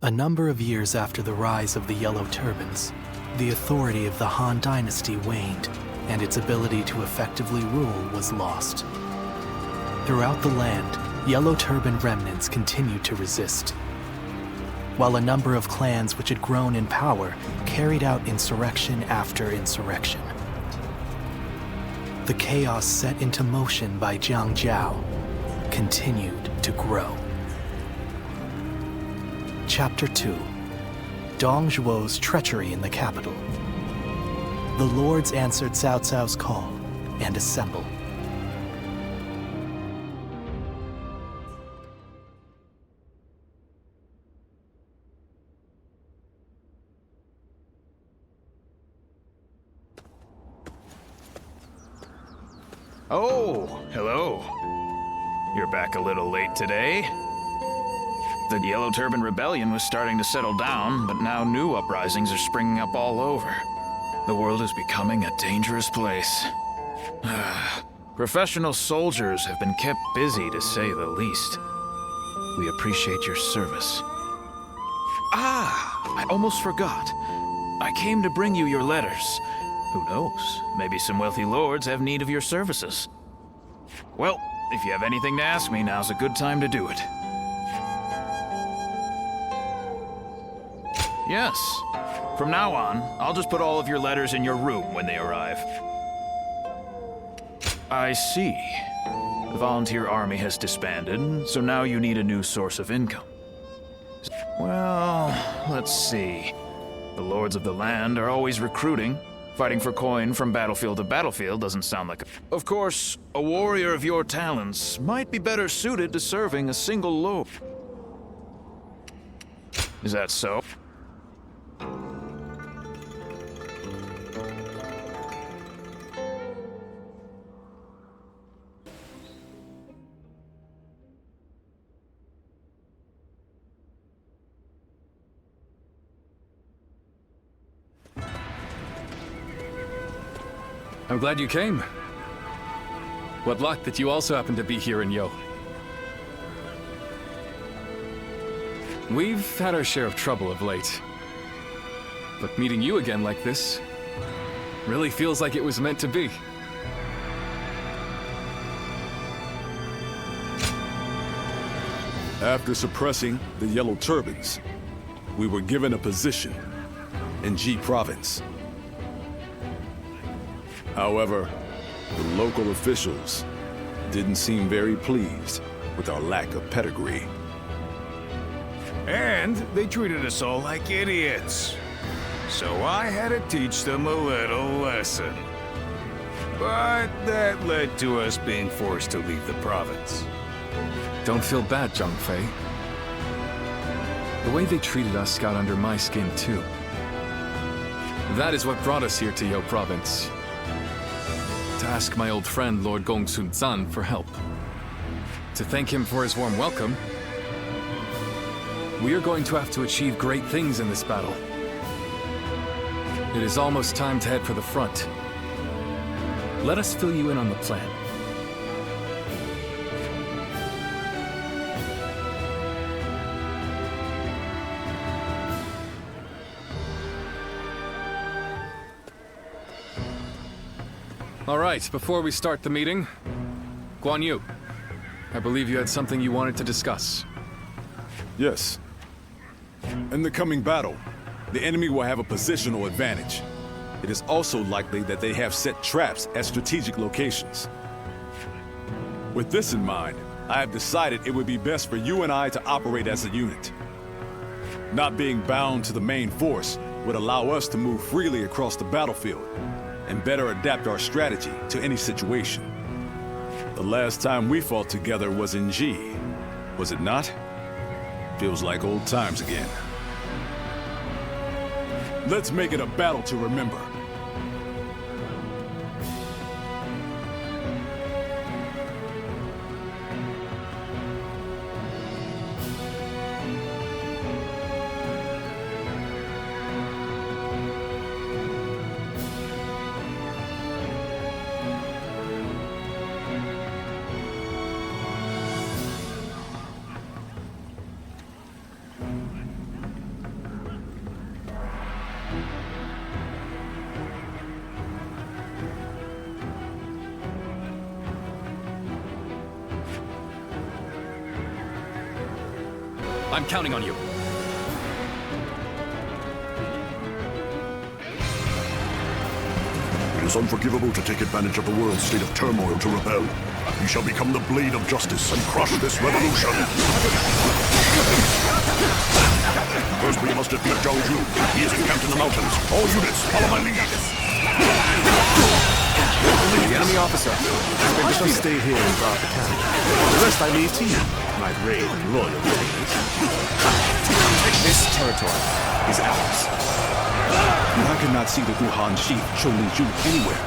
A number of years after the rise of the Yellow Turbans, the authority of the Han Dynasty waned, and its ability to effectively rule was lost. Throughout the land, Yellow Turban remnants continued to resist, while a number of clans which had grown in power carried out insurrection after insurrection. The chaos set into motion by Jiang Jiao continued to grow. Chapter 2. Dong Zhuo's treachery in the capital. The lords answered Cao Cao's call and assembled. Oh, hello. You're back a little late today. The Yellow Turban Rebellion was starting to settle down, but now new uprisings are springing up all over. The world is becoming a dangerous place. Professional soldiers have been kept busy, to say the least. We appreciate your service. I almost forgot. I came to bring you your letters. Who knows? Maybe some wealthy lords have need of your services. Well, if you have anything to ask me, now's a good time to do it. Yes. From now on, I'll just put all of your letters in your room when they arrive. I see. The volunteer army has disbanded, so now you need a new source of income. Well, let's see. The lords of the land are always recruiting. Fighting for coin from battlefield to battlefield doesn't sound like a... Of course, a warrior of your talents might be better suited to serving a single lord. Is that so? I'm glad you came. What luck that you also happen to be here in Yo. We've had our share of trouble of late. But meeting you again like this really feels like it was meant to be. After suppressing the Yellow Turbans, we were given a position in Ji Province. However, the local officials didn't seem very pleased with our lack of pedigree. And they treated us all like idiots. So I had to teach them a little lesson. But that led to us being forced to leave the province. Don't feel bad, Zhang Fei. The way they treated us got under my skin, too. That is what brought us here to Yo Province. To ask my old friend, Lord Gongsun Zan, for help. To thank him for his warm welcome. We are going to have to achieve great things in this battle. It is almost time to head for the front. Let us fill you in on the plan. All right, before we start the meeting, Guan Yu, I believe you had something you wanted to discuss. Yes. In the coming battle, the enemy will have a positional advantage. It is also likely that they have set traps at strategic locations. With this in mind, I have decided it would be best for you and I to operate as a unit. Not being bound to the main force would allow us to move freely across the battlefield and better adapt our strategy to any situation. The last time we fought together was in G, was it not? Feels like old times again. Let's make it a battle to remember. I'm counting on you. It is unforgivable to take advantage of the world's state of turmoil to rebel. We shall become the blade of justice and crush this revolution. First, we must defeat Zhao Ju. He is encamped in the mountains. All units, follow my lead. The enemy officer. I shall stay here and guard the camp. The rest I leave to you, my brave and loyal retainers. This territory is ours. I cannot see the Wuhan chief, Chou Ju, anywhere.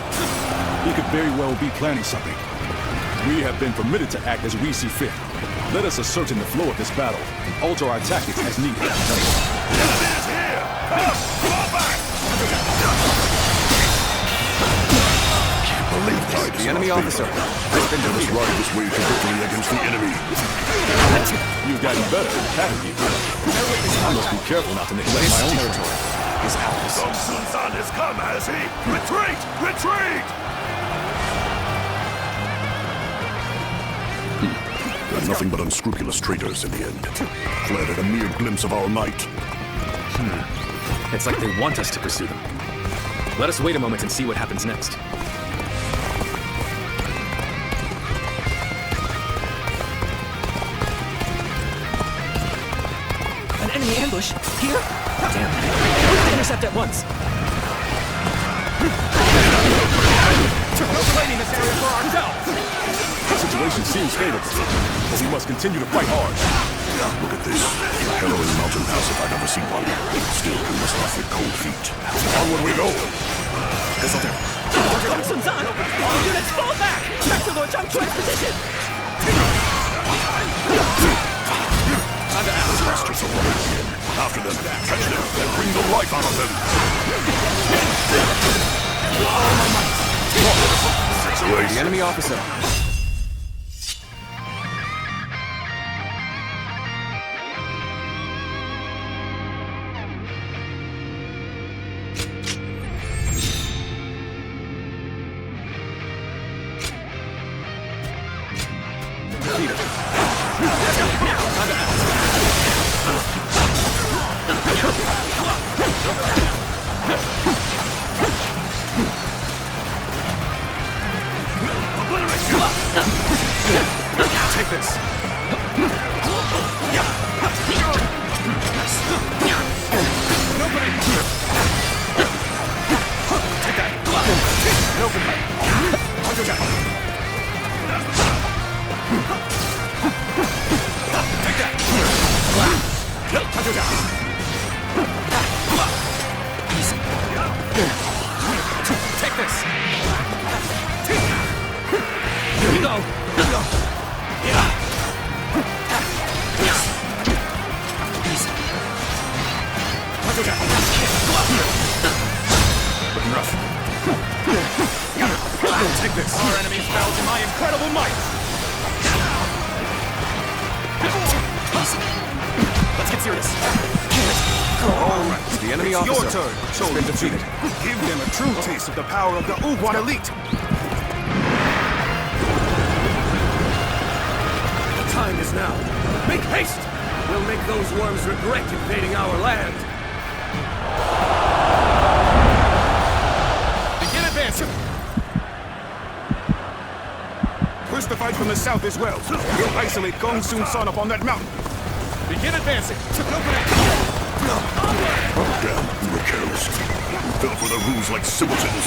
He could very well be planning something. We have been permitted to act as we see fit. Let us ascertain the flow of this battle and alter our tactics as needed. The enemy is here! Fall back! Can't believe tide is The enemy officer has been Let us defeated. ride this way to victory against the enemy. You've gotten better, haven't you? I must be careful not to neglect This my own territory is ours. Gong Sun San has come, has he? Retreat! Retreat! They're nothing but unscrupulous traitors in the end. Fled at a mere glimpse of our might. It's like they want us to pursue them. Let us wait a moment and see what happens next. An enemy ambush? Here? Damn. We have to intercept at once. We're claiming this area for ourselves. The situation seems favorable, but we must continue to fight hard. Look at this. A harrowing mountain pass if I've ever seen one. Still, we must not with cold feet. Onward we go! Gong Sun Zan! All units fall back! Back to Lord Zhang Chuan's position! Bastards are running in. After them, catch them, and bring the life out of them! The enemy officer. Take this. Take this. Here we go! Looking rough. Take this. Our enemies fell to my incredible might! Let's get serious. The enemy officer has been defeated. Give them a true taste of the power of the Uguan elite. The time is now. Make haste! We'll make those worms regret invading our land. Begin advancing. Push the fight from the south as well. We'll isolate Gong Sun San up on that mountain. Begin advancing. Oh, damn, we were careless. We fell for their rules like simpletons.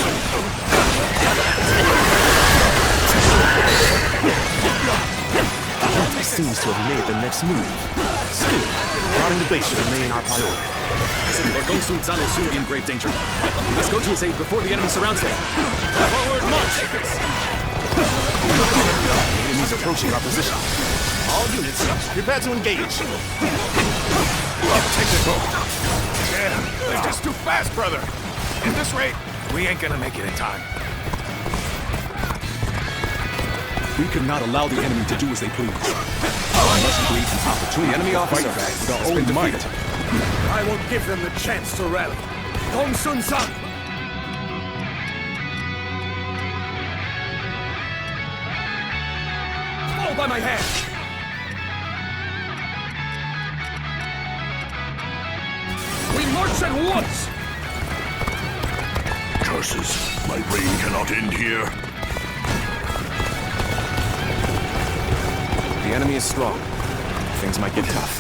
Seems to have made the next move. Still, guarding the base should remain our priority. Lord Gong Sun San will soon be in grave danger. We must go to his aid before the enemy surrounds him. Forward march! The enemy's approaching our position. All units, prepare to engage. Take this boat. Damn, they're just too fast, brother. At this rate, we ain't gonna make it in time. We cannot allow the enemy to do as they please. I must create an opportunity The enemy to officer fight back with has our been own might. defeated. I won't give them the chance to rally. Gong Sun San! Fall by my hand! March at once! Curses! My reign cannot end here. The enemy is strong. Things might get tough.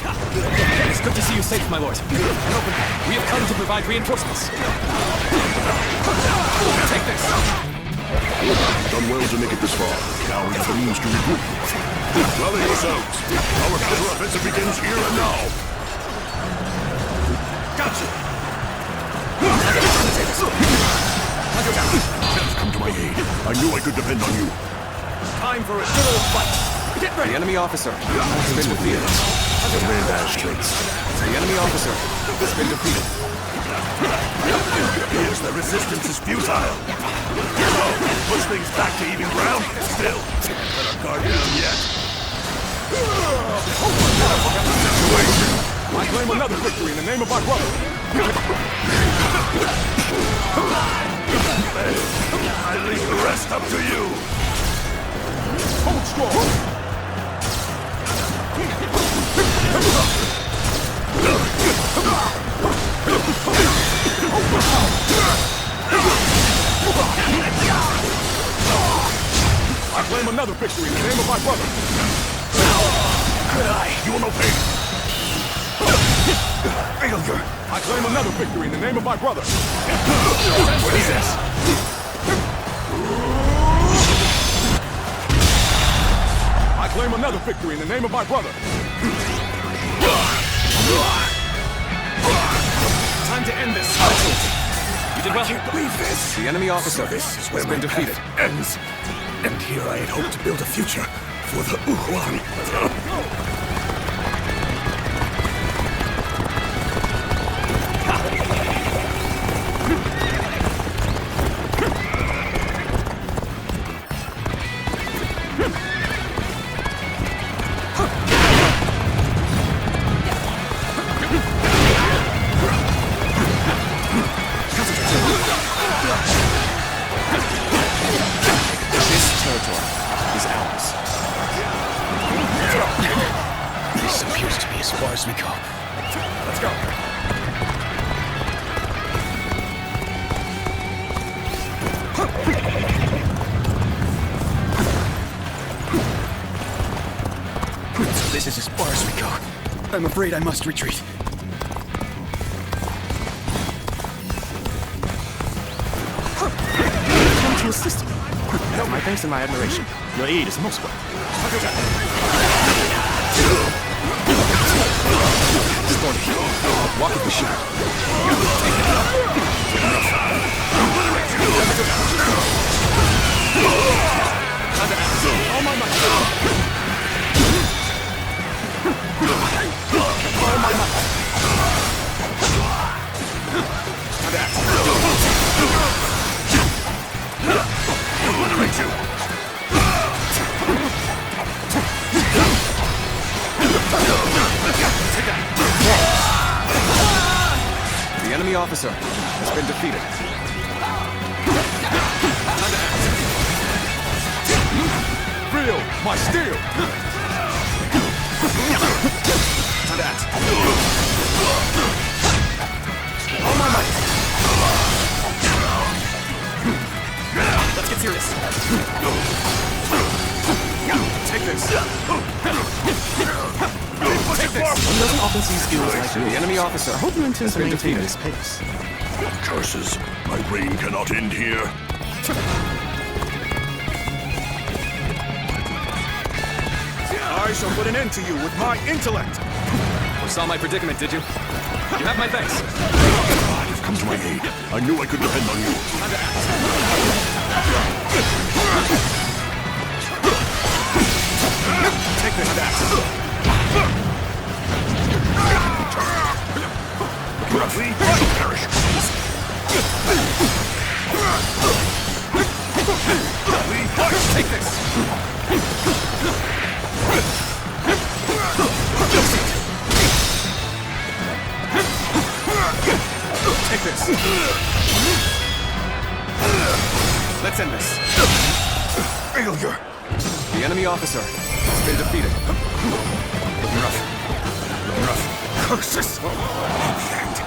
It's good to see you safe, my lord. And open. We have come to provide reinforcements. Take this. You've done well to make it this far. Now we have the means to regroup. Rally yourselves. Our counter-offensive begins here and now. Gotcha! Please come to my aid. I knew I could depend on you. Time for a good old fight. Get The ready! enemy officer has been defeated. The enemy officer has been defeated. Yes, the resistance is futile. Push things back to even ground. Still, let our guard down yet. I claim another victory in the name of my brother. I leave the rest up to you. Hold strong. I claim another victory in the name of my brother. Good eye. You will no pain. Failure. I claim another victory in the name of my brother. What is this? I claim another victory in the name of my brother. Time to end this. You did well. I can't believe this. The enemy officer This is where has my been defeated. path ends. And here I had hoped to build a future for the Uhuan. This territory is ours. This appears to be as far as we go. Let's go. So this is as far as we go. I'm afraid I must retreat. Come to assist you. Have my thanks and my admiration. Your aid is most welcome. Stormy, walk if we should. All my might. All my might. The enemy officer has been defeated. Feel my steel. Time to act. All my might. Let's get serious. Take this. Take this. One doesn't often see skills like you. The enemy officer. I hope you intend to maintain this pace. Curses. My reign cannot end here. I shall put an end to you with my intellect. Foresaw my predicament, did you? You have my thanks. God, you've come to my aid. I knew I could depend on you. Time to act. Take this. Time to act. Roughly, perish. Take this. Take this. Let's end this. Failure. The enemy officer has been defeated. Looking rough. Curses. In the end,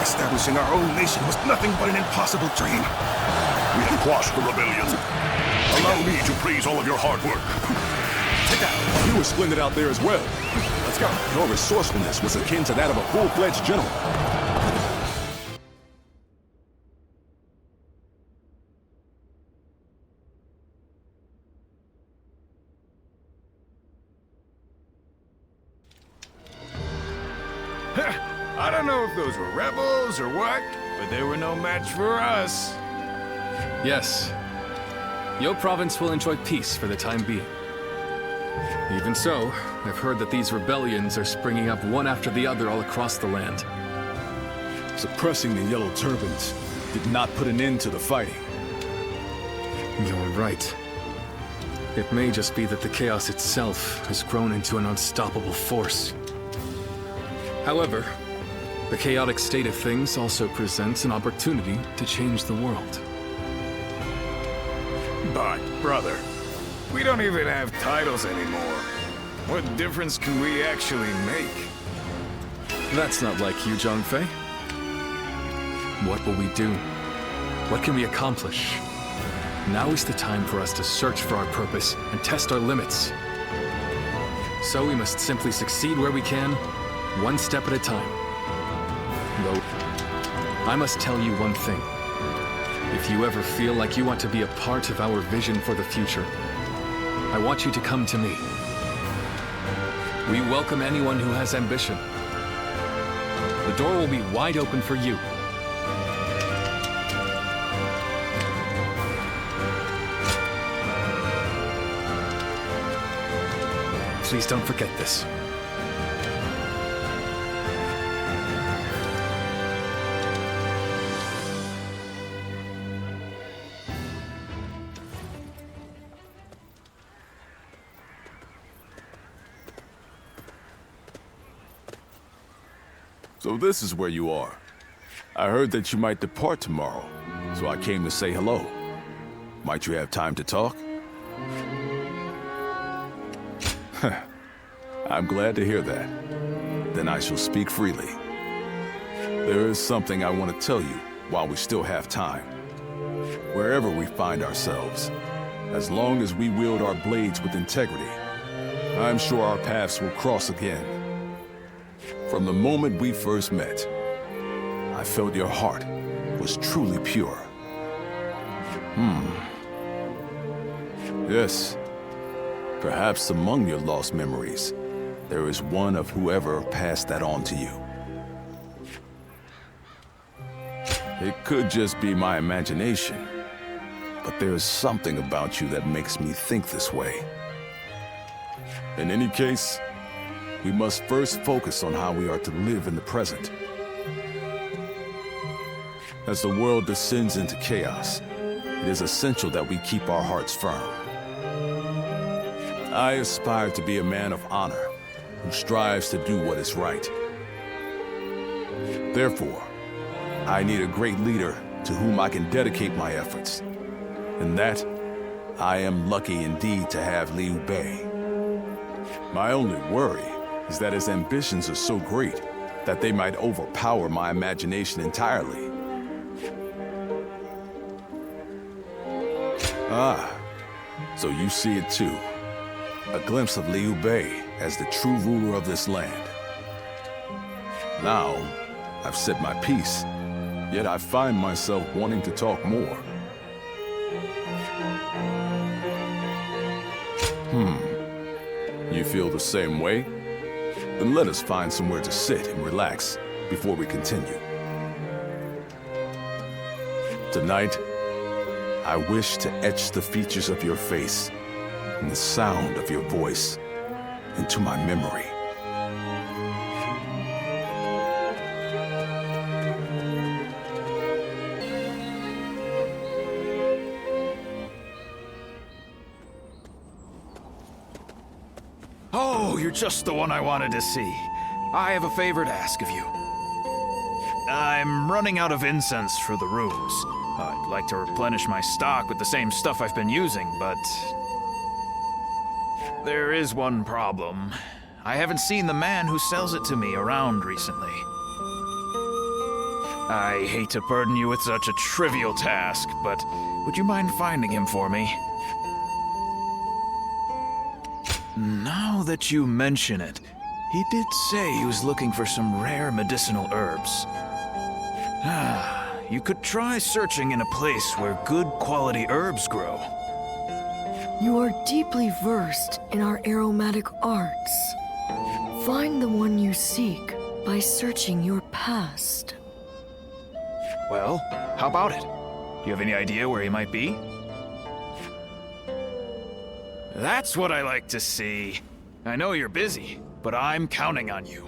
Establishing our own nation was nothing but an impossible dream. We have quashed the rebellion. Allow me to praise all of your hard work. Take that. You were splendid out there as well. Let's go. Your resourcefulness was akin to that of a full-fledged general. I don't know if those were rebels or what, but they were no match for us. Yes. Yo province will enjoy peace for the time being. Even so, I've heard that these rebellions are springing up one after the other all across the land. Suppressing the Yellow Turbans did not put an end to the fighting. You're right. It may just be that the chaos itself has grown into an unstoppable force. However, the chaotic state of things also presents an opportunity to change the world. But, brother, we don't even have titles anymore. What difference can we actually make? That's not like you, Zhangfei. What will we do? What can we accomplish? Now is the time for us to search for our purpose and test our limits. So we must simply succeed where we can, one step at a time. Though, I must tell you one thing. If you ever feel like you want to be a part of our vision for the future, I want you to come to me. We welcome anyone who has ambition. The door will be wide open for you. Please don't forget this. So this is where you are. I heard that you might depart tomorrow, so I came to say hello. Might you have time to talk? I'm glad to hear that. Then I shall speak freely. There is something I want to tell you while we still have time. Wherever we find ourselves, as long as we wield our blades with integrity, I'm sure our paths will cross again. From the moment we first met, I felt your heart was truly pure. Yes. Perhaps among your lost memories, there is one of whoever passed that on to you. It could just be my imagination, but there is something about you that makes me think this way. In any case, we must first focus on how we are to live in the present. As the world descends into chaos, it is essential that we keep our hearts firm. I aspire to be a man of honor who strives to do what is right. Therefore, I need a great leader to whom I can dedicate my efforts. And that, I am lucky indeed to have Liu Bei. My only worry is that his ambitions are so great that they might overpower my imagination entirely. Ah, so you see it too. A glimpse of Liu Bei as the true ruler of this land. Now, I've said my piece, yet I find myself wanting to talk more. You feel the same way? Then let us find somewhere to sit and relax before we continue. Tonight, I wish to etch the features of your face and the sound of your voice into my memory. Oh, you're just the one I wanted to see. I have a favor to ask of you. I'm running out of incense for the rooms. I'd like to replenish my stock with the same stuff I've been using, but there is one problem. I haven't seen the man who sells it to me around recently. I hate to burden you with such a trivial task, but would you mind finding him for me? Now that you mention it, he did say he was looking for some rare medicinal herbs. You could try searching in a place where good quality herbs grow. You are deeply versed in our aromatic arts. Find the one you seek by searching your past. Well, how about it? Do you have any idea where he might be? That's what I like to see. I know you're busy, but I'm counting on you.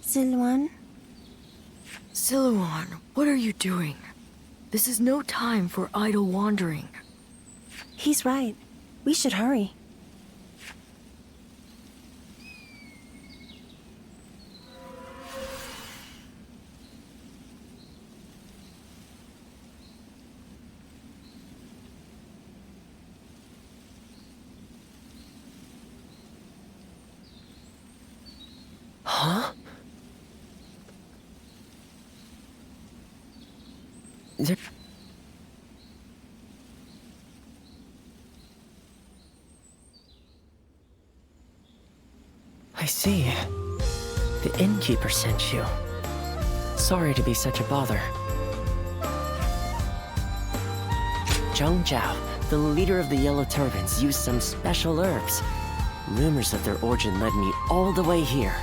Siluan? Siluan, what are you doing? This is no time for idle wandering. He's right. We should hurry. Huh? I see. The innkeeper sent you. Sorry to be such a bother. Zhang Zhao, the leader of the Yellow Turbans, used some special herbs. Rumors of their origin led me all the way here.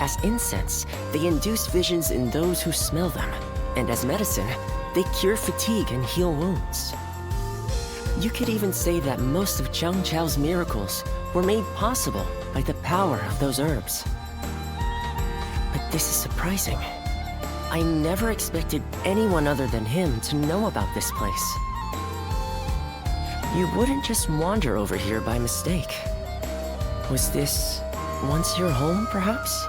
As incense, they induce visions in those who smell them. And as medicine, they cure fatigue and heal wounds. You could even say that most of Zhang Zhao's miracles were made possible by the power of those herbs. But this is surprising. I never expected anyone other than him to know about this place. You wouldn't just wander over here by mistake. Was this once your home, perhaps?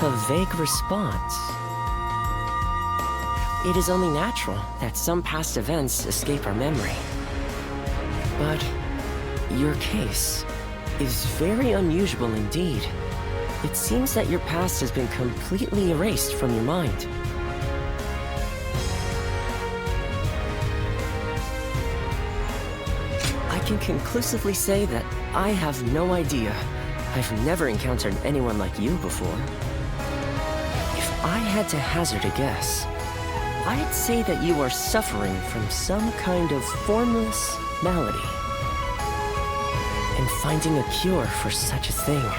A vague response. It is only natural that some past events escape our memory. But your case is very unusual indeed. It seems that your past has been completely erased from your mind. I can conclusively say that I have no idea. I've never encountered anyone like you before. If I had to hazard a guess, I'd say that you are suffering from some kind of formless malady. And finding a cure for such a thing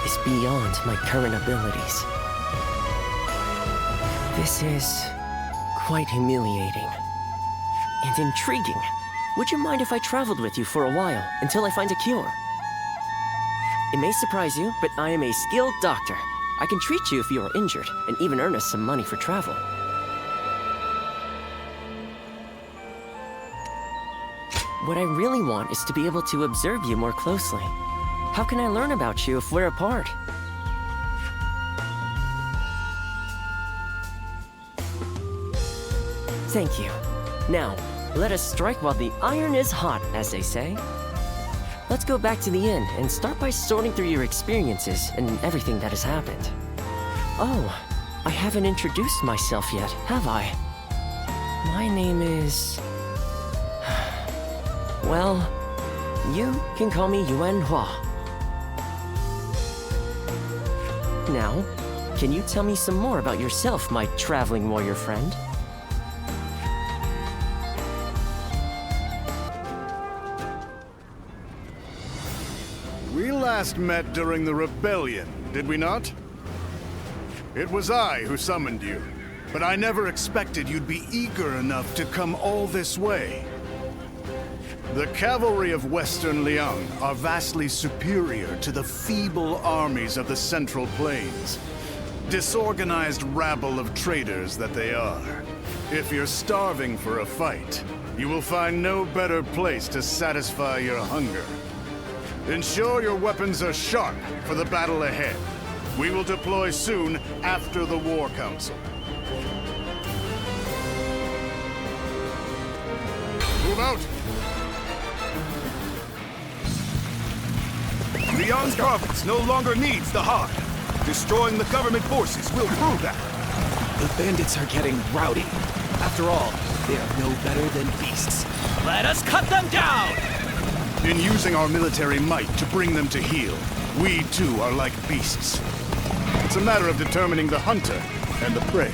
is beyond my current abilities. This is quite humiliating and intriguing. Would you mind if I traveled with you for a while until I find a cure? It may surprise you, but I am a skilled doctor. I can treat you if you are injured and even earn us some money for travel. What I really want is to be able to observe you more closely. How can I learn about you if we're apart? Thank you. Now, let us strike while the iron is hot, as they say. Let's go back to the inn and start by sorting through your experiences and everything that has happened. Oh, I haven't introduced myself yet, have I? My name is... Well, you can call me Yuan Hua. Now, can you tell me some more about yourself, my traveling warrior friend? We last met during the rebellion, did we not? It was I who summoned you, but I never expected you'd be eager enough to come all this way. The cavalry of Western Liang are vastly superior to the feeble armies of the Central Plains. Disorganized rabble of traitors that they are. If you're starving for a fight, You will find no better place to satisfy your hunger. Ensure your weapons are sharp for the battle ahead. We will deploy soon after the War Council. Move out! The Yang province no longer needs the Han. Destroying the government forces will prove that. The bandits are getting rowdy. After all, they are no better than beasts. Let us cut them down! In using our military might to bring them to heel, we too are like beasts. It's a matter of determining the hunter and the prey.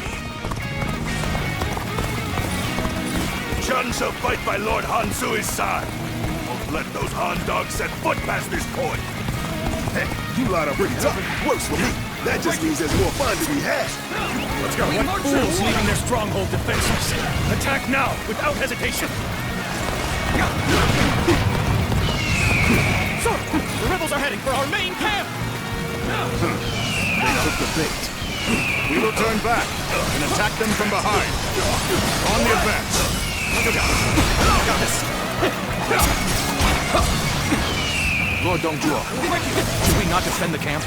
Chun shall fight by Lord Han Sui's side. Won't let those Han dogs set foot past this point. Hey, you lot are pretty tough. Works for me. That just means there's more fun to be had. Let's go. What fools leaving their stronghold defenseless? Attack now, without hesitation. So, the rebels are heading for our main camp! They took the bait. We will turn back and attack them from behind. On the advance. Got this. Lord Dongzhuo, should we not defend the camp?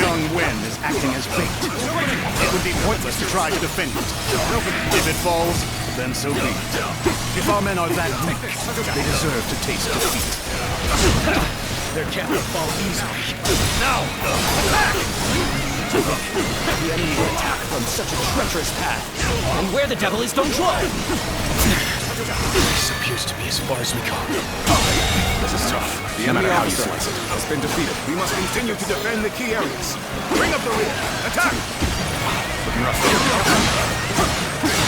Zhang Wen is acting as bait. It would be pointless to try to defend it. If it falls, then so be it. If our men are that weak, they deserve to taste defeat. Their camp will fall easily. Now, attack! The enemy will attack from such a treacherous path. And where the devil is Dongzhuo? This appears to be as far as we go. This is tough. The enemy officer has been defeated. We must continue to defend the key areas. Bring up the rear. Attack! Looking rough.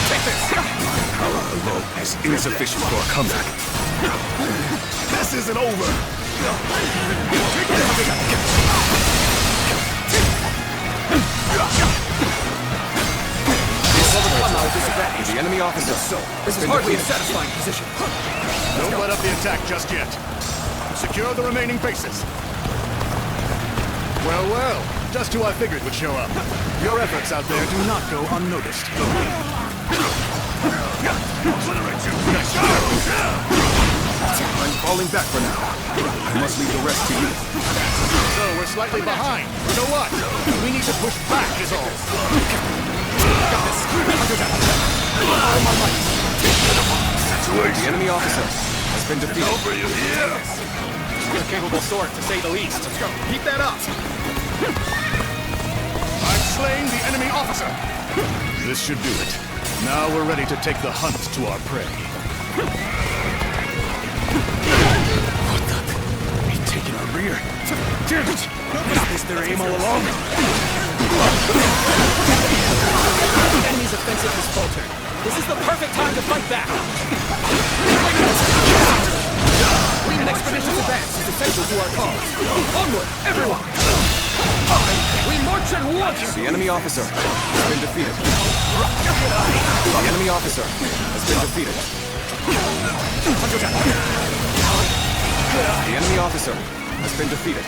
Take this! Power alone is insufficient for a comeback. This isn't over. The enemy officer. This is hardly a satisfying position. Don't let up the attack just yet. Secure the remaining bases. Well, well, just who I figured would show up. Your efforts out there do not go unnoticed. I'm falling back for now. I must leave the rest to you. So we're slightly behind. So what? We need to push back is all. Got this. All my might. The enemy officer has been defeated. Over you here. A capable sort, to say the least. Let's go. Keep that up. I've slain the enemy officer. This should do it. Now we're ready to take the hunt to our prey. What the? We've taken our rear. Is their aim all along? The enemy's offensive has faltered. This is the perfect time to fight back. An expeditious advance is essential to our cause. Onward, everyone! We march at once! The enemy officer has been defeated. The enemy officer has been defeated. The enemy officer has been defeated.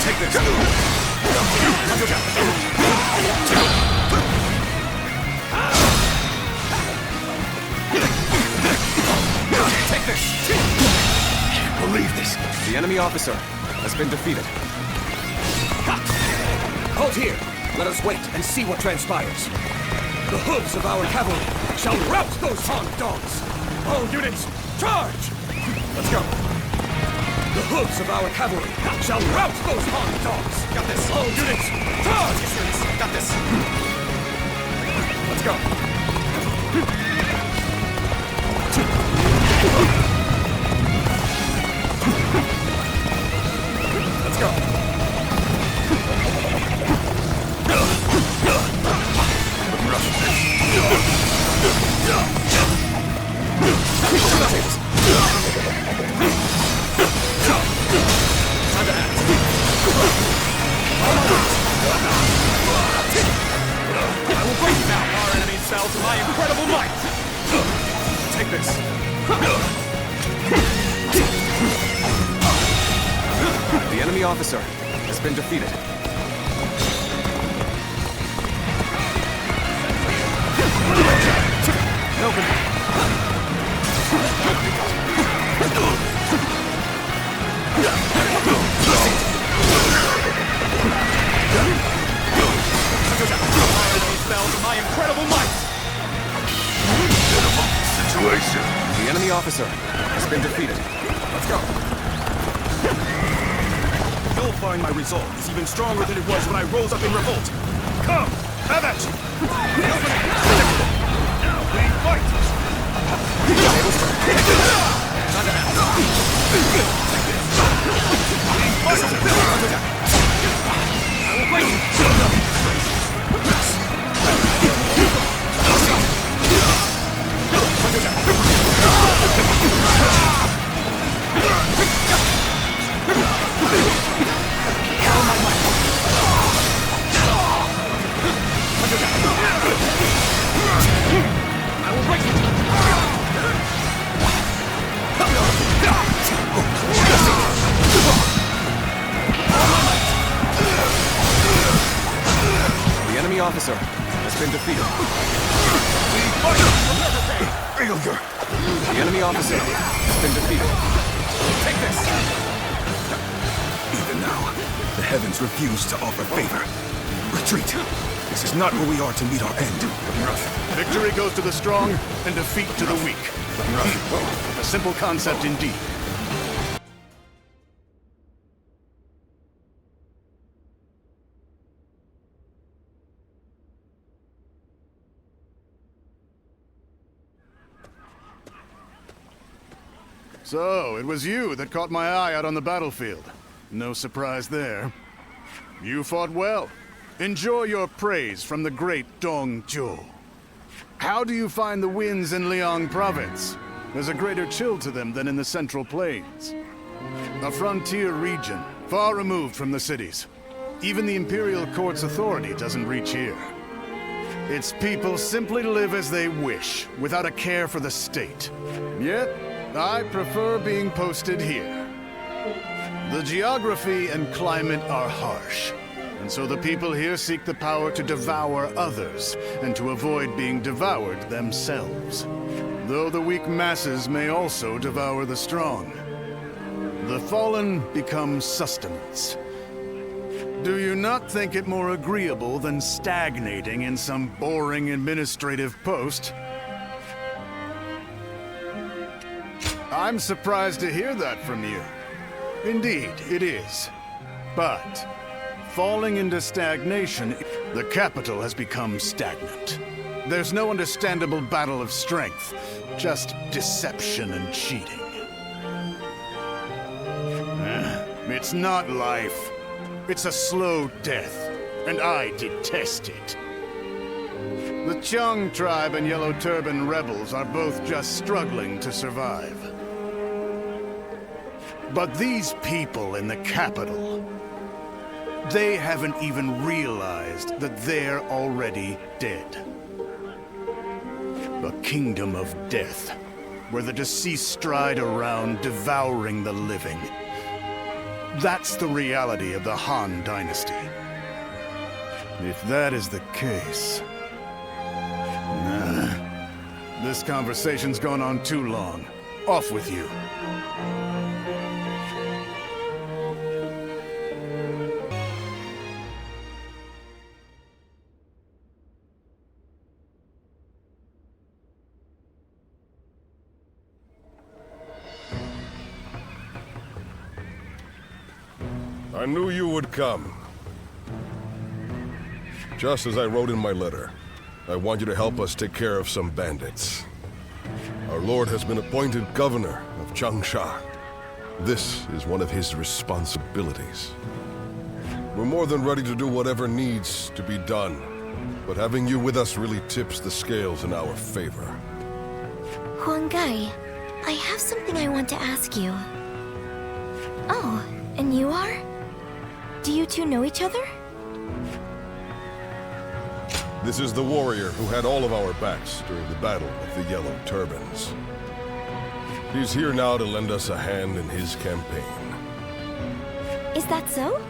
Take this! Take this! Can't believe this. The enemy officer has been defeated. Hold here. Let us wait and see what transpires. The hooves of our cavalry shall rout those Han dogs. All units, charge! Let's go. The hooves of our cavalry shall rout those Han dogs. Got this. All units, charge! Yes, units. Got this. Let's go. Let's go. I will break down our enemy's cells with my incredible might. this! The enemy officer has been defeated. Open. My incredible might! Situation. The enemy officer has been defeated. Let's go. You'll find my resolve is even stronger than it was when I rose up in revolt. Come, have at you! Now we fight! I will fight you! The enemy officer has been defeated. Failure. The enemy officer has been defeated. Take this! Even now, the heavens refuse to offer favor. Retreat. This is not where we are to meet our end. Victory goes to the strong, and defeat to the weak. A simple concept indeed. So, it was you that caught my eye out on the battlefield. No surprise there. You fought well. Enjoy your praise from the great Dong Zhuo. How do you find the winds in Liang Province? There's a greater chill to them than in the Central Plains. A frontier region, far removed from the cities. Even the Imperial Court's authority doesn't reach here. Its people simply live as they wish, without a care for the state. Yet, I prefer being posted here. The geography and climate are harsh, and so the people here seek the power to devour others, and to avoid being devoured themselves. Though the weak masses may also devour the strong. The fallen become sustenance. Do you not think it more agreeable than stagnating in some boring administrative post? I'm surprised to hear that from you. Indeed, it is. But, falling into stagnation, the capital has become stagnant. There's no understandable battle of strength, just deception and cheating. It's not life. It's a slow death, and I detest it. The Chung tribe and Yellow Turban rebels are both just struggling to survive. But these people in the capital, they haven't even realized that they're already dead. A kingdom of death, where the deceased stride around devouring the living. That's the reality of the Han Dynasty. If that is the case... This conversation's gone on too long. Off with you. I knew you would come. Just as I wrote in my letter, I want you to help us take care of some bandits. Our lord has been appointed governor of Changsha. This is one of his responsibilities. We're more than ready to do whatever needs to be done, but having you with us really tips the scales in our favor. Huang Gai, I have something I want to ask you. Oh, and you are? Do you two know each other? This is the warrior who had all of our backs during the Battle of the Yellow Turbans. He's here now to lend us a hand in his campaign. Is that so?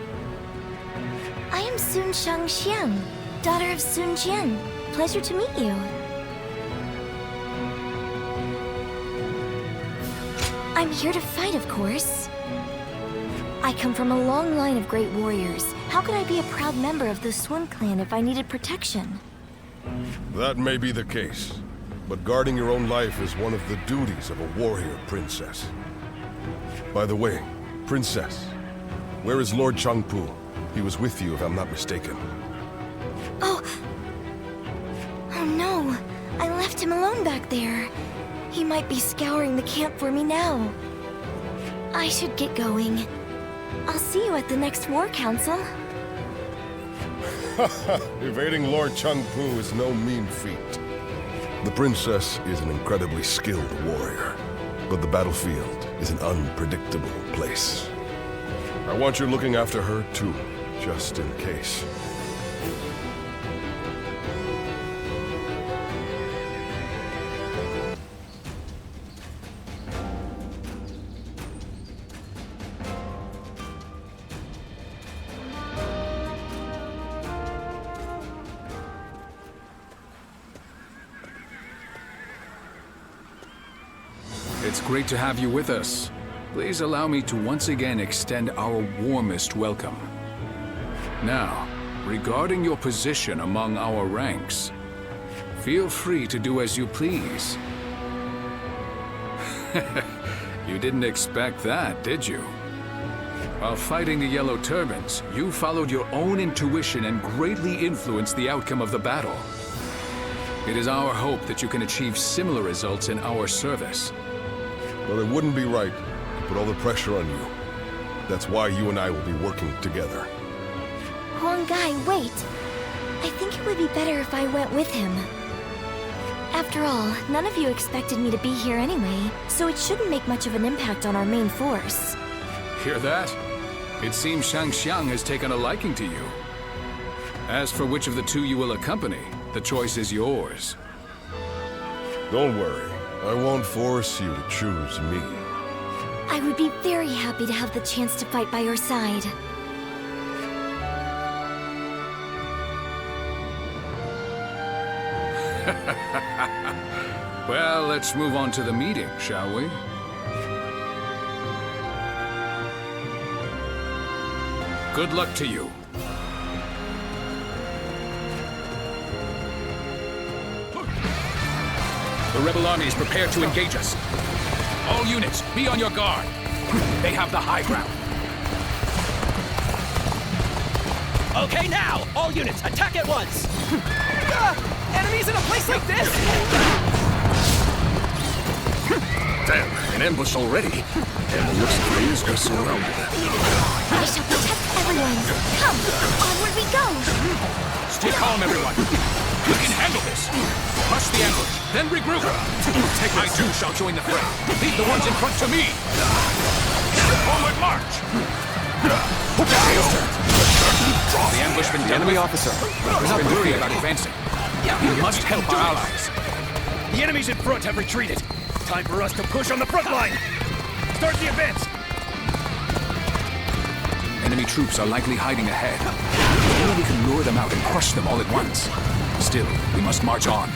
I am Sun Shang Xiang, daughter of Sun Jian. Pleasure to meet you. I'm here to fight, of course. I come from a long line of great warriors. How could I be a proud member of the Sun clan if I needed protection? That may be the case, but guarding your own life is one of the duties of a warrior, Princess. By the way, Princess, where is Lord Changpu? He was with you, if I'm not mistaken. Oh no, I left him alone back there. He might be scouring the camp for me now. I should get going. I'll see you at the next war council. Evading Lord Changpu is no mean feat. The princess is an incredibly skilled warrior, but the battlefield is an unpredictable place. I want you looking after her too, just in case. It's great to have you with us. Please allow me to once again extend our warmest welcome. Now, regarding your position among our ranks, feel free to do as you please. You didn't expect that, did you? While fighting the Yellow Turbans, you followed your own intuition and greatly influenced the outcome of the battle. It is our hope that you can achieve similar results in our service. But it wouldn't be right to put all the pressure on you. That's why you and I will be working together. Huanggai, wait! I think it would be better if I went with him. After all, none of you expected me to be here anyway, so it shouldn't make much of an impact on our main force. Hear that? It seems Shang Xiang has taken a liking to you. As for which of the two you will accompany, the choice is yours. Don't worry. I won't force you to choose me. I would be very happy to have the chance to fight by your side. Well, let's move on to the meeting, shall we? Good luck to you. The rebel army is prepared to engage us. All units, be on your guard. They have the high ground. Okay, now! All units, attack at once! Enemies in a place like this? Damn, an ambush already. And it looks like we are surrounded. I shall protect everyone. Come, onward we go! Stay calm, everyone. We can handle this. Crush the ambush, then regroup. I too shall join the fray. Leave the ones in front to me. Forward march. The ambushman enemy officer. We're not worried about advancing. We must help our allies. The enemies in front have retreated. Time for us to push on the front line. Start the advance. Enemy troops are likely hiding ahead. Maybe we can lure them out and crush them all at once. Still, we must march on.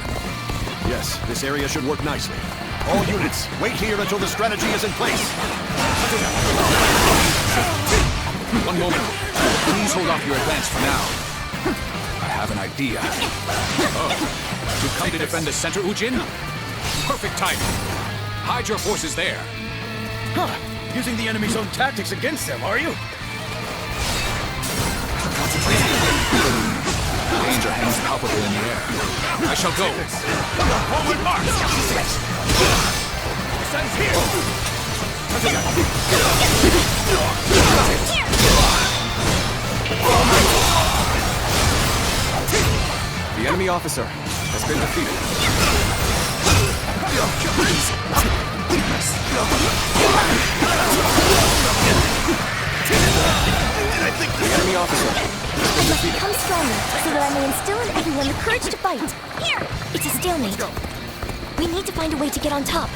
Yes, this area should work nicely. All units, wait here until the strategy is in place. One moment. Please hold off your advance for now. I have an idea. Oh, you've come to defend the center, Ujin? Perfect timing. Hide your forces there. Huh. Using the enemy's own tactics against them, are you? Danger hangs palpable in the air. I shall go. Forward march! Stands here! The enemy officer has been defeated. The enemy officer I must become stronger so that I may instill in everyone the courage to fight. Here! It's a stalemate. We need to find a way to get on top.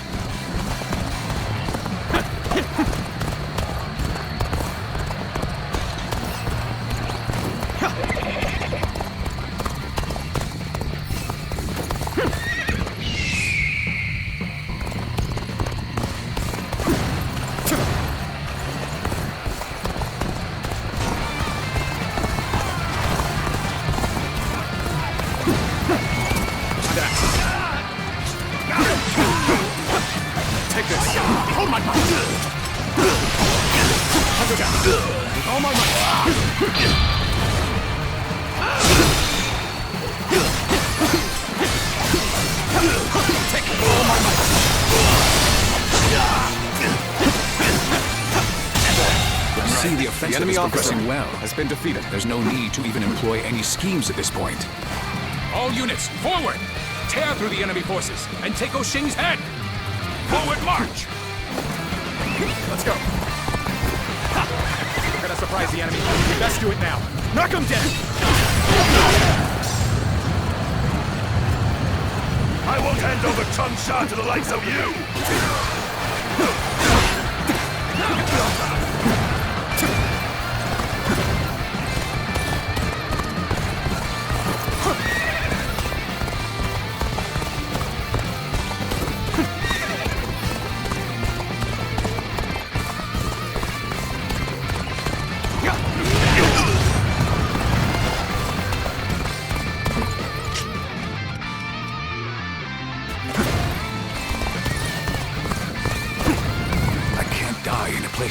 See, the offensive is progressing well. Has been defeated. There's no need to even employ any schemes at this point. All units, forward! Tear through the enemy forces and take Oshing's head! Forward march! Let's go. We're gonna surprise the enemy. We best do it now. Knock him dead! I won't hand over Changsha to the likes of you!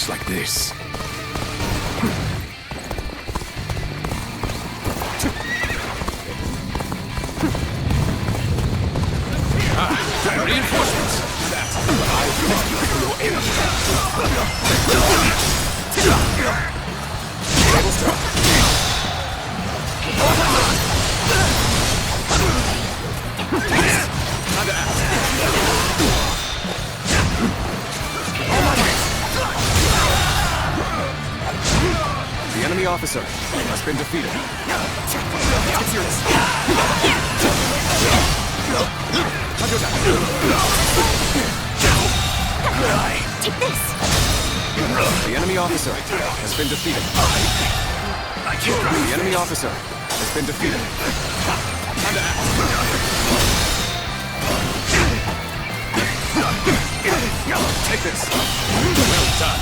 Like this. Reinforcements! That's what I want for your enemy. Double stop. Time to act. The enemy officer has been defeated. Take this! The enemy officer has been defeated. The enemy officer has been defeated. Time to act. Take this. Well done.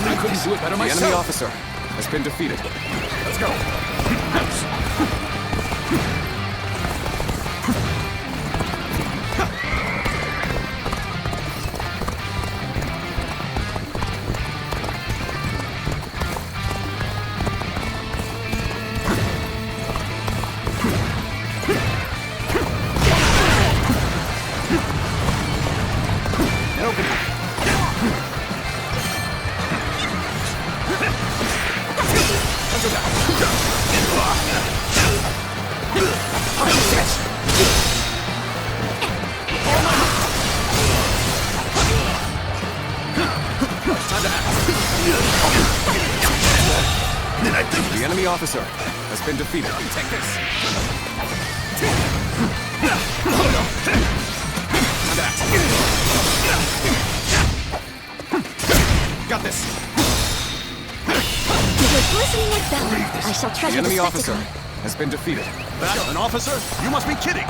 I couldn't do it better myself. The enemy officer has been defeated. Let's go. The enemy officer has been defeated. Take this. Got this. With glistening like valor, I shall treasure the enemy the officer has been defeated. That an officer? You must be kidding!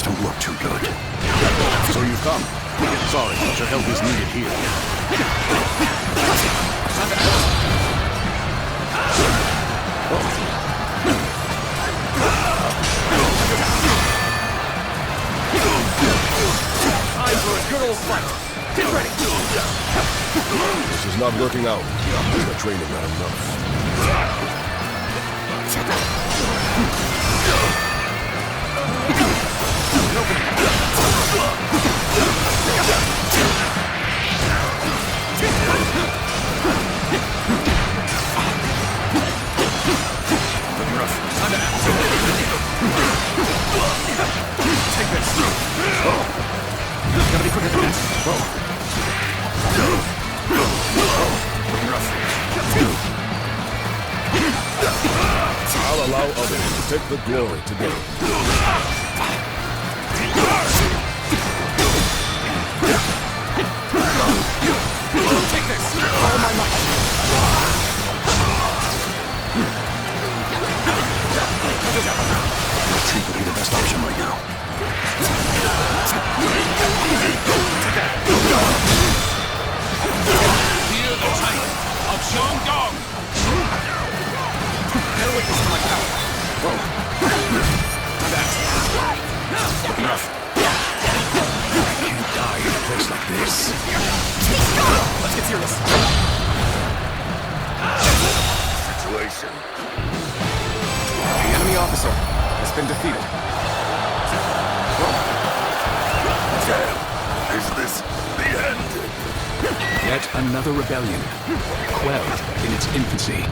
Don't look too good. So you've come. Sorry, but your help is needed here. Time for a good old fight. Get ready. This is not working out. The training not enough. Take this. Gotta be quicker than that. allow others to take the glory today. Take this! All my might! Retreat would be the best option right now. Hear the titan of Shandong! Bear witness to my power. Whoa. That's enough. Can't die in a place like this. Let's get serious. Situation. The enemy officer has been defeated. Damn. Is this the end? Yet another rebellion, quelled in its infancy.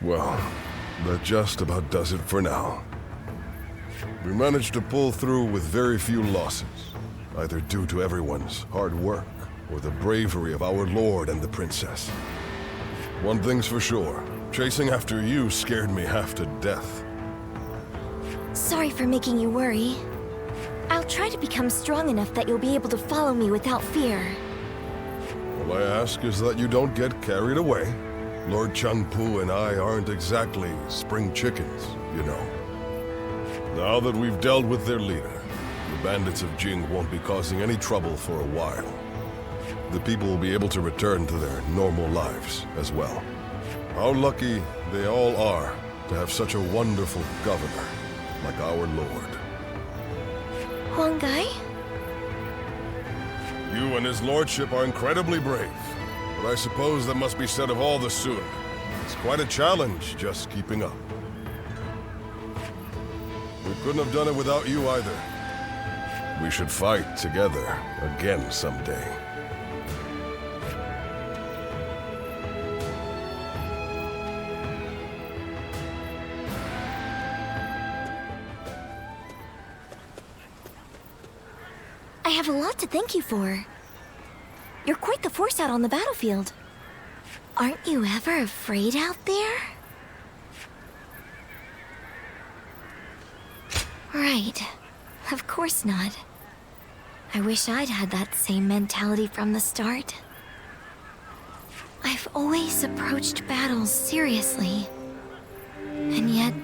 Well, that just about does it for now. We managed to pull through with very few losses, either due to everyone's hard work or the bravery of our lord and the princess. One thing's for sure, chasing after you scared me half to death. Sorry for making you worry. I'll try to become strong enough that you'll be able to follow me without fear. All I ask is that you don't get carried away. Lord Changpu and I aren't exactly spring chickens, you know. Now that we've dealt with their leader, the bandits of Jing won't be causing any trouble for a while. The people will be able to return to their normal lives as well. How lucky they all are to have such a wonderful governor like our lord. Huang Gai? You and his lordship are incredibly brave, but I suppose that must be said of all the Sun. It's quite a challenge just keeping up. We couldn't have done it without you either. We should fight together again someday. I have a lot to thank you for. You're quite the force out on the battlefield. Aren't you ever afraid out there? Right. Of course not. I wish I'd had that same mentality from the start. I've always approached battles seriously. And yet,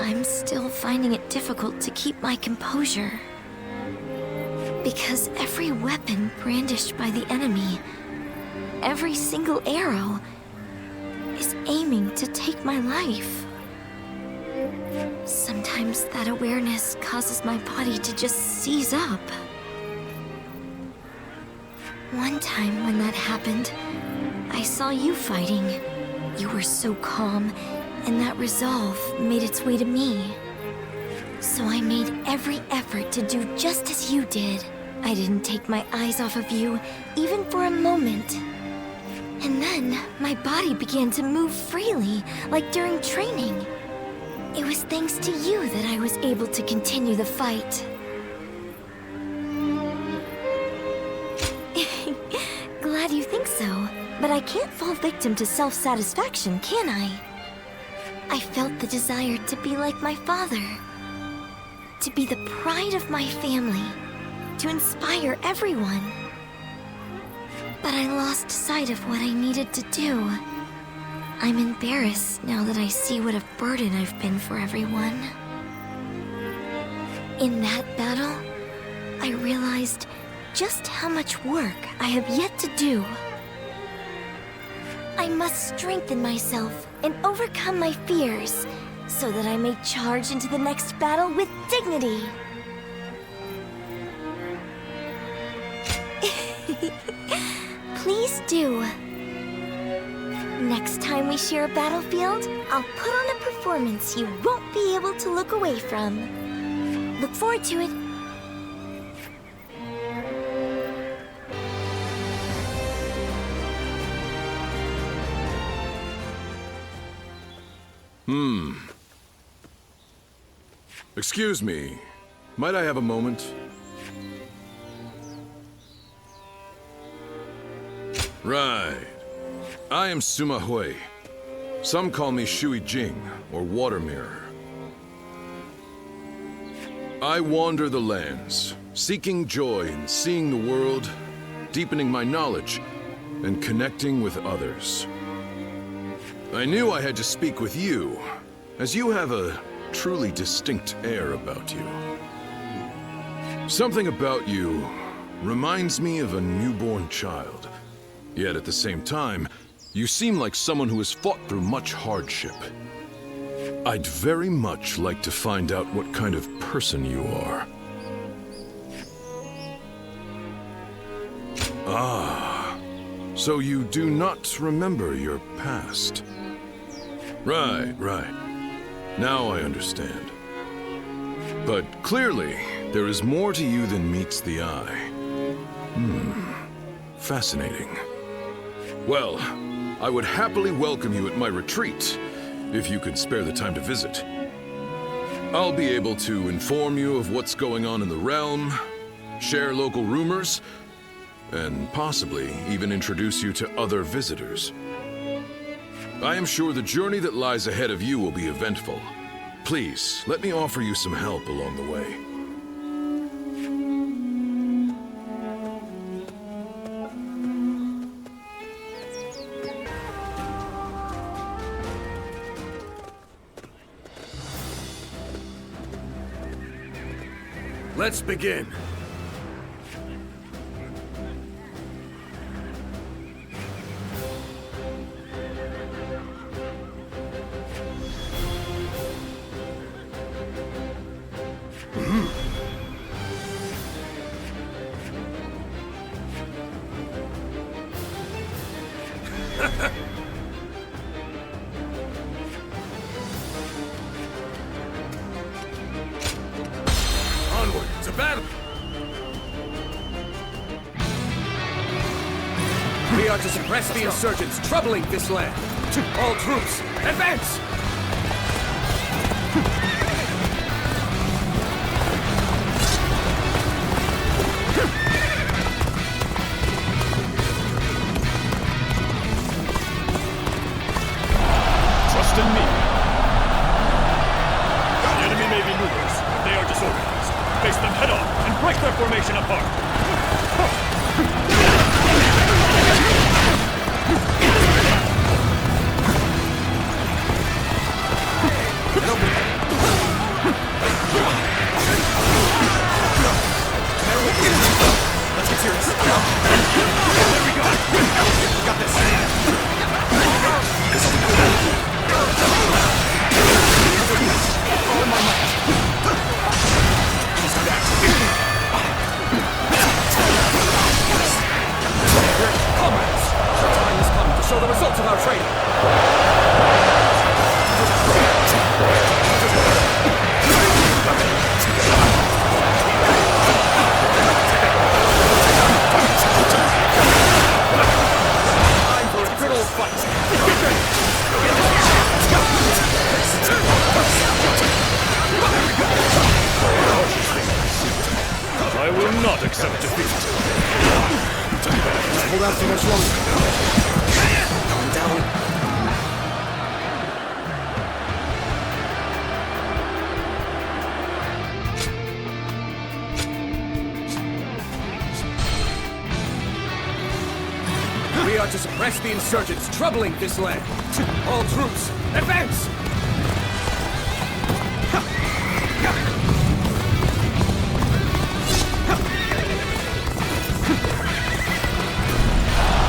I'm still finding it difficult to keep my composure. Because every weapon brandished by the enemy, every single arrow, is aiming to take my life. Sometimes that awareness causes my body to just seize up. One time when that happened, I saw you fighting. You were so calm, and that resolve made its way to me. So I made every effort to do just as you did. I didn't take my eyes off of you, even for a moment. And then, my body began to move freely, like during training. It was thanks to you that I was able to continue the fight. Glad you think so, but I can't fall victim to self-satisfaction, can I? I felt the desire to be like my father. To be the pride of my family. To inspire everyone. But I lost sight of what I needed to do. I'm embarrassed now that I see what a burden I've been for everyone. In that battle, I realized just how much work I have yet to do. I must strengthen myself and overcome my fears, so that I may charge into the next battle with dignity. Please do. Next time we share a battlefield, I'll put on a performance you won't be able to look away from. Look forward to it. Excuse me. Might I have a moment? Right. I am Sima Hui. Some call me Shui Jing, or Water Mirror. I wander the lands, seeking joy in seeing the world, deepening my knowledge, and connecting with others. I knew I had to speak with you, as you have a truly distinct air about you. Something about you reminds me of a newborn child. Yet at the same time, you seem like someone who has fought through much hardship. I'd very much like to find out what kind of person you are. Ah, so you do not remember your past. Right. Now I understand. But clearly, there is more to you than meets the eye. Fascinating. Well, I would happily welcome you at my retreat, if you could spare the time to visit. I'll be able to inform you of what's going on in the realm, share local rumors, and possibly even introduce you to other visitors. I am sure the journey that lies ahead of you will be eventful. Please, let me offer you some help along the way. Let's begin. Onward to battle! We are to suppress the insurgents troubling this land. All troops, advance! Trust in me. The enemy may be numerous, but they are disorganized. Face them head on and break their formation apart. Let's get serious. There we go. We got this. All my might. Let's do that. Comrades, the time has come to show the results of our training. Time for a good old fight. Get ready. I will not accept defeat. Hold out too much longer. Calm down. We are to suppress the insurgents troubling this land. All troops, advance!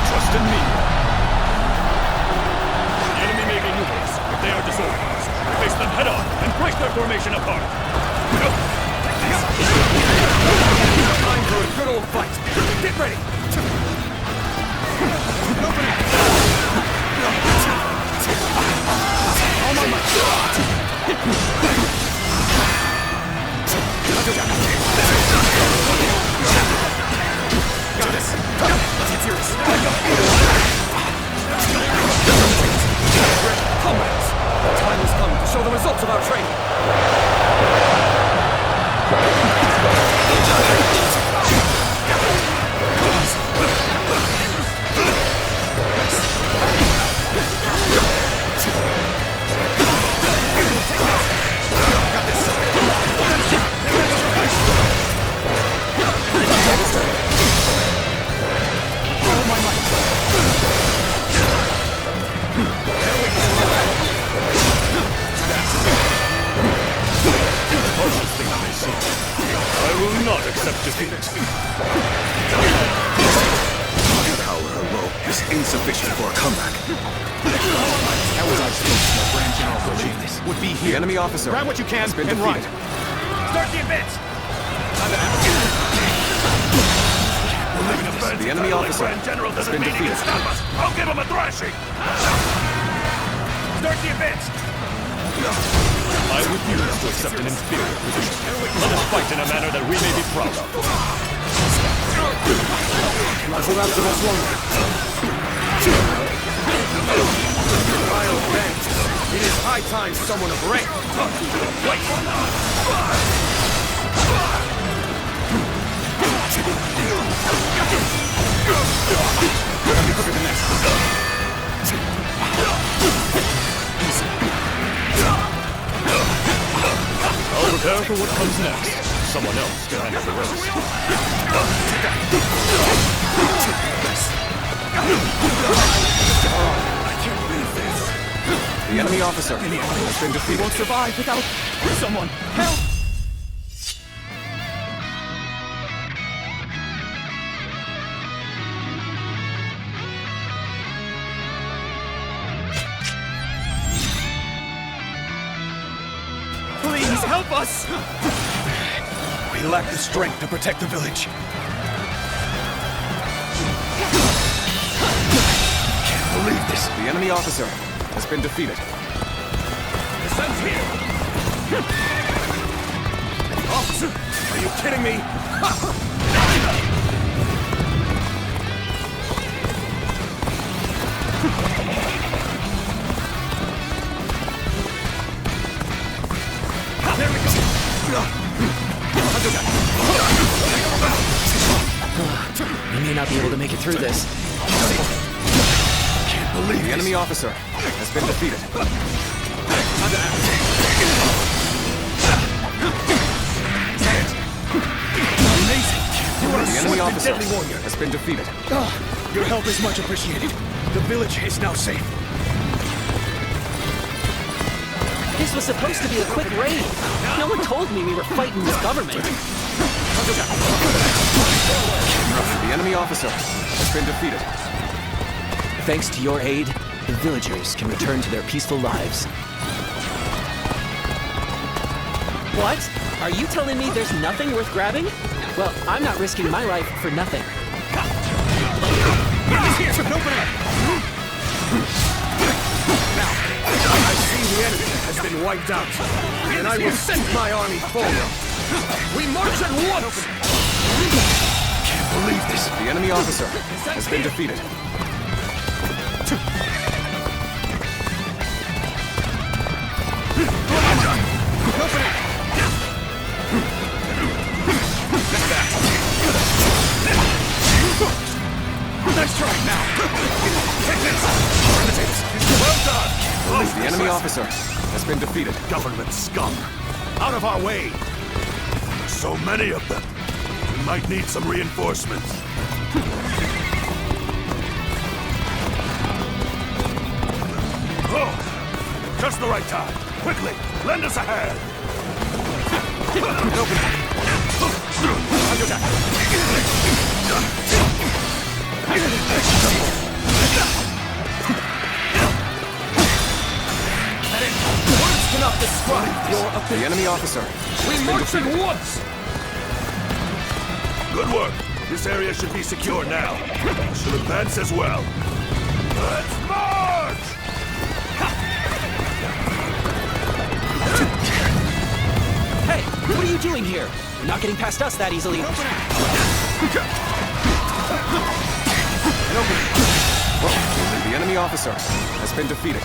Trust in me. The enemy may be numerous, but they are disorganized. Face them head on and break their formation apart. Time for a good old fight. Get ready. All my might. results of our training. I will not accept defeat. My power alone is insufficient for a comeback. How was I supposed to know Grand General Genius would be here? The enemy officer. Grab what you can has been and defeated. run. Start the advance! The enemy officer Grand General has doesn't been mean he can defeated. stop us. I'll give him a thrashing. Start the advance! I refuse to accept an inferior position. Let us fight in a manner that we may be proud of. Las around to us longer. Wild men. It is high time someone of rank talked to the place. I'll prepare for what comes next. Someone else can handle the rest. I can't believe this. The enemy officer has been defeated. Won't survive without someone. Help! Please help us! We lack the strength to protect the village. Can't believe this. The enemy officer has been defeated. The sun's here! Officer, are you kidding me? There we go! We may not be able to make it through this. Can't believe the enemy officer has been defeated. Amazing! You are The enemy a officer deadly warrior. has been defeated. Your help is much appreciated. The village is now safe. This was supposed to be a quick raid. No one told me we were fighting this government. The enemy officer has been defeated. Thanks to your aid, the villagers can return to their peaceful lives. What? Are you telling me there's nothing worth grabbing? Well, I'm not risking my life for nothing. Here, open it! Now, I see the enemy has been wiped out, and I will send my army forward. We march at once! Can't believe this. The enemy officer has been defeated. Nice try now! Take this! Well done! The enemy officer has been defeated. Government scum! Out of our way! So many of them. We might need some reinforcements. Oh! Just the right time. Quickly, lend us a hand! Words cannot describe your ability. The enemy officer We has been march at defeated. once! Good work. This area should be secure now. We should advance as well. Let's march! Hey, what are you doing here? You're not getting past us that easily. The enemy officer has been defeated.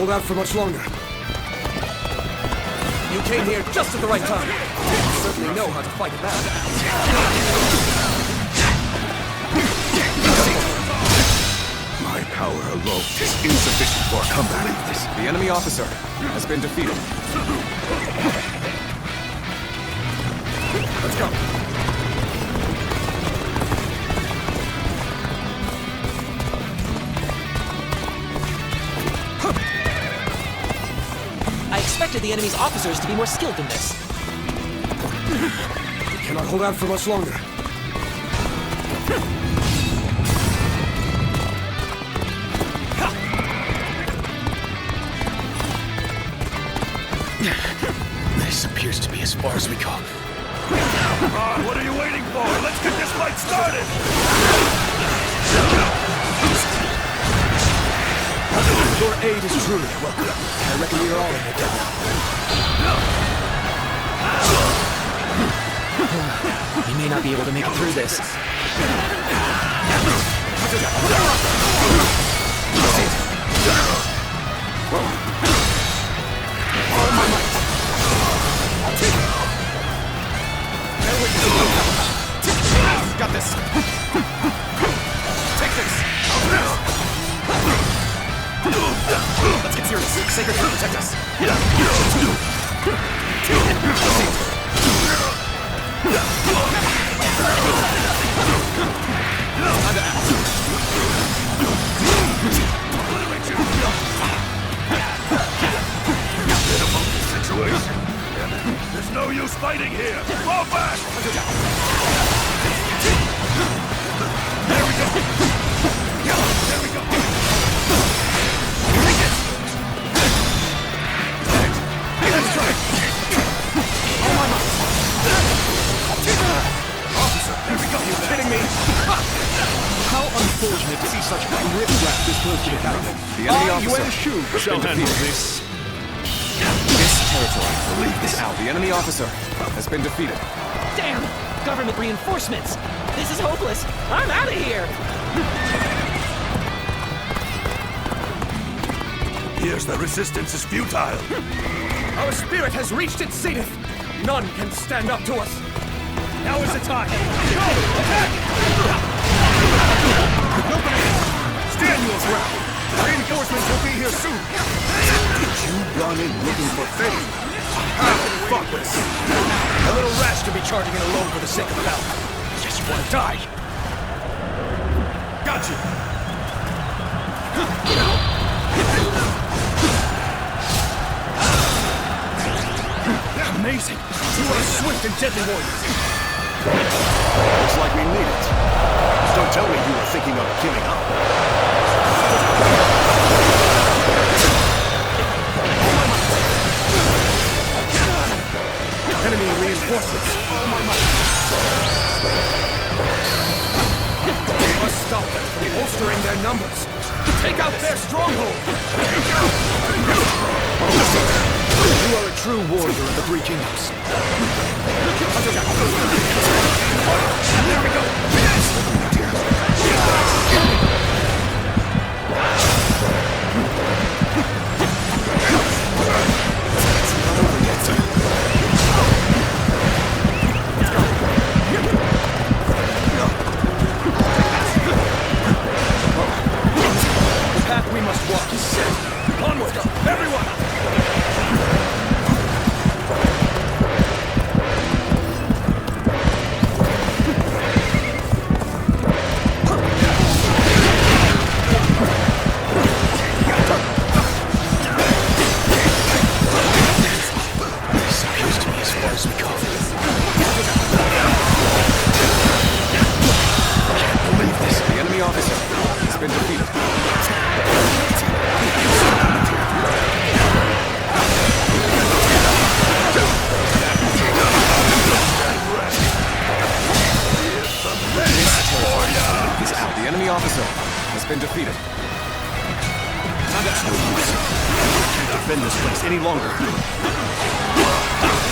hold out for much longer. You came here just at the right time. You certainly know how to fight it back. My power alone is insufficient for a comeback. The enemy officer has been defeated. Let's go. I expected the enemy's officers to be more skilled than this. We cannot hold out for much longer. This appears to be as far as we go. What are you waiting for? Let's get this fight started! Your aid is truly welcome. I reckon we are all in it now. We may not be able to make it through this. All my might. Got this. Take this. Let's get serious. Sacred Tree, protect us. Time to act. Situation. There's no use fighting here. Fall back. There we go. There we go. Take it. Let's try. Oh my God. Officer, there we go. Are you kidding me? How unfortunate to see such riffraff this close to the capital. The enemy officer shall handle this. This territory will leave this out. The enemy officer has been defeated. Damn! Government reinforcements! This is hopeless! I'm out of here! Here's the resistance is futile. Our spirit has reached its zenith. None can stand up to us. Now is the time. Go! Attack! No command. Stand your ground. Reinforcements will be here soon. Did you run in looking for fame? Fuck this. A little rash to be charging in alone for the sake of battle. Guess you want to die. Got you. Amazing. You are swift and deadly warriors. Looks like we need it. Don't tell me you were thinking of giving up. Enemy reinforcements. We must stop them from bolstering their numbers. Take out their stronghold. You are a true warrior of the Three Kingdoms. There we go. The path we must walk is set. Onward, everyone! Been defeated. That's no use. I can't defend this place any longer.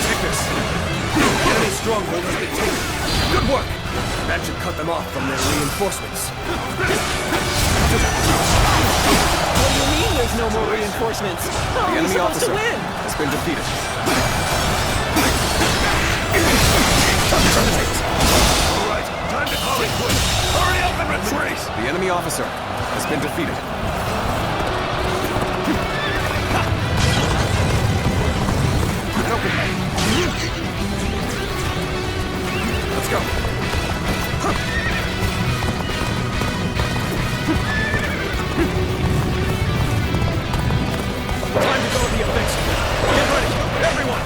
Take this. The enemy's stronghold has been taken. Good work. That should cut them off from their reinforcements. What do you mean there's no more reinforcements. How are we supposed to win? Has been defeated. All right, time to call it quits. Hurry up and retreat! The enemy officer has been defeated. Let's go. Time to go to the offensive. Get ready, everyone!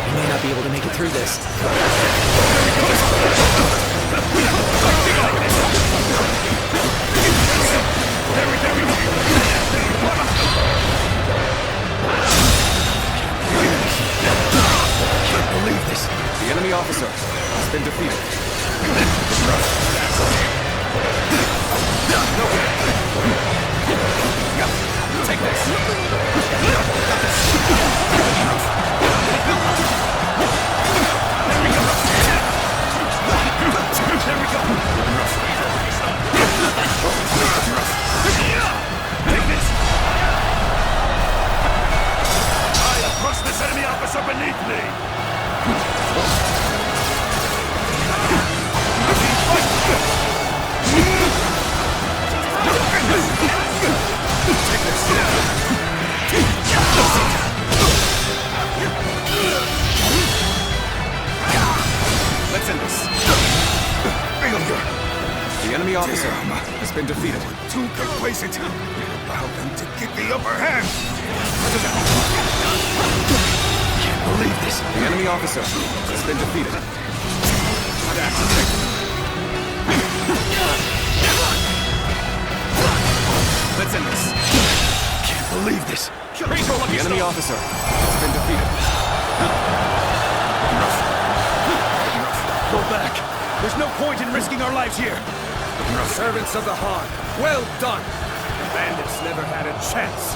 We may not be able to make it through this. Can't believe this. The enemy officer has been defeated. Take this. There we go! Take this! I have crushed this enemy officer beneath me! Let's end this. The enemy officer has been defeated. Too complacent. Allow them to get the upper hand. Can't believe this. The enemy officer has been defeated. Let's end this. Can't believe this. The enemy officer has been defeated. Go back. There's no point in risking our lives here. Servants of the Han, well done. The bandits never had a chance.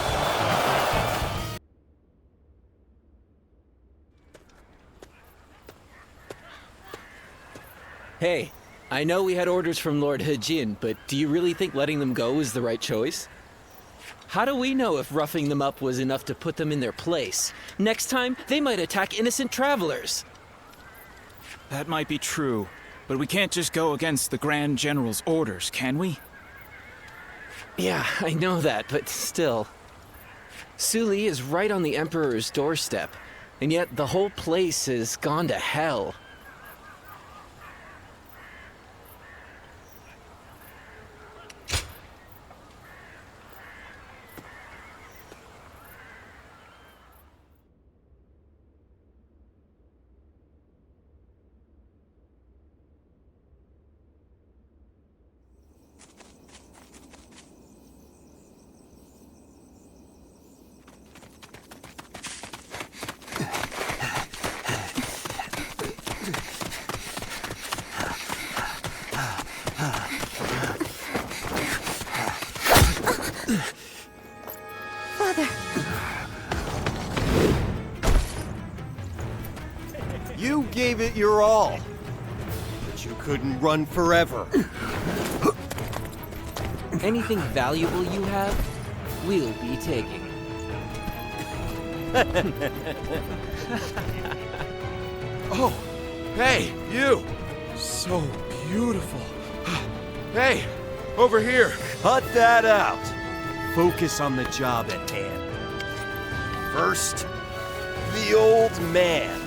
Hey, I know we had orders from Lord Hejin, but do you really think letting them go is the right choice? How do we know if roughing them up was enough to put them in their place? Next time, they might attack innocent travelers. That might be true, but we can't just go against the Grand General's orders, can we? Yeah, I know that, but still. Suli is right on the Emperor's doorstep, and yet the whole place has gone to hell. Father. You gave it your all, but you couldn't run forever. Anything valuable you have, we'll be taking. Oh, hey, you! So beautiful. Hey, over here. Cut that out. Focus on the job at hand. First, the old man.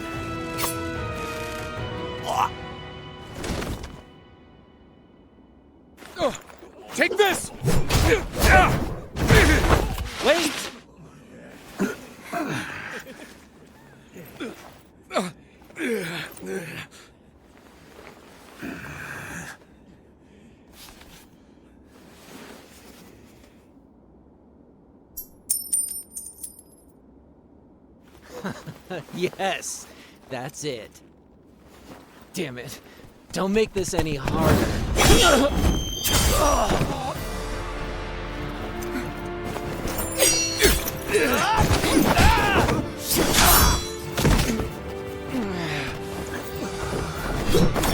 Take this! Wait! Yes, that's it. Damn it. Don't make this any harder.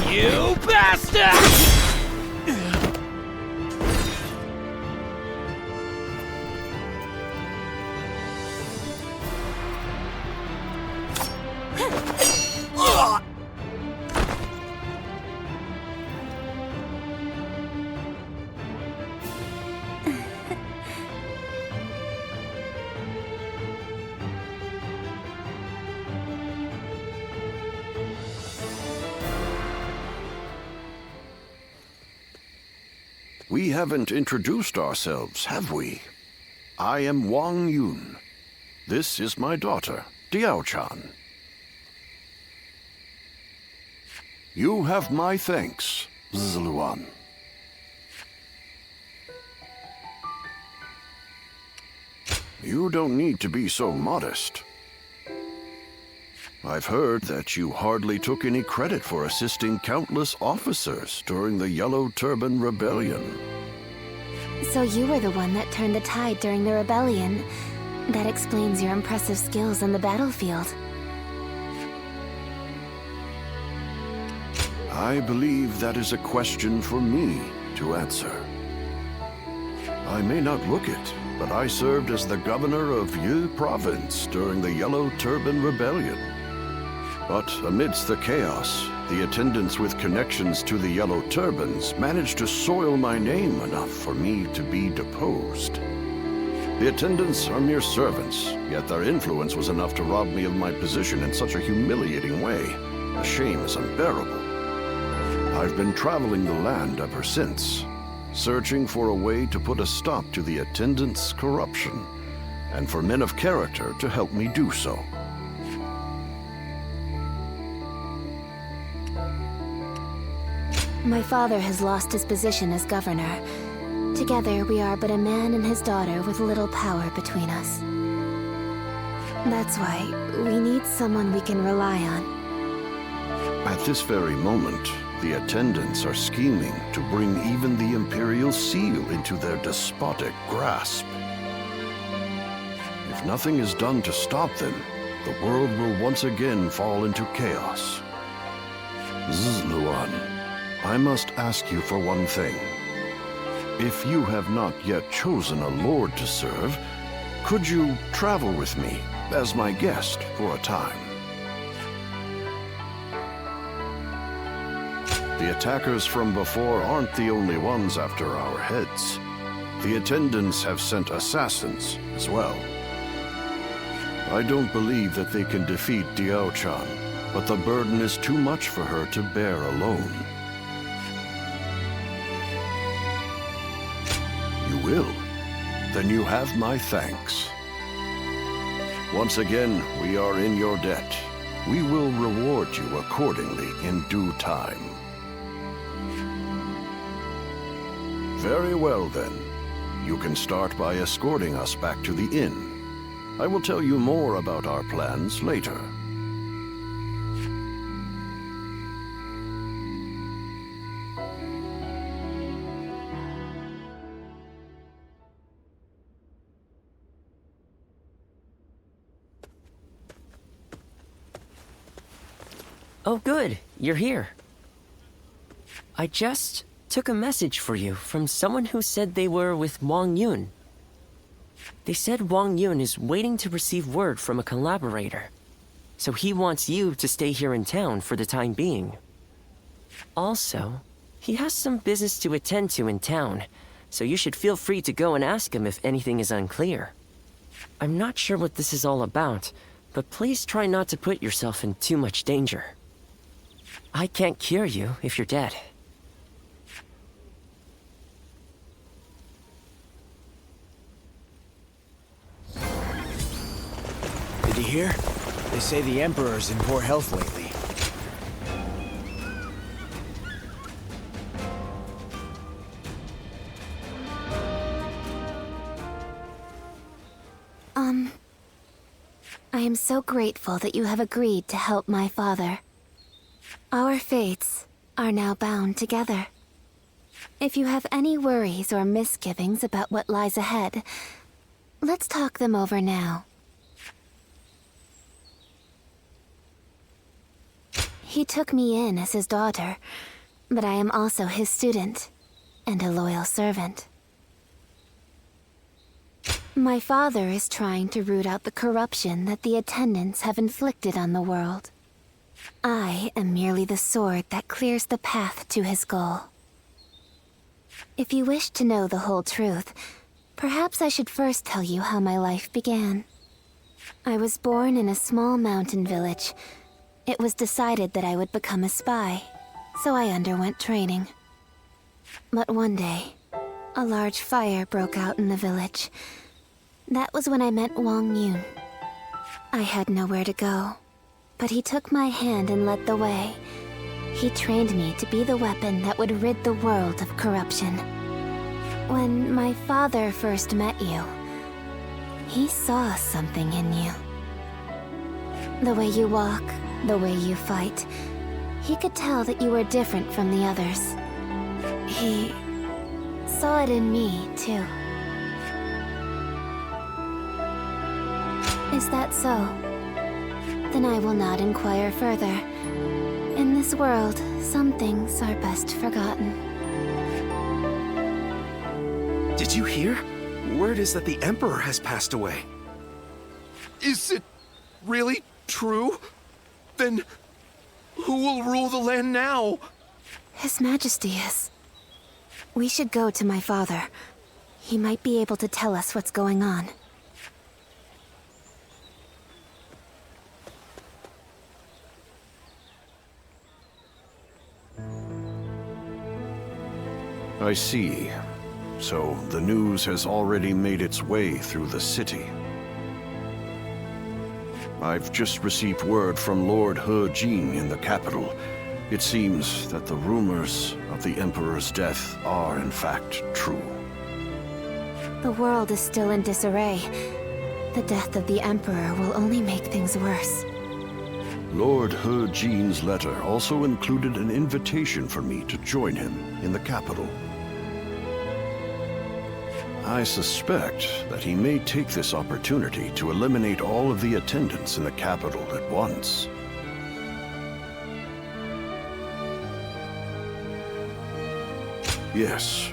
You bastard! We haven't introduced ourselves, have we? I am Wang Yun. This is my daughter, Diao-chan. You have my thanks, Zluan. You don't need to be so modest. I've heard that you hardly took any credit for assisting countless officers during the Yellow Turban Rebellion. So you were the one that turned the tide during the rebellion. That explains your impressive skills on the battlefield. I believe that is a question for me to answer. I may not look it, but I served as the governor of Yi Province during the Yellow Turban Rebellion. But amidst the chaos, the attendants with connections to the Yellow Turbans managed to soil my name enough for me to be deposed. The attendants are mere servants, yet their influence was enough to rob me of my position in such a humiliating way. The shame is unbearable. I've been traveling the land ever since, searching for a way to put a stop to the attendants' corruption, and for men of character to help me do so. My father has lost his position as governor. Together, we are but a man and his daughter with little power between us. That's why we need someone we can rely on. At this very moment, the attendants are scheming to bring even the Imperial Seal into their despotic grasp. If nothing is done to stop them, the world will once again fall into chaos. Zluan, I must ask you for one thing. If you have not yet chosen a lord to serve, could you travel with me as my guest for a time? The attackers from before aren't the only ones after our heads. The attendants have sent assassins as well. I don't believe that they can defeat Diao-chan, but the burden is too much for her to bear alone. You will? Then you have my thanks. Once again, we are in your debt. We will reward you accordingly in due time. Very well, then. You can start by escorting us back to the inn. I will tell you more about our plans later. Oh, good. You're here. I just took a message for you from someone who said they were with Wang Yun. They said Wang Yun is waiting to receive word from a collaborator, so he wants you to stay here in town for the time being. Also, he has some business to attend to in town, so you should feel free to go and ask him if anything is unclear. I'm not sure what this is all about, but please try not to put yourself in too much danger. I can't cure you if you're dead. Did you hear? They say the Emperor's in poor health lately. I am so grateful that you have agreed to help my father. Our fates are now bound together. If you have any worries or misgivings about what lies ahead, let's talk them over now. He took me in as his daughter, but I am also his student and a loyal servant. My father is trying to root out the corruption that the attendants have inflicted on the world. I am merely the sword that clears the path to his goal. If you wish to know the whole truth, perhaps I should first tell you how my life began. I was born in a small mountain village. It was decided that I would become a spy, so I underwent training. But one day, a large fire broke out in the village. That was when I met Wang Yun. I had nowhere to go, but he took my hand and led the way. He trained me to be the weapon that would rid the world of corruption. When my father first met you, he saw something in you. The way you walk, the way you fight, he could tell that you were different from the others. He saw it in me, too. Is that so? Then I will not inquire further. In this world, some things are best forgotten. Did you hear? Word is that the Emperor has passed away. Is it really true? Then who will rule the land now? His Majesty is. We should go to my father. He might be able to tell us what's going on. I see. So the news has already made its way through the city. I've just received word from Lord He Jin in the capital. It seems that the rumors of the Emperor's death are in fact true. The world is still in disarray. The death of the Emperor will only make things worse. Lord He Jin's letter also included an invitation for me to join him in the capital. I suspect that he may take this opportunity to eliminate all of the attendants in the capital at once. Yes,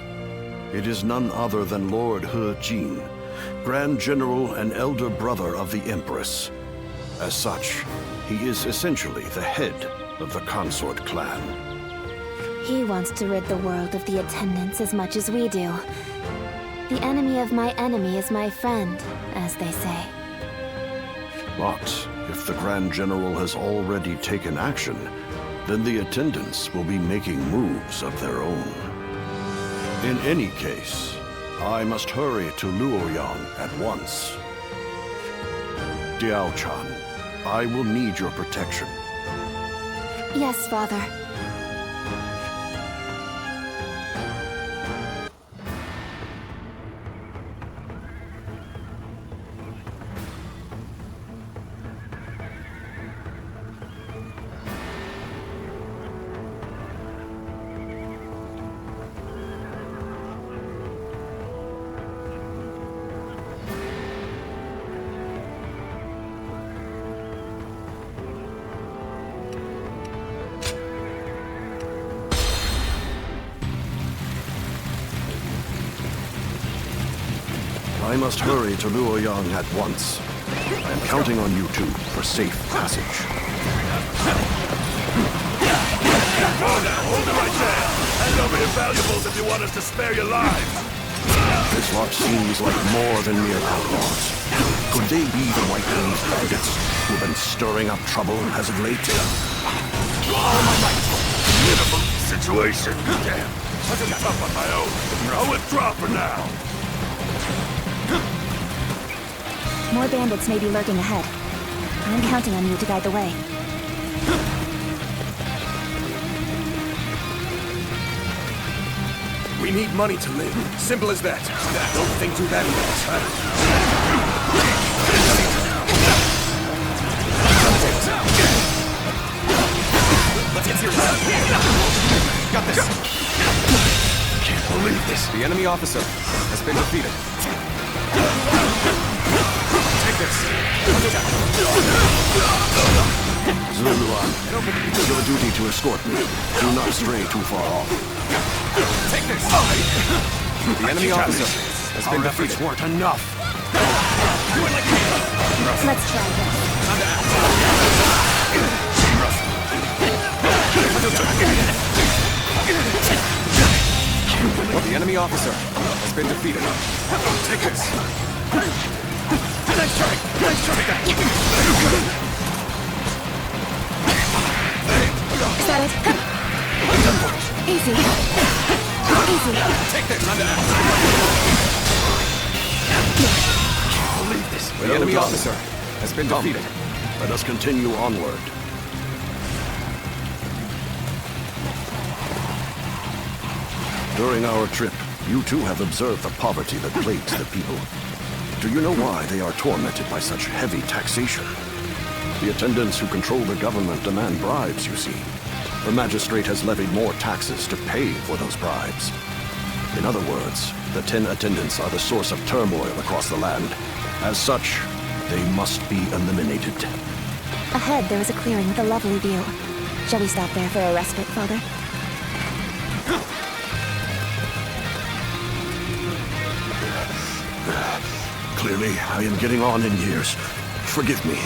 it is none other than Lord He Jin, Grand General and elder brother of the Empress. As such, he is essentially the head of the Consort clan. He wants to rid the world of the attendants as much as we do. The enemy of my enemy is my friend, as they say. But if the Grand General has already taken action, then the attendants will be making moves of their own. In any case, I must hurry to Luoyang at once. Diao-chan, I will need your protection. Yes, Father. I must hurry to Luoyang at once. I am counting on you two for safe passage. Hold it right there! Hand over your valuables if you want us to spare your lives! This lot seems like more than mere outlaws. Could they be the white-nosed bandits who've been stirring up trouble as of late? All my might! Minimum situation! Damn! I did tough on my own. I'll withdraw for now. More bandits may be lurking ahead. I'm counting on you to guide the way. We need money to live. Simple as that. Don't think too badly of us, huh? Let's get serious. Got this. Can't believe this. The enemy officer has been defeated. Take this. Zuluan, your duty to escort me. Do not stray too far off. Take this. The enemy officer has been defeated. Our efforts weren't enough. Let's try this. The enemy officer has been defeated. Take this. Nice try. Nice try. Is that it? Easy. Easy. Take this, under Believe this. The enemy officer has been defeated. Let us continue onward. During our trip, you too have observed the poverty that plagues the people. Do you know why they are tormented by such heavy taxation? The attendants who control the government demand bribes, you see. The magistrate has levied more taxes to pay for those bribes. In other words, the 10 attendants are the source of turmoil across the land. As such, they must be eliminated. Ahead, there is a clearing with a lovely view. Shall we stop there for a respite, Father? Clearly, I am getting on in years. Forgive me,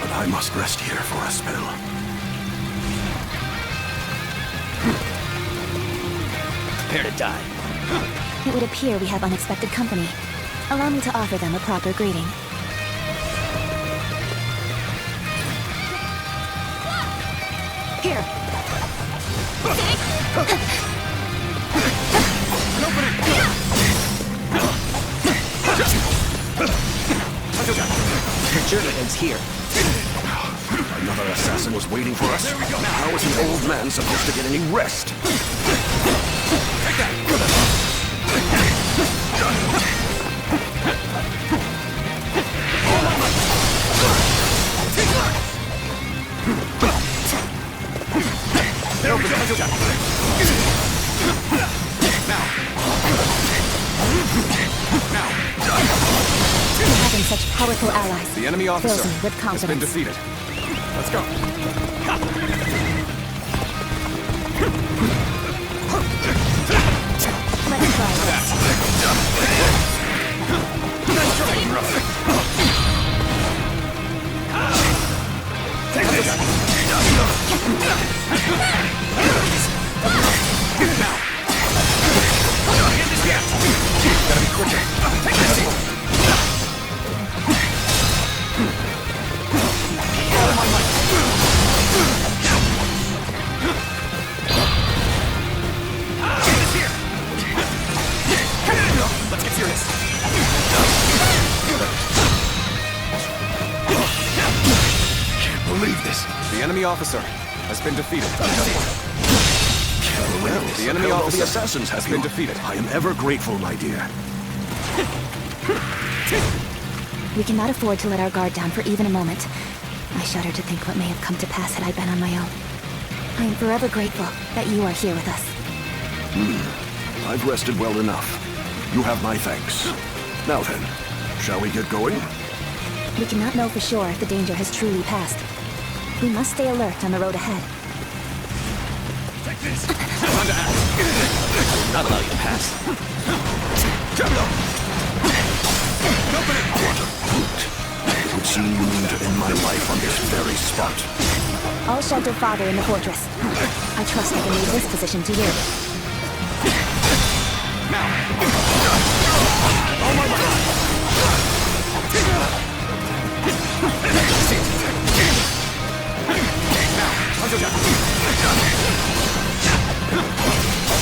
but I must rest here for a spell. Prepare to die. It would appear we have unexpected company. Allow me to offer them a proper greeting. Here. The journey ends here. Another assassin was waiting for us. How is an old man supposed to get any rest? Having such powerful allies The enemy officer fills me with has confidence. been defeated. Let's go. Let's try this. Take this. Now. Gotta be quicker. Take this. Let's get serious. Can't believe this. The enemy officer has been defeated. Well, the enemy officer the assassins has been defeated. I am ever grateful, my dear. We cannot afford to let our guard down for even a moment. I shudder to think what may have come to pass had I been on my own. I am forever grateful that you are here with us. I've rested well enough. You have my thanks. Now then, shall we get going? We cannot know for sure if the danger has truly passed. We must stay alert on the road ahead. Take this. Time to act. I will not allow you to pass. It would seem you mean to end my life on this very spot. I'll shelter Father in the fortress. I trust I can leave this position to you. Now. Oh my God.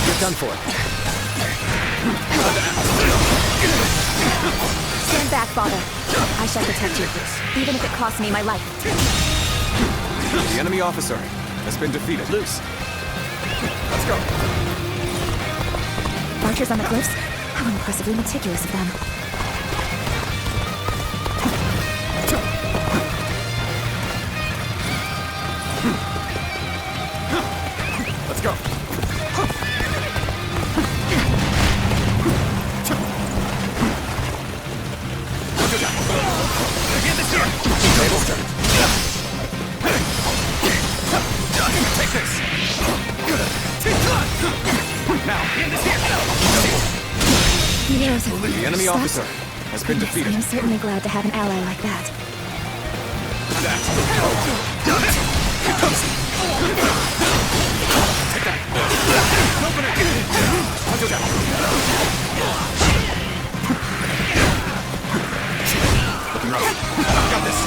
You're done for. Stand back, Father. I shall protect you, even if it costs me my life. The enemy officer has been defeated. Loose. Let's go. Archers on the cliffs? How impressively meticulous of them. Let's go. Get this here. Table's turn. Take this. Now, get this here. Heroes. The enemy officer has been defeated. I am certainly glad to have an ally like that. Here comes. Take that. Open it. Hunter down. Looking rough. Got this.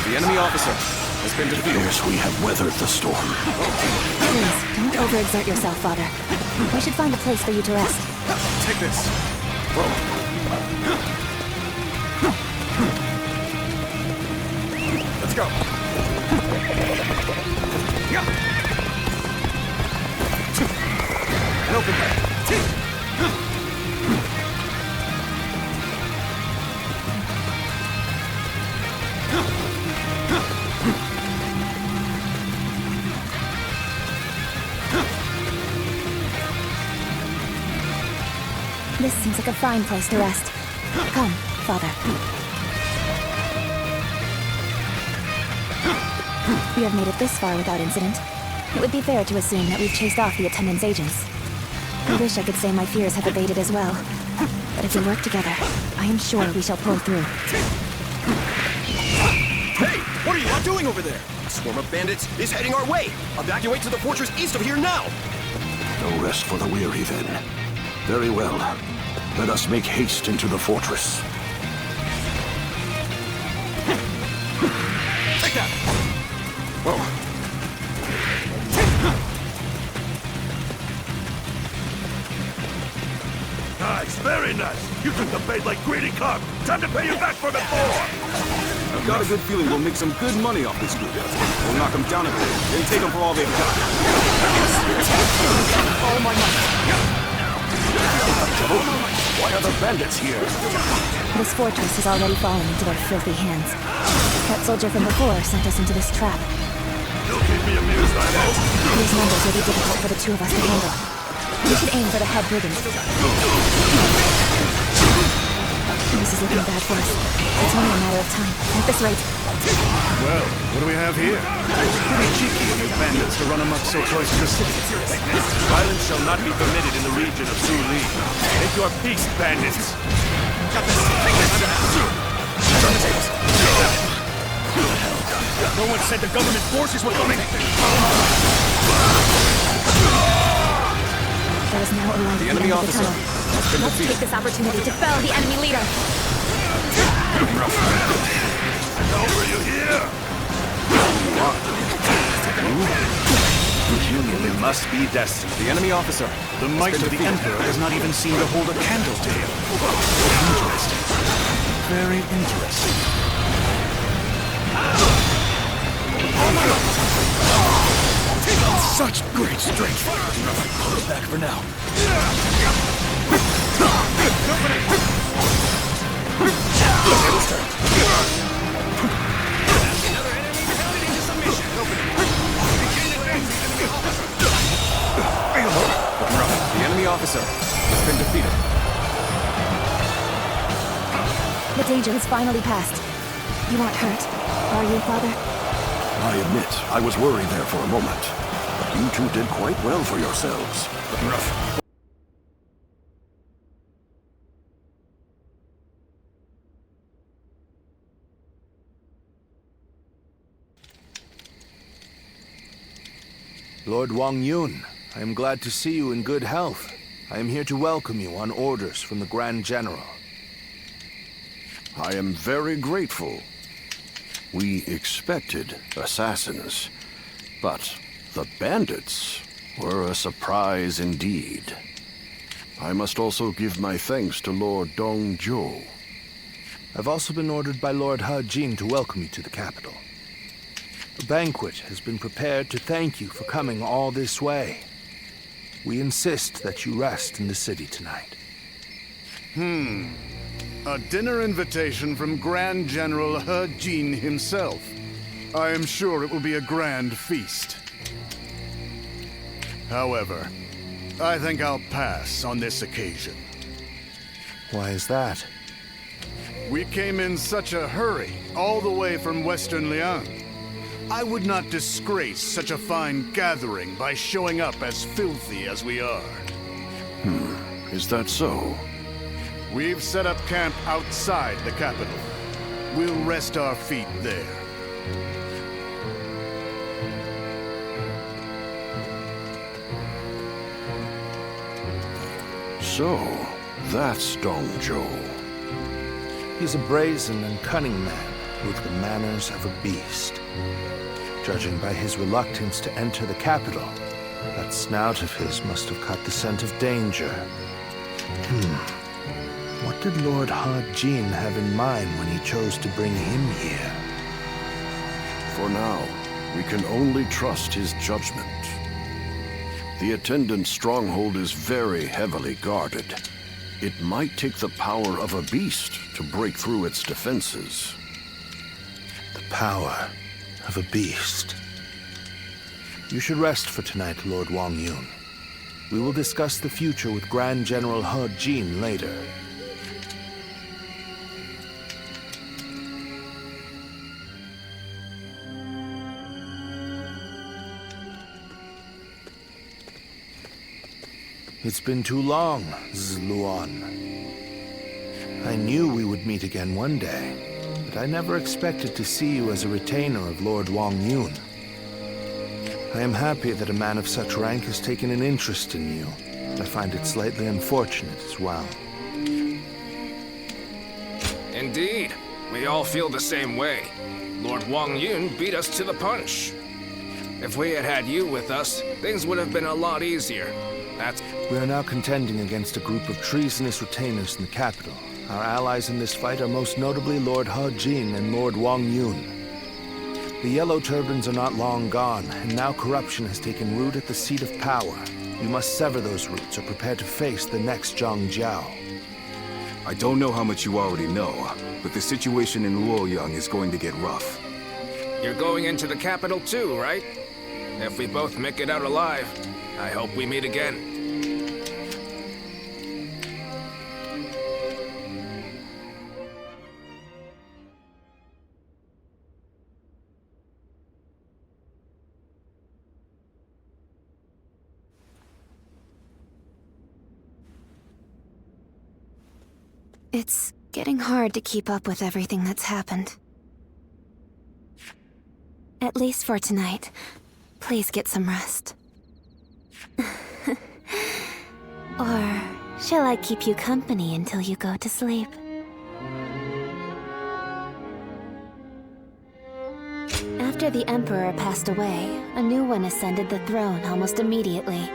The enemy officer has been defeated. Yes, we have weathered the storm. Please, don't overexert yourself, Father. We should find a place for you to rest. Take this. Roll. Let's go. Yeah. And open that. This seems like a fine place to rest. Come, Father. We have made it this far without incident. It would be fair to assume that we've chased off the attendant's agents. I wish I could say my fears have abated as well. But if we work together, I am sure we shall pull through. Hey! What are you all doing over there? A swarm of bandits is heading our way! Evacuate to the fortress east of here now! No rest for the weary, then. Very well. Let us make haste into the fortress. Take that! Whoa. Nice, very nice. You took the bait like greedy carp. Time to pay you back for before. I've got a good feeling we'll make some good money off this group. We'll knock them down a bit, then take them for all they've got. Oh my God! Why are the bandits here? This fortress has already fallen into their filthy hands. That soldier from before sent us into this trap. You'll keep me amused by that. These numbers will be difficult for the two of us to handle. We should aim for the head brigand. This is looking bad for us. It's only a matter of time. At this rate. Well, what do we have here? Pretty cheeky of you bandits to run amok so close to the city. Violence shall not be permitted in the region of Su Li. Make your peace, bandits. Got this. Take this. Turn the tables. No one said the government forces were coming. There is now a light at the end of the tunnel. Let's take this opportunity to fell the enemy leader. Over you here. It must be destined. The enemy officer. The might of the Emperor does not even seem to hold a candle to him. Interesting. Very interesting. Such great strength. Pull it back for now. Tables turn. Another enemy pounded into submission. The enemy officer has been defeated. The danger has finally passed. You aren't hurt, are you, Father? I admit, I was worried there for a moment. But you two did quite well for yourselves. Rough. Lord Wang Yun, I am glad to see you in good health. I am here to welcome you on orders from the Grand General. I am very grateful. We expected assassins, but the bandits were a surprise indeed. I must also give my thanks to Lord Dongzhou. I've also been ordered by Lord He Jin to welcome you to the capital. A banquet has been prepared to thank you for coming all this way. We insist that you rest in the city tonight. A dinner invitation from Grand General He Jin himself. I am sure it will be a grand feast. However, I think I'll pass on this occasion. Why is that? We came in such a hurry, all the way from Western Liang. I would not disgrace such a fine gathering by showing up as filthy as we are. Is that so? We've set up camp outside the capital. We'll rest our feet there. So, that's Dongzhou. He's a brazen and cunning man with the manners of a beast. Judging by his reluctance to enter the capital, That snout of his must have caught the scent of danger. What did Lord Hajin have in mind when he chose to bring him here? For now, we can only trust his judgment. The attendant's stronghold is very heavily guarded. It might take the power of a beast to break through its defenses. The power of a beast. You should rest for tonight, Lord Wang Yun. We will discuss the future with Grand General He Jin later. It's been too long, Zluan. I knew we would meet again one day, but I never expected to see you as a retainer of Lord Wang Yun. I am happy that a man of such rank has taken an interest in you. I find it slightly unfortunate as well. Indeed. We all feel the same way. Lord Wang Yun beat us to the punch. If we had had you with us, things would have been a lot easier. We are now contending against a group of treasonous retainers in the capital. Our allies in this fight are most notably Lord He Jin and Lord Wang Yun. The Yellow Turbans are not long gone, and now corruption has taken root at the seat of power. You must sever those roots or prepare to face the next Zhang Jiao. I don't know how much you already know, but the situation in Luoyang is going to get rough. You're going into the capital too, right? If we both make it out alive, I hope we meet again. It's getting hard to keep up with everything that's happened. At least for tonight. Please get some rest. Or shall I keep you company until you go to sleep? After the Emperor passed away, a new one ascended the throne almost immediately.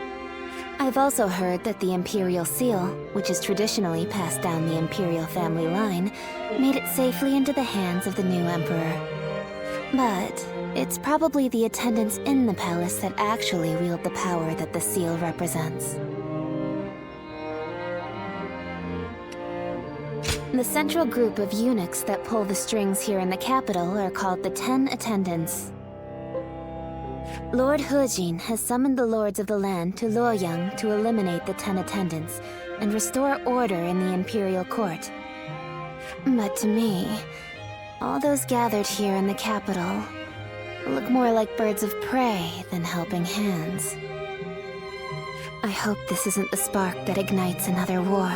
I've also heard that the Imperial Seal, which is traditionally passed down the Imperial family line, made it safely into the hands of the new Emperor. But it's probably the attendants in the palace that actually wield the power that the seal represents. The central group of eunuchs that pull the strings here in the capital are called the 10 Attendants. Lord He Jin has summoned the lords of the land to Luoyang to eliminate the 10 Attendants and restore order in the Imperial Court. But to me, all those gathered here in the capital look more like birds of prey than helping hands. I hope this isn't the spark that ignites another war.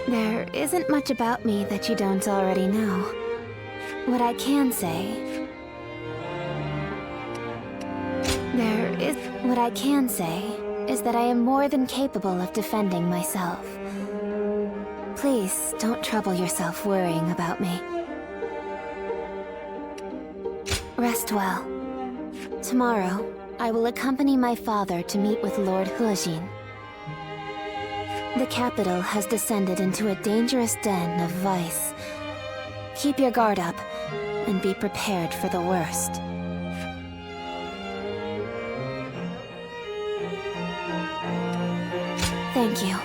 There isn't much about me that you don't already know. What I can say is that I am more than capable of defending myself. Please don't trouble yourself worrying about me. Rest well. Tomorrow, I will accompany my father to meet with Lord He Jin. The capital has descended into a dangerous den of vice. Keep your guard up, and be prepared for the worst. Thank you.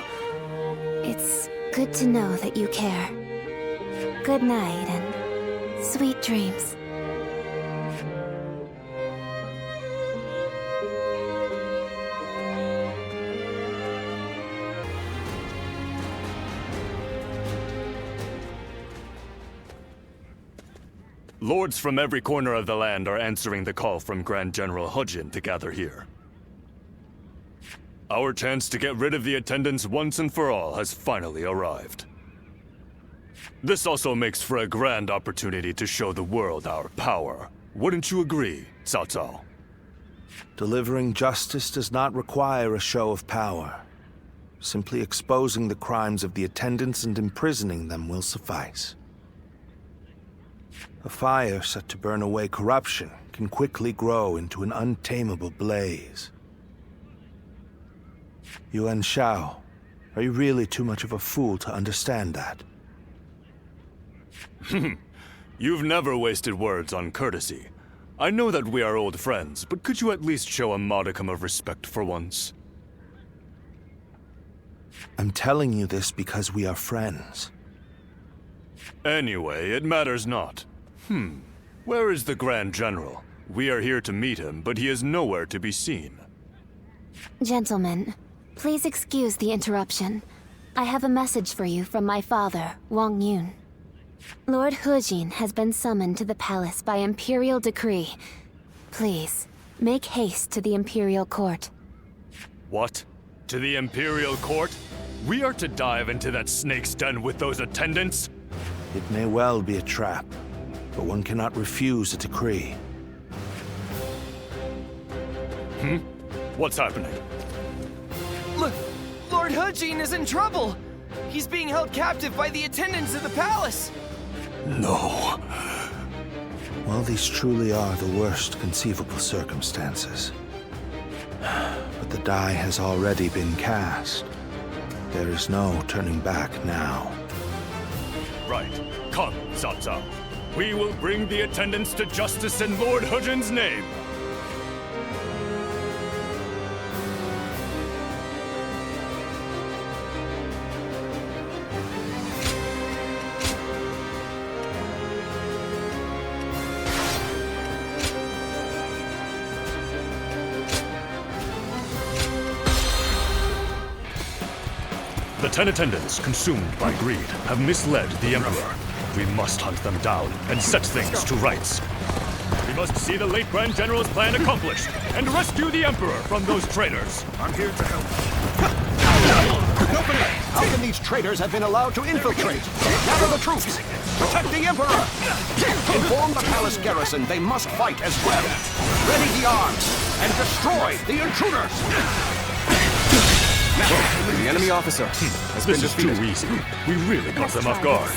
It's good to know that you care. Good night and sweet dreams. Lords from every corner of the land are answering the call from Grand General He Jin to gather here. Our chance to get rid of the attendants once and for all has finally arrived. This also makes for a grand opportunity to show the world our power. Wouldn't you agree, Cao Cao? Delivering justice does not require a show of power. Simply exposing the crimes of the attendants and imprisoning them will suffice. A fire set to burn away corruption can quickly grow into an untamable blaze. Yuan Shao, are you really too much of a fool to understand that? You've never wasted words on courtesy. I know that we are old friends, but could you at least show a modicum of respect for once? I'm telling you this because we are friends. Anyway, it matters not. Where is the Grand General? We are here to meet him, but he is nowhere to be seen. Gentlemen, please excuse the interruption. I have a message for you from my father, Wang Yun. Lord Hejin has been summoned to the palace by Imperial decree. Please, make haste to the Imperial Court. What? To the Imperial Court? We are to dive into that snake's den with those attendants? It may well be a trap, but one cannot refuse a decree. What's happening? Look, Lord Hejin is in trouble! He's being held captive by the attendants of the palace! No. Well, these truly are the worst conceivable circumstances. But the die has already been cast. There is no turning back now. Right. Come, Cao Cao. We will bring the attendants to justice in Lord Hejin's name. The 10 attendants, consumed by greed, have misled the Emperor. We must hunt them down and set things to rights. We must see the late Grand General's plan accomplished and rescue the Emperor from those traitors. I'm here to help. Nobody! How can these traitors have been allowed to infiltrate? Gather the troops! Protect the Emperor! Inform the palace garrison they must fight as well. Ready the arms and destroy the intruders! The enemy officer has been defeated. This is too easy. We really caught them off guard.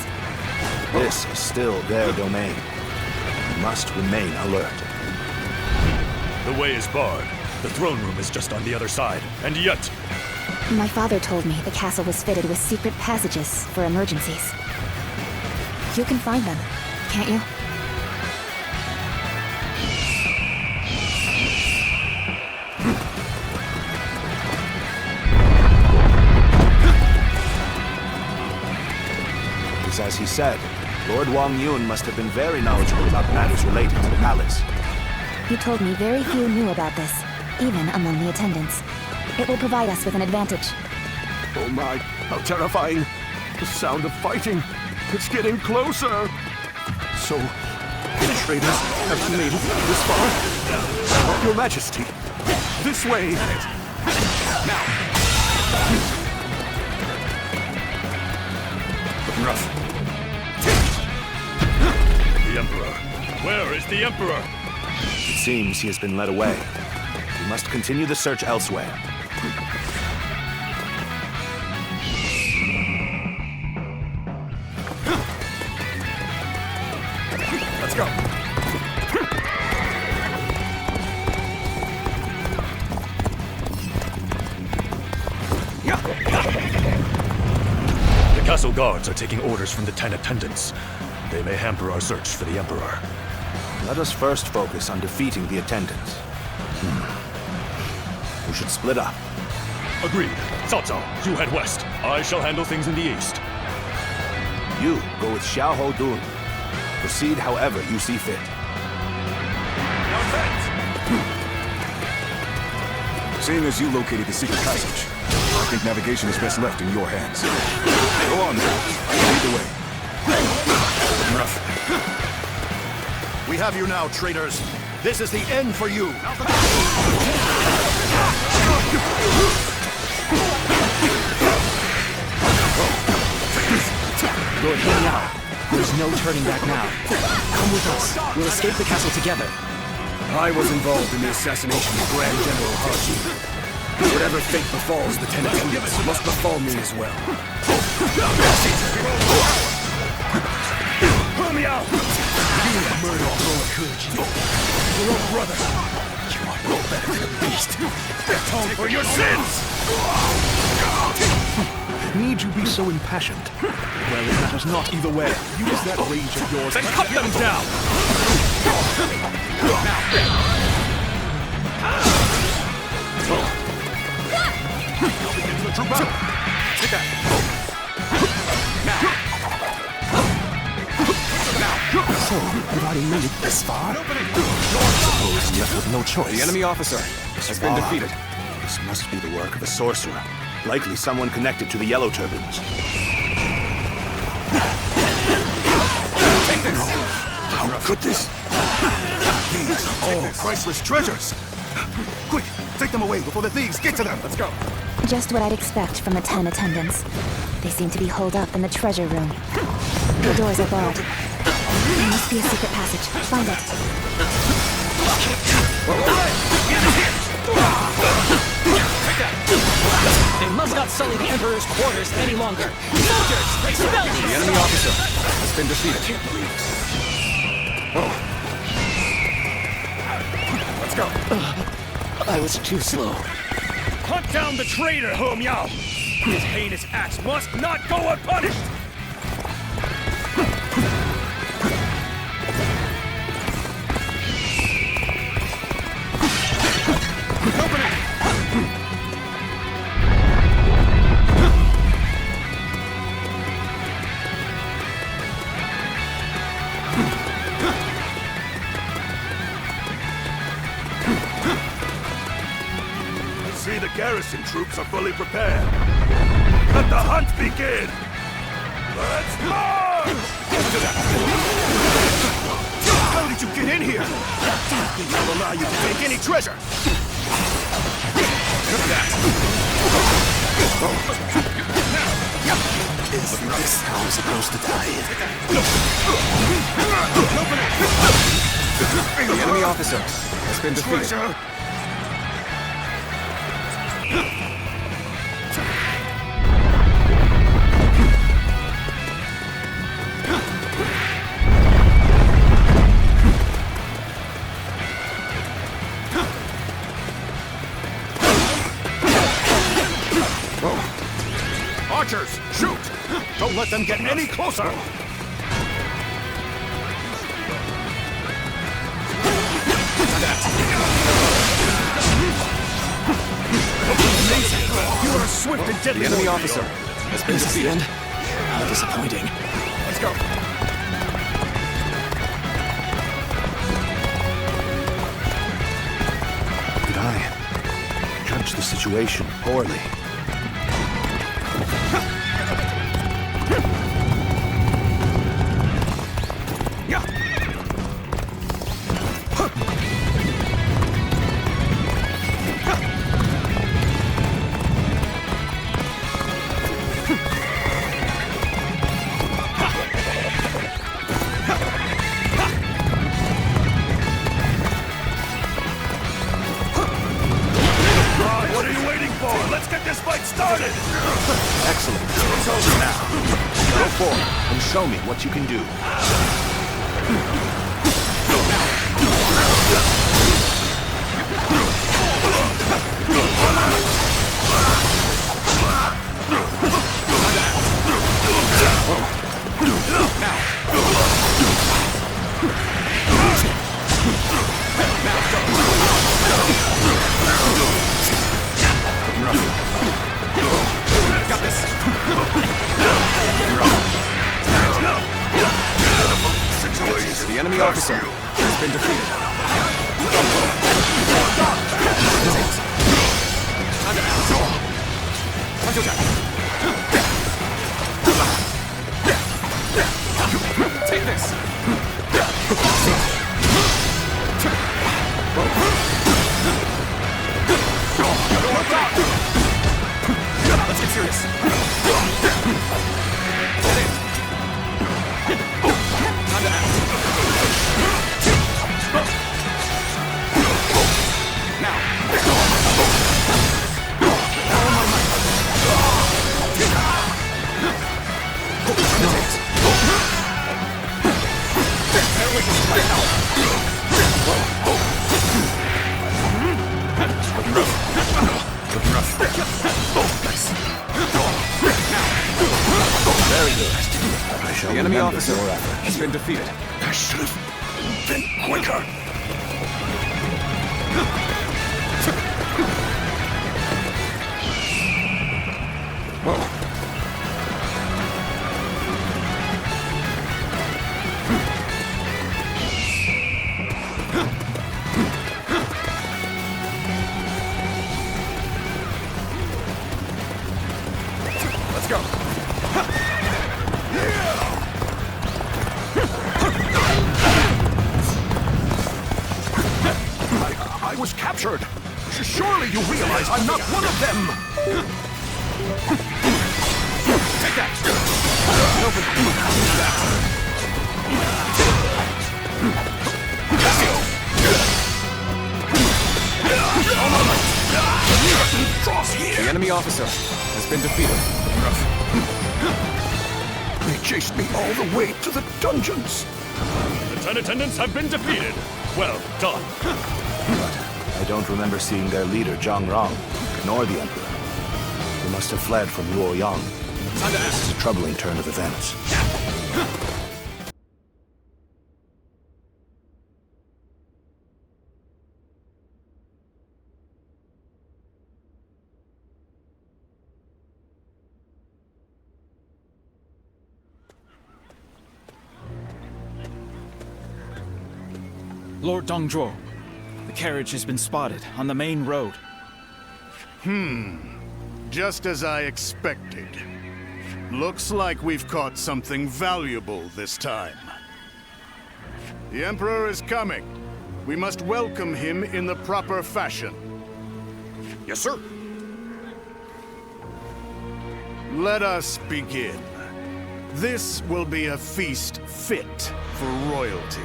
This is still their domain. We must remain alert. The way is barred. The throne room is just on the other side. And yet... My father told me the castle was fitted with secret passages for emergencies. You can find them, can't you? As he said, Lord Wang Yun must have been very knowledgeable about matters related to the palace. He told me very few knew about this, even among the attendants. It will provide us with an advantage. Oh my, how terrifying. The sound of fighting. It's getting closer. So, the traitors have made it this far? Your Majesty, this way. Now. Rough. The Emperor. Where is the Emperor? It seems he has been led away. We must continue the search elsewhere. Let's go. The castle guards are taking orders from the 10 attendants. They may hamper our search for the Emperor. Let us first focus on defeating the attendants. We should split up. Agreed. Cao Cao, you head west. I shall handle things in the east. You go with Xiahou Dun. Proceed however you see fit. Seeing as you located the secret passage, I think navigation is best left in your hands. Go on now. Lead the way. We have you now, traitors. This is the end for you. Lord Liao, there's no turning back now. Come with us. We'll escape the castle together. I was involved in the assassination of Grand General Hejin. Whatever fate befalls the 10 attendants must befall me as well. Pull me out! Courage. Your own brother. You are no better than a beast. Atone for your sins! Need you be so impassioned? Well, it matters not either way. Use that rage of yours Then cut them down! Now begin the true battle. Take that. So, you've already made it this far? Suppose left with no choice. The enemy officer has been defeated. This must be the work of a sorcerer. Likely someone connected to the Yellow Turbans. Take this! How could this? These are all priceless treasures! Quick, take them away before the thieves get to them! Let's go! Just what I'd expect from the 10 attendants. They seem to be holed up in the treasure room. The doors are barred. There must be a secret passage. Find it. They must not sully the Emperor's quarters any longer. Soldiers, expel these! The enemy officer has been defeated. Let's go. I was too slow. Hunt down the traitor, Ho Miao! His heinous acts must not go unpunished! See, the garrison troops are fully prepared. Let the hunt begin! Let's march! How did you get in here? I'll allow you to take any treasure! Isn't this how I'm supposed to die? The enemy officer has been defeated. Archers, shoot! Don't let them get any closer! You are a swift and deadly The enemy warrior. officer has been defeated. How disappointing. Let's go. Did I judge the situation poorly? What are you waiting for? Let's get this fight started! Excellent. It's over now. Go forward and show me what you can do. Got this. The enemy officer has been defeated. Take this. Let's get serious. I shall The enemy remember officer your efforts. has been defeated. I should have been quicker. Whoa. Let's go. I was captured. Surely you realize I'm not one of them. Take that. The enemy officer has been defeated. They chased me all the way to the dungeons. The 10 attendants have been defeated. Well done. But I don't remember seeing their leader, Zhang Rong, nor the Emperor. They must have fled from Luoyang. This is a troubling turn of events. Lord Dongzhuo, the carriage has been spotted on the main road. Just as I expected. Looks like we've caught something valuable this time. The Emperor is coming. We must welcome him in the proper fashion. Yes, sir. Let us begin. This will be a feast fit for royalty.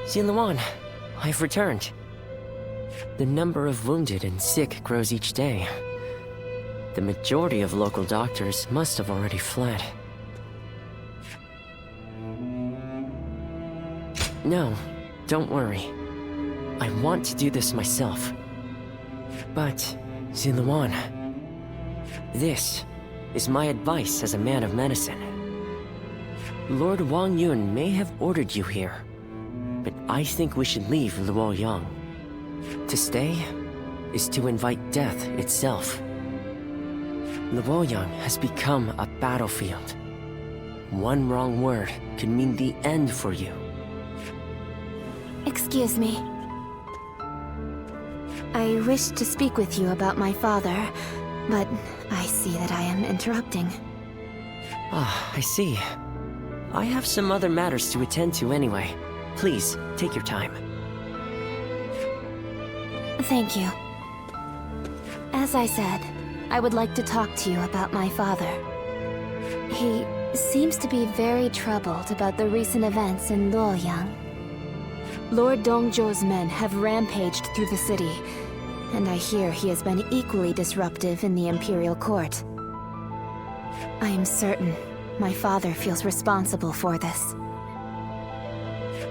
Xinluan, I've returned. The number of wounded and sick grows each day. The majority of local doctors must have already fled. No, don't worry. I want to do this myself. But, Xinluan, this is my advice as a man of medicine. Lord Wang Yun may have ordered you here, but I think we should leave Luoyang. To stay is to invite death itself. Luoyang has become a battlefield. One wrong word could mean the end for you. Excuse me. I wish to speak with you about my father, but I see that I am interrupting. Ah, I see. I have some other matters to attend to anyway. Please, take your time. Thank you. As I said, I would like to talk to you about my father. He seems to be very troubled about the recent events in Luoyang. Lord Dongzhuo's men have rampaged through the city, and I hear he has been equally disruptive in the Imperial Court. I am certain my father feels responsible for this.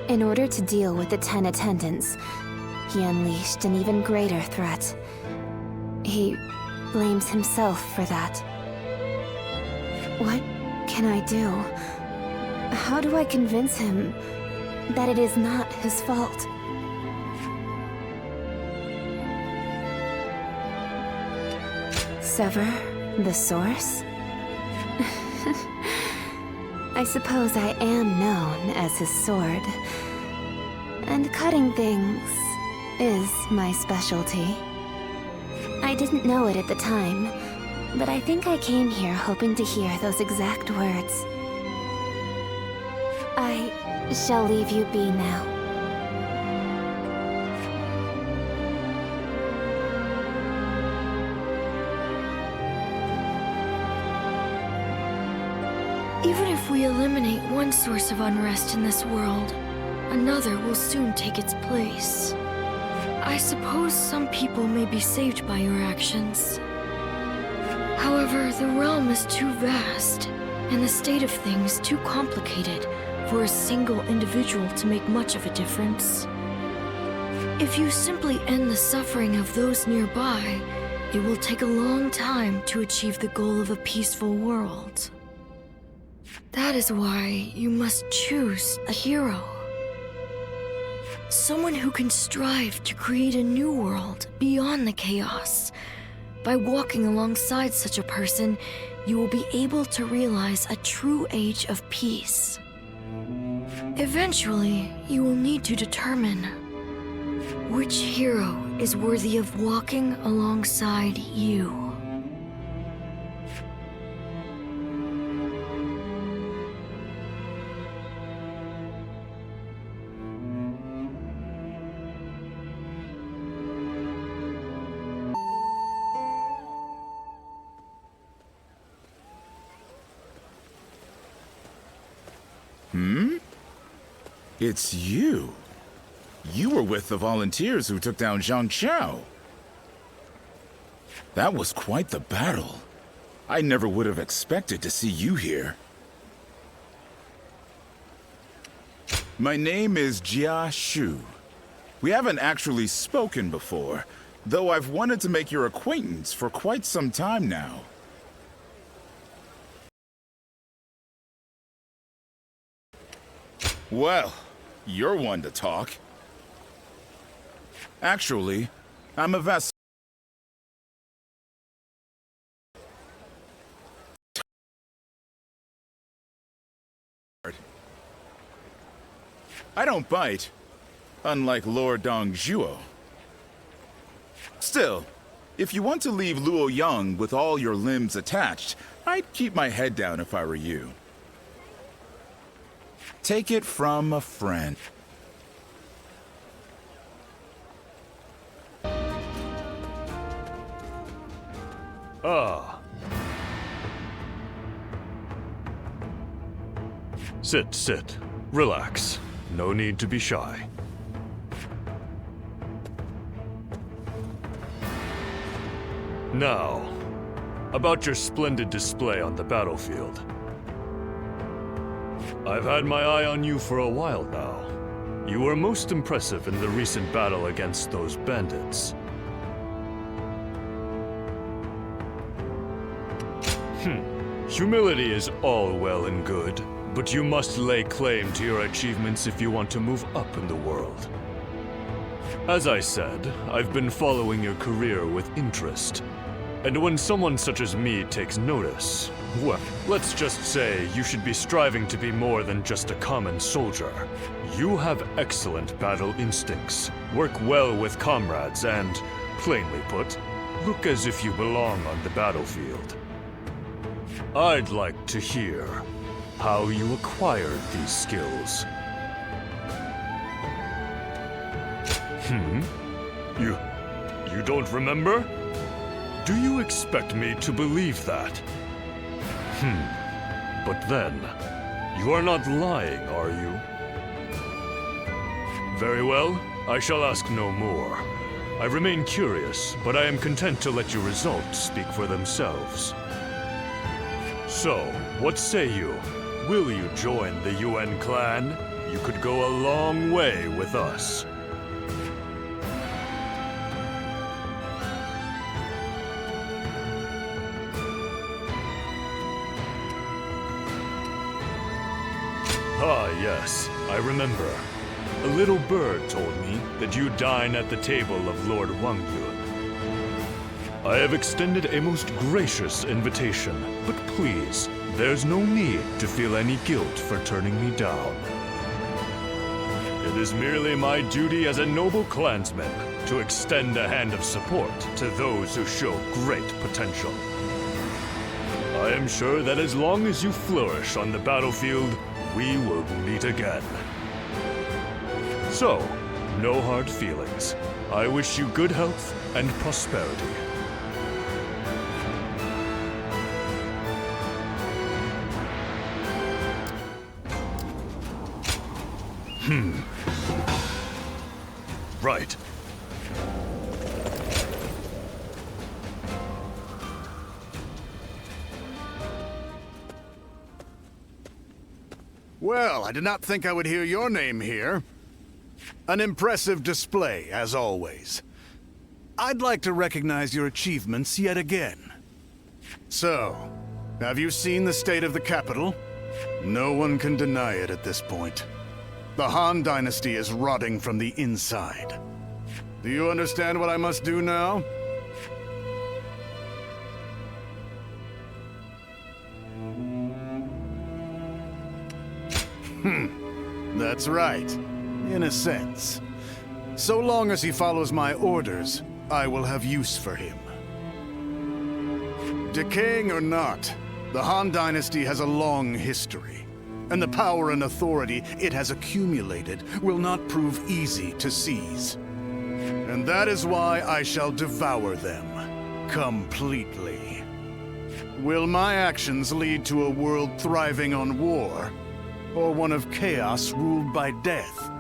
In order to deal with the 10 attendants, he unleashed an even greater threat. He blames himself for that. What can I do? How do I convince him that it is not his fault? Sever the source? I suppose I am known as his sword. And cutting things is my specialty. I didn't know it at the time, but I think I came here hoping to hear those exact words. I shall leave you be now. Even if we eliminate one source of unrest in this world, another will soon take its place. I suppose some people may be saved by your actions. However, the realm is too vast, and the state of things too complicated for a single individual to make much of a difference. If you simply end the suffering of those nearby, it will take a long time to achieve the goal of a peaceful world. That is why you must choose a hero. Someone who can strive to create a new world beyond the chaos. By walking alongside such a person, you will be able to realize a true age of peace. Eventually, you will need to determine which hero is worthy of walking alongside you. It's you. You were with the volunteers who took down Zhang Qiao. That was quite the battle. I never would have expected to see you here. My name is Jia Shu. We haven't actually spoken before, though I've wanted to make your acquaintance for quite some time now. Well, you're one to talk. Actually, I'm a vessel. I don't bite, unlike Lord Dongzhuo. Still, if you want to leave Luoyang with all your limbs attached, I'd keep my head down if I were you. Take it from a friend. Ah. Sit. Relax. No need to be shy. Now, about your splendid display on the battlefield. I've had my eye on you for a while now. You were most impressive in the recent battle against those bandits. Humility is all well and good, but you must lay claim to your achievements if you want to move up in the world. As I said, I've been following your career with interest. And when someone such as me takes notice, well, let's just say you should be striving to be more than just a common soldier. You have excellent battle instincts, work well with comrades, and, plainly put, look as if you belong on the battlefield. I'd like to hear how you acquired these skills. You don't remember? Do you expect me to believe that? But then, you are not lying, are you? Very well, I shall ask no more. I remain curious, but I am content to let your results speak for themselves. So, what say you? Will you join the UN clan? You could go a long way with us. Ah, yes, I remember. A little bird told me that you dine at the table of Lord Wang Yun. I have extended a most gracious invitation, but please, there's no need to feel any guilt for turning me down. It is merely my duty as a noble clansman to extend a hand of support to those who show great potential. I am sure that as long as you flourish on the battlefield, we will meet again. So, no hard feelings. I wish you good health and prosperity. Right. Well, I did not think I would hear your name here. An impressive display, as always. I'd like to recognize your achievements yet again. So, have you seen the state of the capital? No one can deny it at this point. The Han Dynasty is rotting from the inside. Do you understand what I must do now? That's right. In a sense. So long as he follows my orders, I will have use for him. Decaying or not, the Han Dynasty has a long history, and the power and authority it has accumulated will not prove easy to seize. And that is why I shall devour them completely. Will my actions lead to a world thriving on war, or one of chaos ruled by death?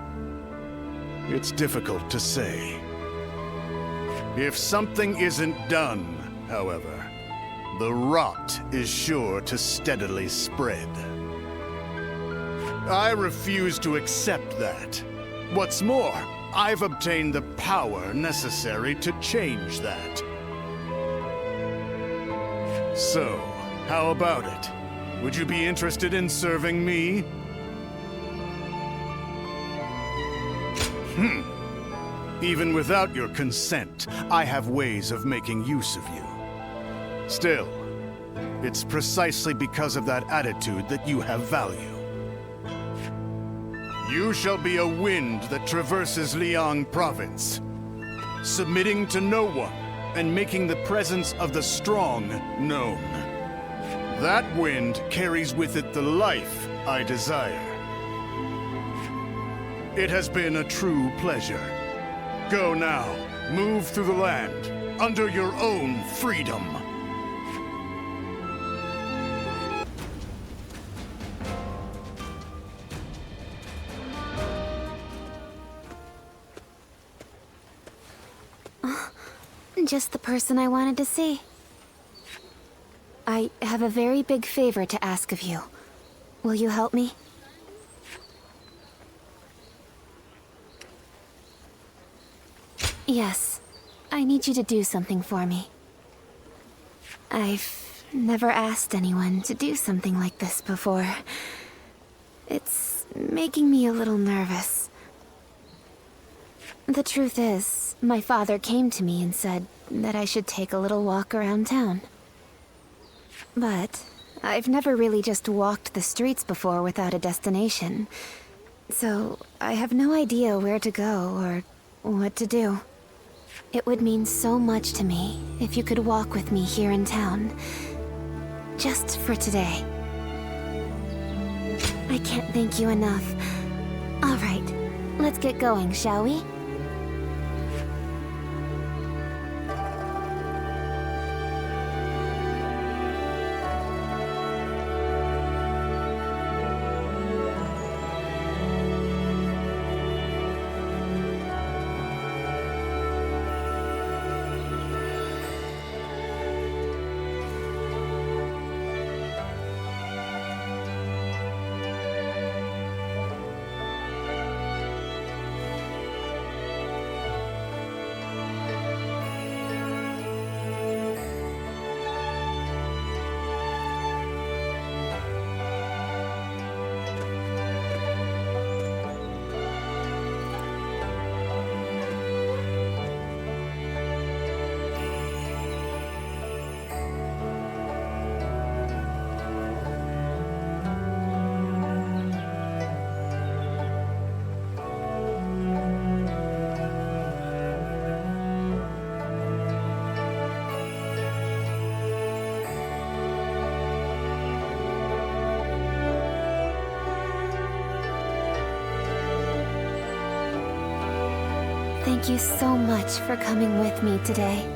It's difficult to say. If something isn't done, however, the rot is sure to steadily spread. I refuse to accept that. What's more, I've obtained the power necessary to change that. So, how about it? Would you be interested in serving me? Even without your consent, I have ways of making use of you. Still, it's precisely because of that attitude that you have value. You shall be a wind that traverses Liang Province, submitting to no one and making the presence of the strong known. That wind carries with it the life I desire. It has been a true pleasure. Go now. Move through the land, under your own freedom. Just the person I wanted to see. I have a very big favor to ask of you. Will you help me? Yes. I need you to do something for me. I've never asked anyone to do something like this before. It's making me a little nervous. The truth is, my father came to me and said that I should take a little walk around town. But I've never really just walked the streets before without a destination. So I have no idea where to go or what to do. It would mean so much to me if you could walk with me here in town. Just for today. I can't thank you enough. All right, let's get going, shall we? Thank you so much for coming with me today.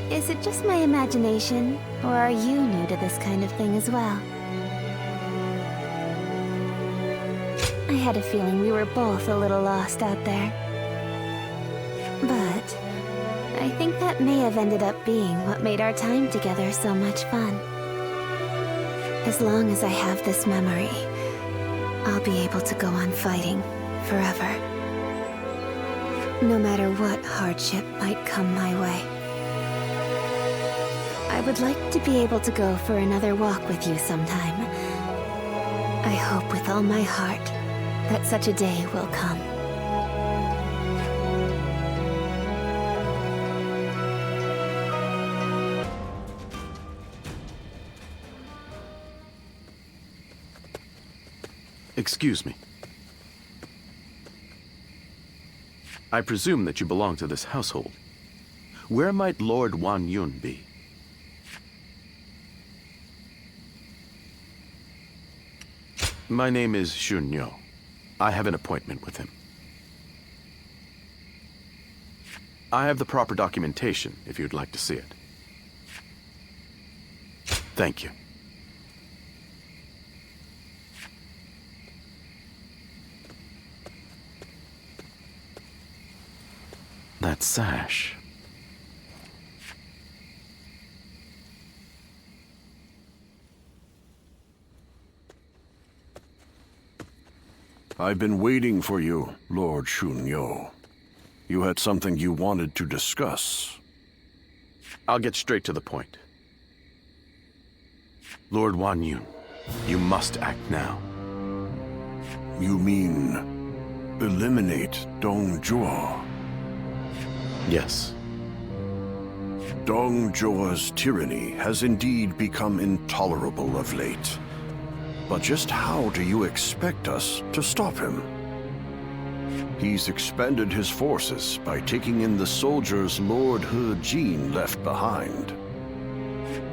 Is it just my imagination, or are you new to this kind of thing as well? I had a feeling we were both a little lost out there. But I think that may have ended up being what made our time together so much fun. As long as I have this memory, I'll be able to go on fighting forever. No matter what hardship might come my way. I would like to be able to go for another walk with you sometime. I hope with all my heart that such a day will come. Excuse me. I presume that you belong to this household. Where might Lord Wan Yun be? My name is Shun Yo. I have an appointment with him. I have the proper documentation, if you'd like to see it. Thank you. That sash. I've been waiting for you, Lord Shunyo. You had something you wanted to discuss. I'll get straight to the point. Lord Wan Yun, you must act now. You mean eliminate Dong Zhuo? Yes. Dong Zhuo's tyranny has indeed become intolerable of late. But just how do you expect us to stop him? He's expanded his forces by taking in the soldiers Lord He Jin left behind.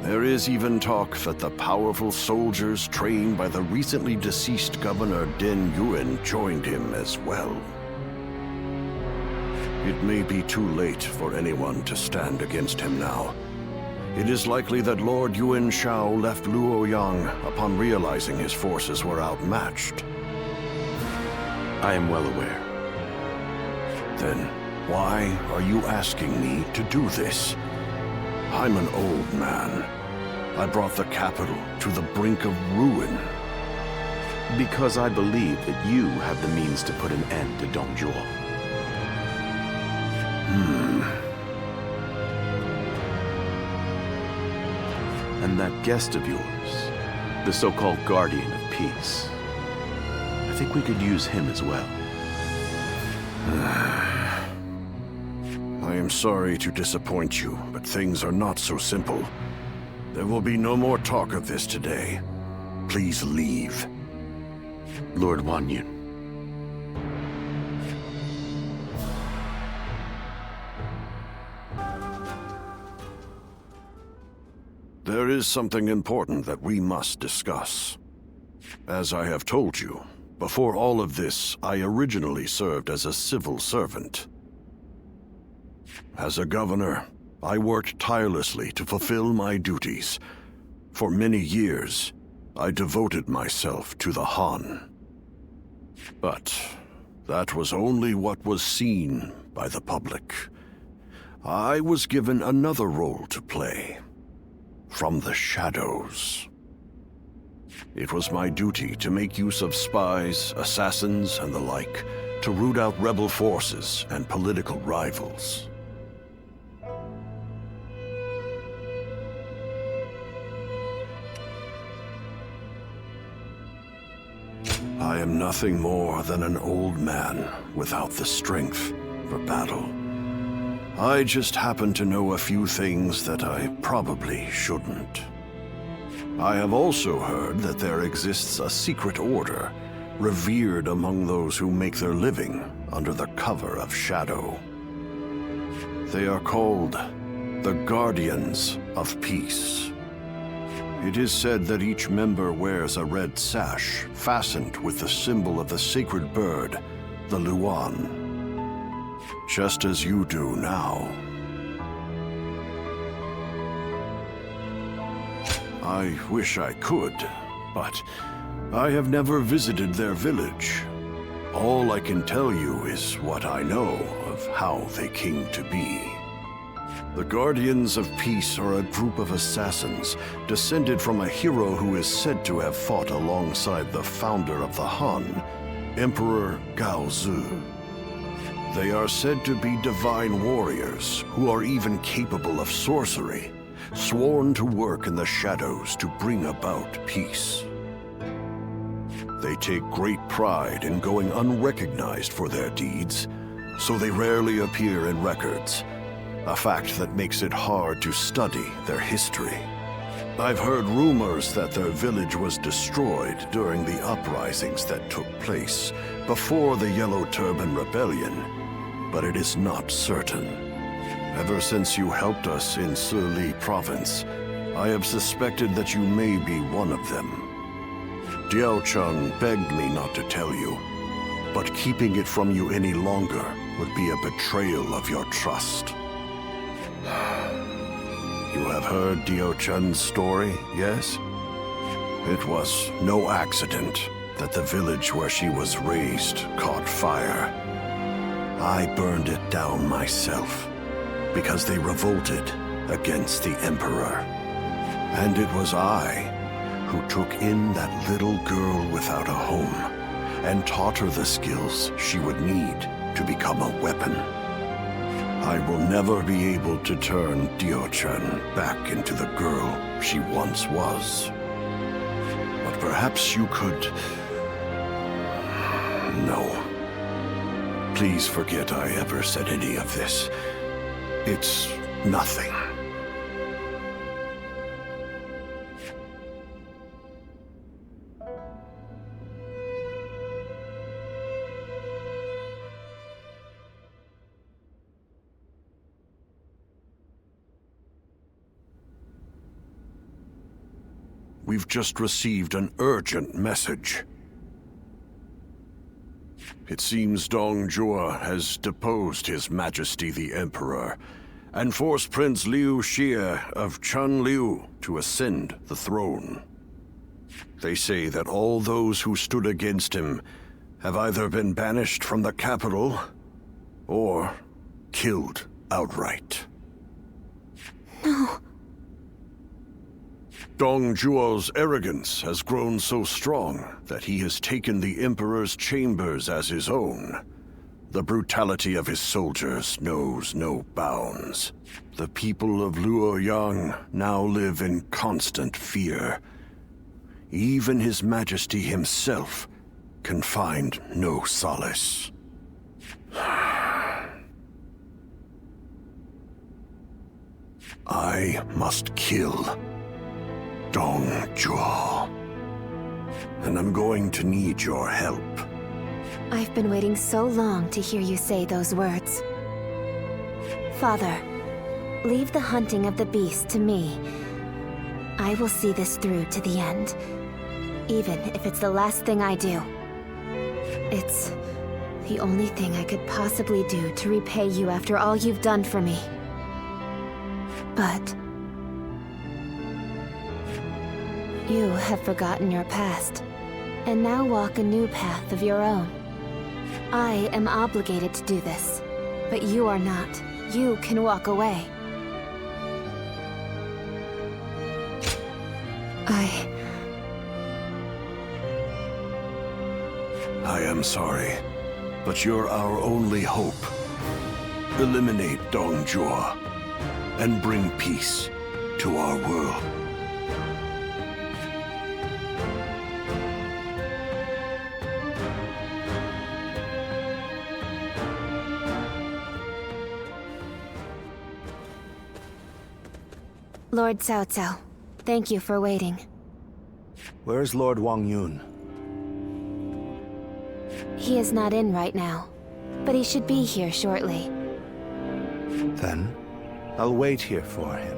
There is even talk that the powerful soldiers trained by the recently deceased Governor Den Yuan joined him as well. It may be too late for anyone to stand against him now. It is likely that Lord Yuan Shao left Luoyang upon realizing his forces were outmatched. I am well aware. Then why are you asking me to do this? I'm an old man. I brought the capital to the brink of ruin. Because I believe that you have the means to put an end to Dong Zhuo. And that guest of yours, the so-called Guardian of Peace. I think we could use him as well. I am sorry to disappoint you, but things are not so simple. There will be no more talk of this today. Please leave. Lord Wan Yun. There is something important that we must discuss. As I have told you, before all of this, I originally served as a civil servant. As a governor, I worked tirelessly to fulfill my duties. For many years, I devoted myself to the Han. But that was only what was seen by the public. I was given another role to play. From the shadows. It was my duty to make use of spies, assassins, and the like, to root out rebel forces and political rivals. I am nothing more than an old man without the strength for battle. I just happen to know a few things that I probably shouldn't. I have also heard that there exists a secret order, revered among those who make their living under the cover of shadow. They are called the Guardians of Peace. It is said that each member wears a red sash fastened with the symbol of the sacred bird, the Luan. Just as you do now. I wish I could, but I have never visited their village. All I can tell you is what I know of how they came to be. The Guardians of Peace are a group of assassins descended from a hero who is said to have fought alongside the founder of the Han, Emperor Gaozu. They are said to be divine warriors who are even capable of sorcery, sworn to work in the shadows to bring about peace. They take great pride in going unrecognized for their deeds, so they rarely appear in records, a fact that makes it hard to study their history. I've heard rumors that their village was destroyed during the uprisings that took place before the Yellow Turban Rebellion, but it is not certain. Ever since you helped us in Sili Province, I have suspected that you may be one of them. Diao Chun begged me not to tell you, but keeping it from you any longer would be a betrayal of your trust. You have heard Diao Chun's story, yes? It was no accident that the village where she was raised caught fire. I burned it down myself, because they revolted against the Emperor. And it was I who took in that little girl without a home and taught her the skills she would need to become a weapon. I will never be able to turn Dio-chan back into the girl she once was. But perhaps you could... No. Please forget I ever said any of this. It's nothing. We've just received an urgent message. It seems Dong Zhuo has deposed His Majesty the Emperor and forced Prince Liu Xie of Chunliu to ascend the throne. They say that all those who stood against him have either been banished from the capital or killed outright. No. Dong Zhuo's arrogance has grown so strong that he has taken the Emperor's chambers as his own. The brutality of his soldiers knows no bounds. The people of Luoyang now live in constant fear. Even His Majesty himself can find no solace. I must kill Dong Zhuo. And I'm going to need your help. I've been waiting so long to hear you say those words. Father, leave the hunting of the beast to me. I will see this through to the end, even if it's the last thing I do. It's the only thing I could possibly do to repay you after all you've done for me. But you have forgotten your past, and now walk a new path of your own. I am obligated to do this, but you are not. You can walk away. I am sorry, but you're our only hope. Eliminate Dong Zhuo, and bring peace to our world. Lord Cao Cao, thank you for waiting. Where's Lord Wang Yun? He is not in right now, but he should be here shortly. Then, I'll wait here for him.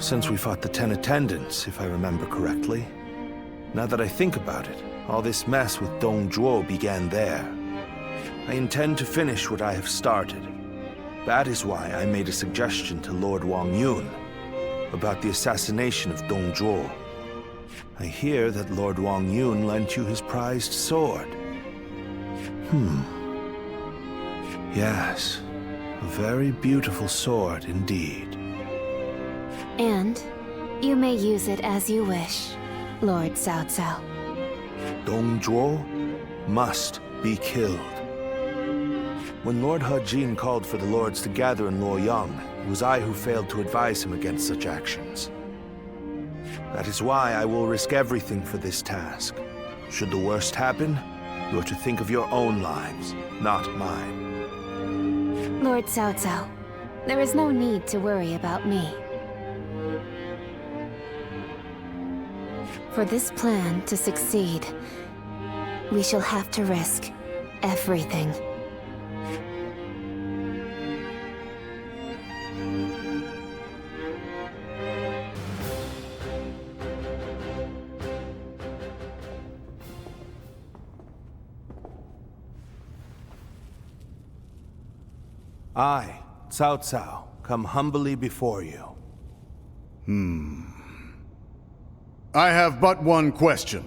since we fought the 10 attendants, if I remember correctly. Now that I think about it, all this mess with Dong Zhuo began there. I intend to finish what I have started. That is why I made a suggestion to Lord Wang Yun about the assassination of Dong Zhuo. I hear that Lord Wang Yun lent you his prized sword. Yes, a very beautiful sword indeed. And you may use it as you wish, Lord Cao Cao. Dong Zhuo must be killed. When Lord He Jin called for the lords to gather in Luoyang, it was I who failed to advise him against such actions. That is why I will risk everything for this task. Should the worst happen, you are to think of your own lives, not mine. Lord Cao Cao, there is no need to worry about me. For this plan to succeed, we shall have to risk everything. I, Cao Cao, come humbly before you. I have but one question.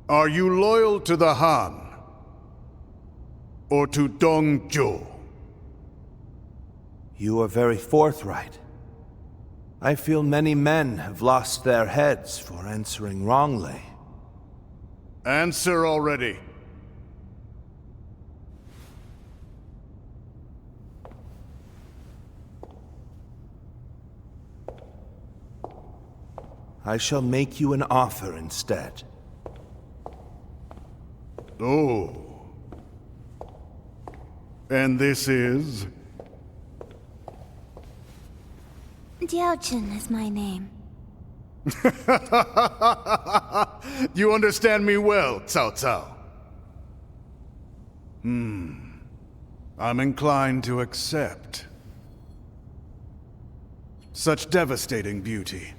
Are you loyal to the Han? Or to Dong Zhuo? You are very forthright. I feel many men have lost their heads for answering wrongly. Answer already. I shall make you an offer instead. Oh. And this is? Diaochen is my name. You understand me well, Cao Cao. I'm inclined to accept. Such devastating beauty.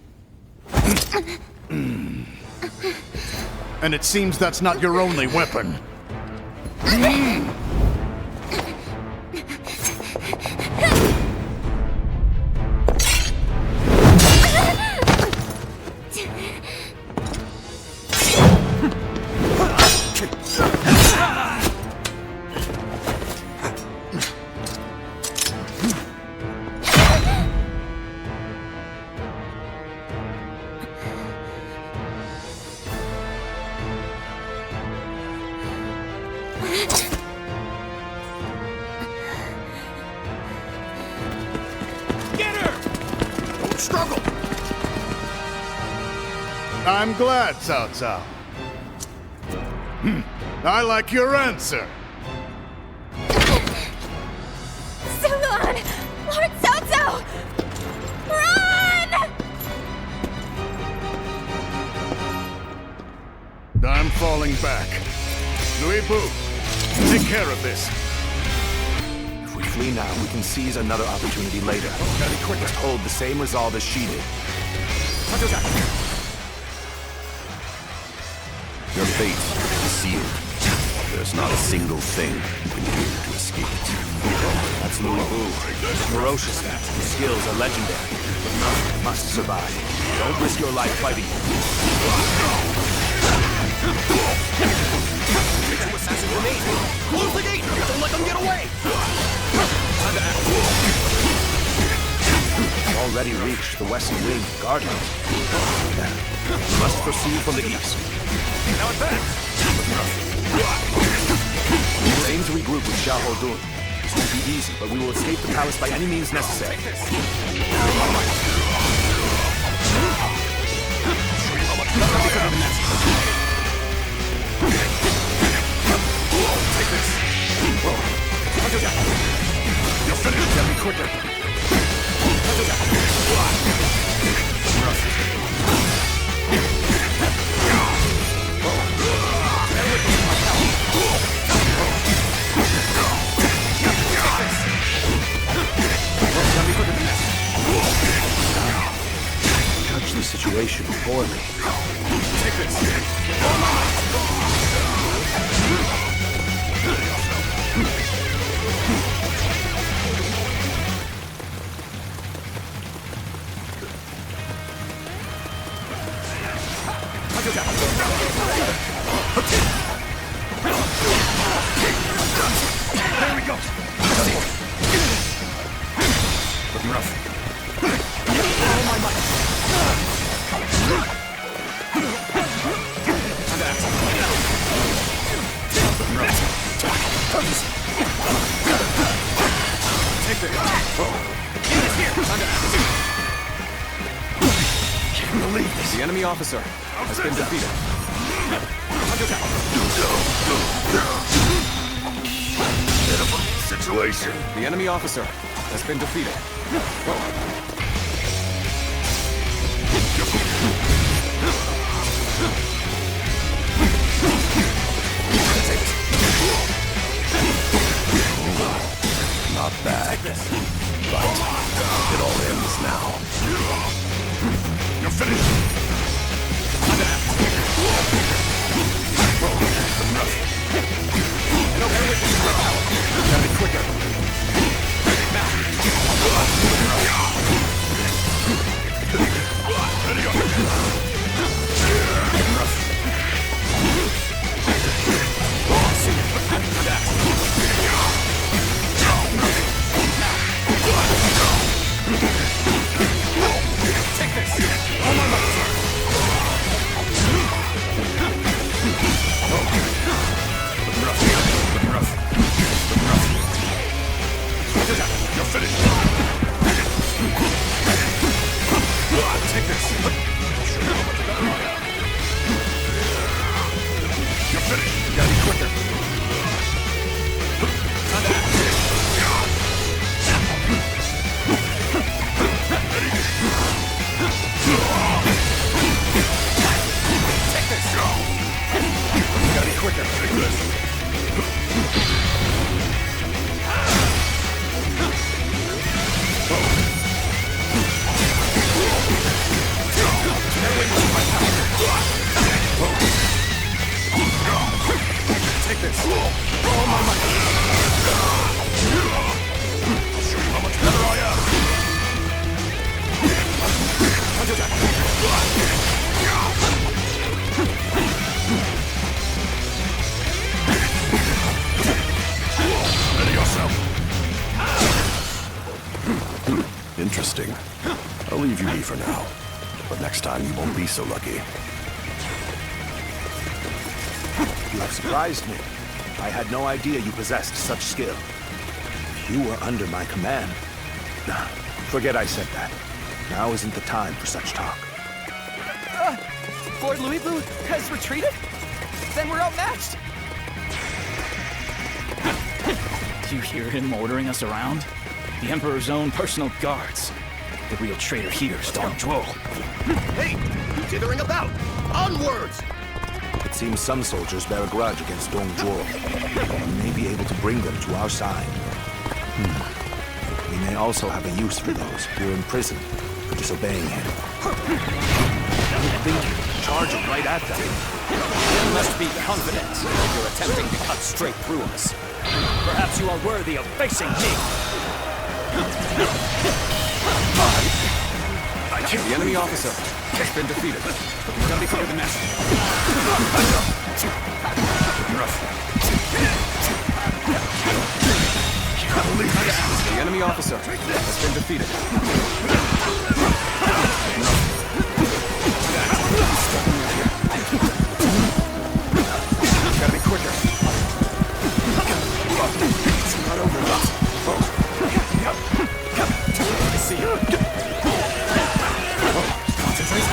And it seems that's not your only weapon. I'm glad, Cao Cao. I like your answer. Suluan! Lord Cao Cao! Run! I'm falling back. Louis Bu, take care of this. If we flee now, we can seize another opportunity later. Gotta be quick. Just hold the same resolve as she did. Your fate is sealed. There's not a single thing you can do to escape it. That's Louis Bu. Ferocious, his skills are legendary. You must survive. Don't risk your life fighting him. Assassin grenade! Close the gate! Don't let them get away! Time to act. We've already reached the west wing of Guardians. We must proceed from the east. Now advance! We will aim to regroup with Xiahou Dun. This won't be easy, but we will escape the palace by any means necessary. Take this! You'll finish them quicker! poorly. Take this. There we go. Looking rough. All my might. And that. Looking rough. Take this. It's here. And that. Can't believe this. The enemy officer has been defeated. Situation. The enemy officer has been defeated. Not bad. But it all ends now. You're finished. Gotta be quicker. Take this. Oh my God. Looking rough. Looking rough. Looking rough. You're finished. Take this. You're finished. You gotta be quicker. Take this. You gotta be quicker. Take this. Take this. Oh my might. I'll show you how much better I am. Ready yourself. Interesting. I'll leave you be for now. But next time you won't be so lucky. You have surprised me. I had no idea you possessed such skill. You were under my command. Forget I said that. Now isn't the time for such talk. Lord Louis Blue has retreated? Then we're outmatched! Do you hear him ordering us around? The Emperor's own personal guards. The real traitor here is Dong Zhuo. Hey! You dithering about! Onwards! It seems some soldiers bear a grudge against Dong Zhuo. We may be able to bring them to our side. We may also have a use for those who are in prison for disobeying him. Think you can charge him right at them? You must be confident that you're attempting to cut straight through us. Perhaps you are worthy of facing me. The enemy officer has been defeated. You gotta be quicker than that. Rough. The enemy officer has been defeated. Gotta be quicker. It's not over. I see you. Concentrate.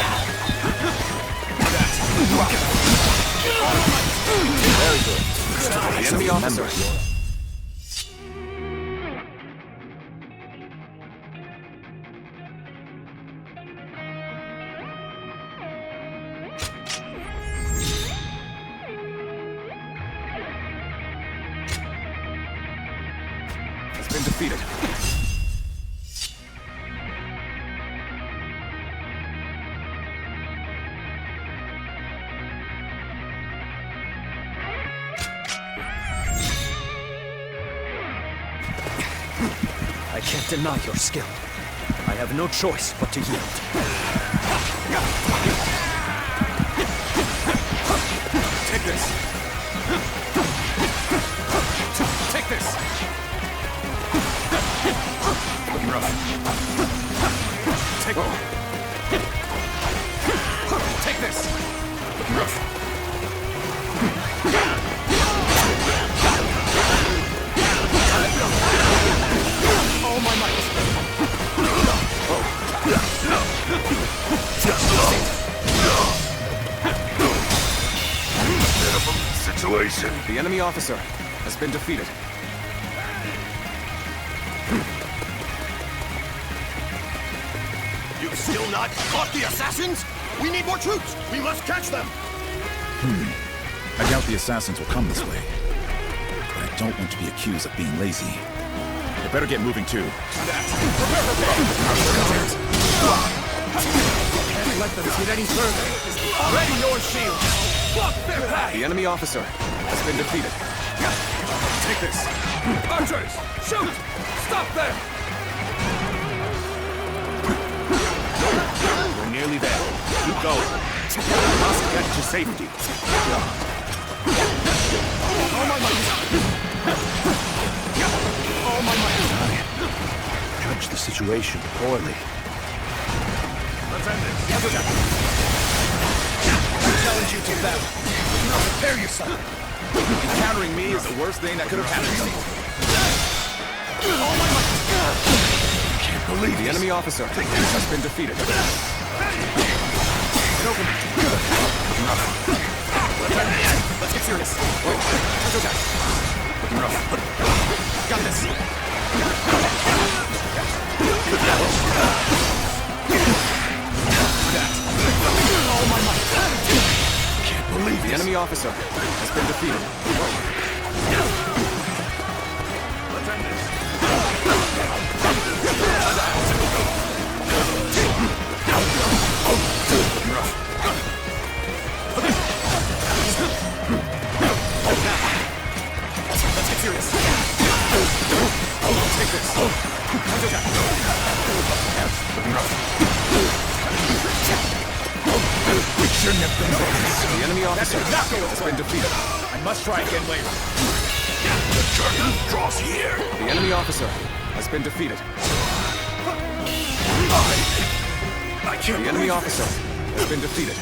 Very good. The enemy officer. Been defeated. can't deny your skill. I have no choice but to yield. Take this! Take this! Looking rough. Take Take this! Looking rough. All my might. Minimum situation. The enemy officer has been defeated. You've still not caught the assassins? We need more troops! We must catch them! I doubt the assassins will come this way. But I don't want to be accused of being lazy. I better get moving too. Can't let them get any further. Ready your shield! Block their path! The enemy officer has been defeated. Take this! Archers! Shoot! Stop them! We're nearly there. Keep going. We must get to safety. All my might! All my might! Judge the situation poorly. Let's end this. I challenge you to battle. Now prepare yourself. Encountering me is the worst thing that could have happened to me. All my might! Can't believe the enemy officer has been defeated. Get open. Let's get serious. Wait. Let's attack. Looking rough. Got this. All my might. Can't believe the enemy officer has been defeated. Let's end this. Looking rough. Let's get serious. Take this. Looking rough. We shouldn't have been there. The enemy officer has been defeated. I must try again later. The curtain draws here. The enemy officer has been defeated. I can't. The enemy officer has been defeated.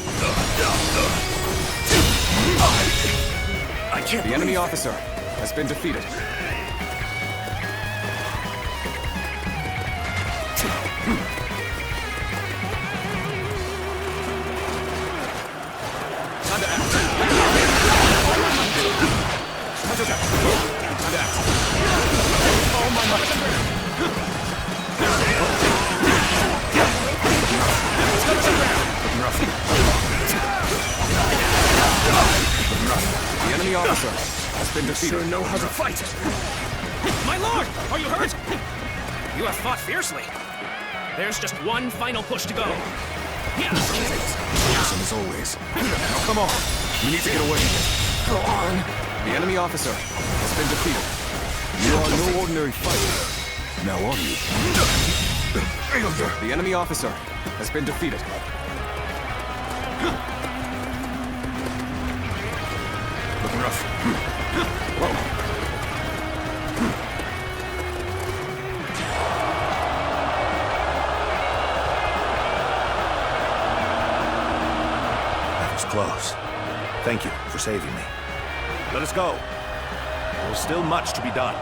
I can't. The enemy officer has been defeated. Time to act. Time to act. Oh my might. Looking rough. The enemy officer has been defeated. Sure know how to fight. My lord! Are you hurt? You have fought fiercely. There's just one final push to go. Awesome as always. Now come on. We need to get away. Go on. The enemy officer has been defeated. You are no ordinary fighter. Now are you? The enemy officer has been defeated. Looking rough. Whoa. Close. Thank you for saving me. Let us go. There's still much to be done.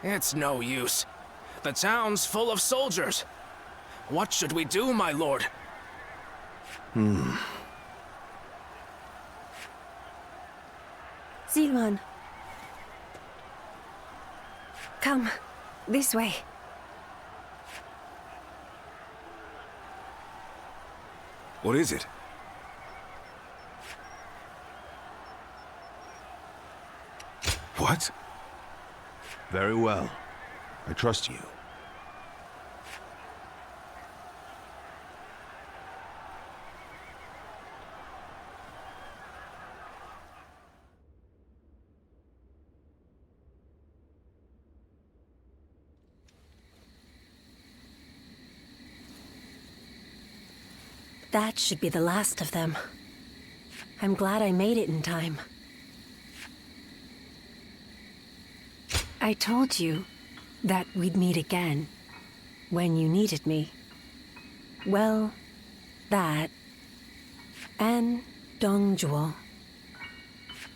It's no use. The town's full of soldiers. What should we do, my lord? Zilman. Come, this way. What is it? What? Very well. I trust you. That should be the last of them. I'm glad I made it in time. I told you that we'd meet again when you needed me. Well, that and Dongjuo.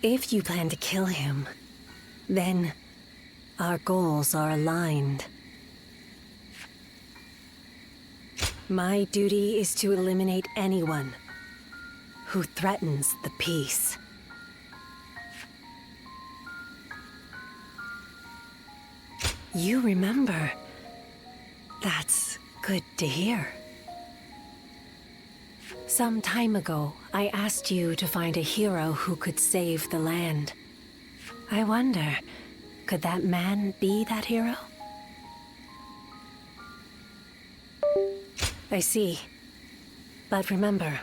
If you plan to kill him, then our goals are aligned. My duty is to eliminate anyone who threatens the peace. You remember. That's good to hear. Some time ago, I asked you to find a hero who could save the land. I wonder, could that man be that hero? I see. But remember,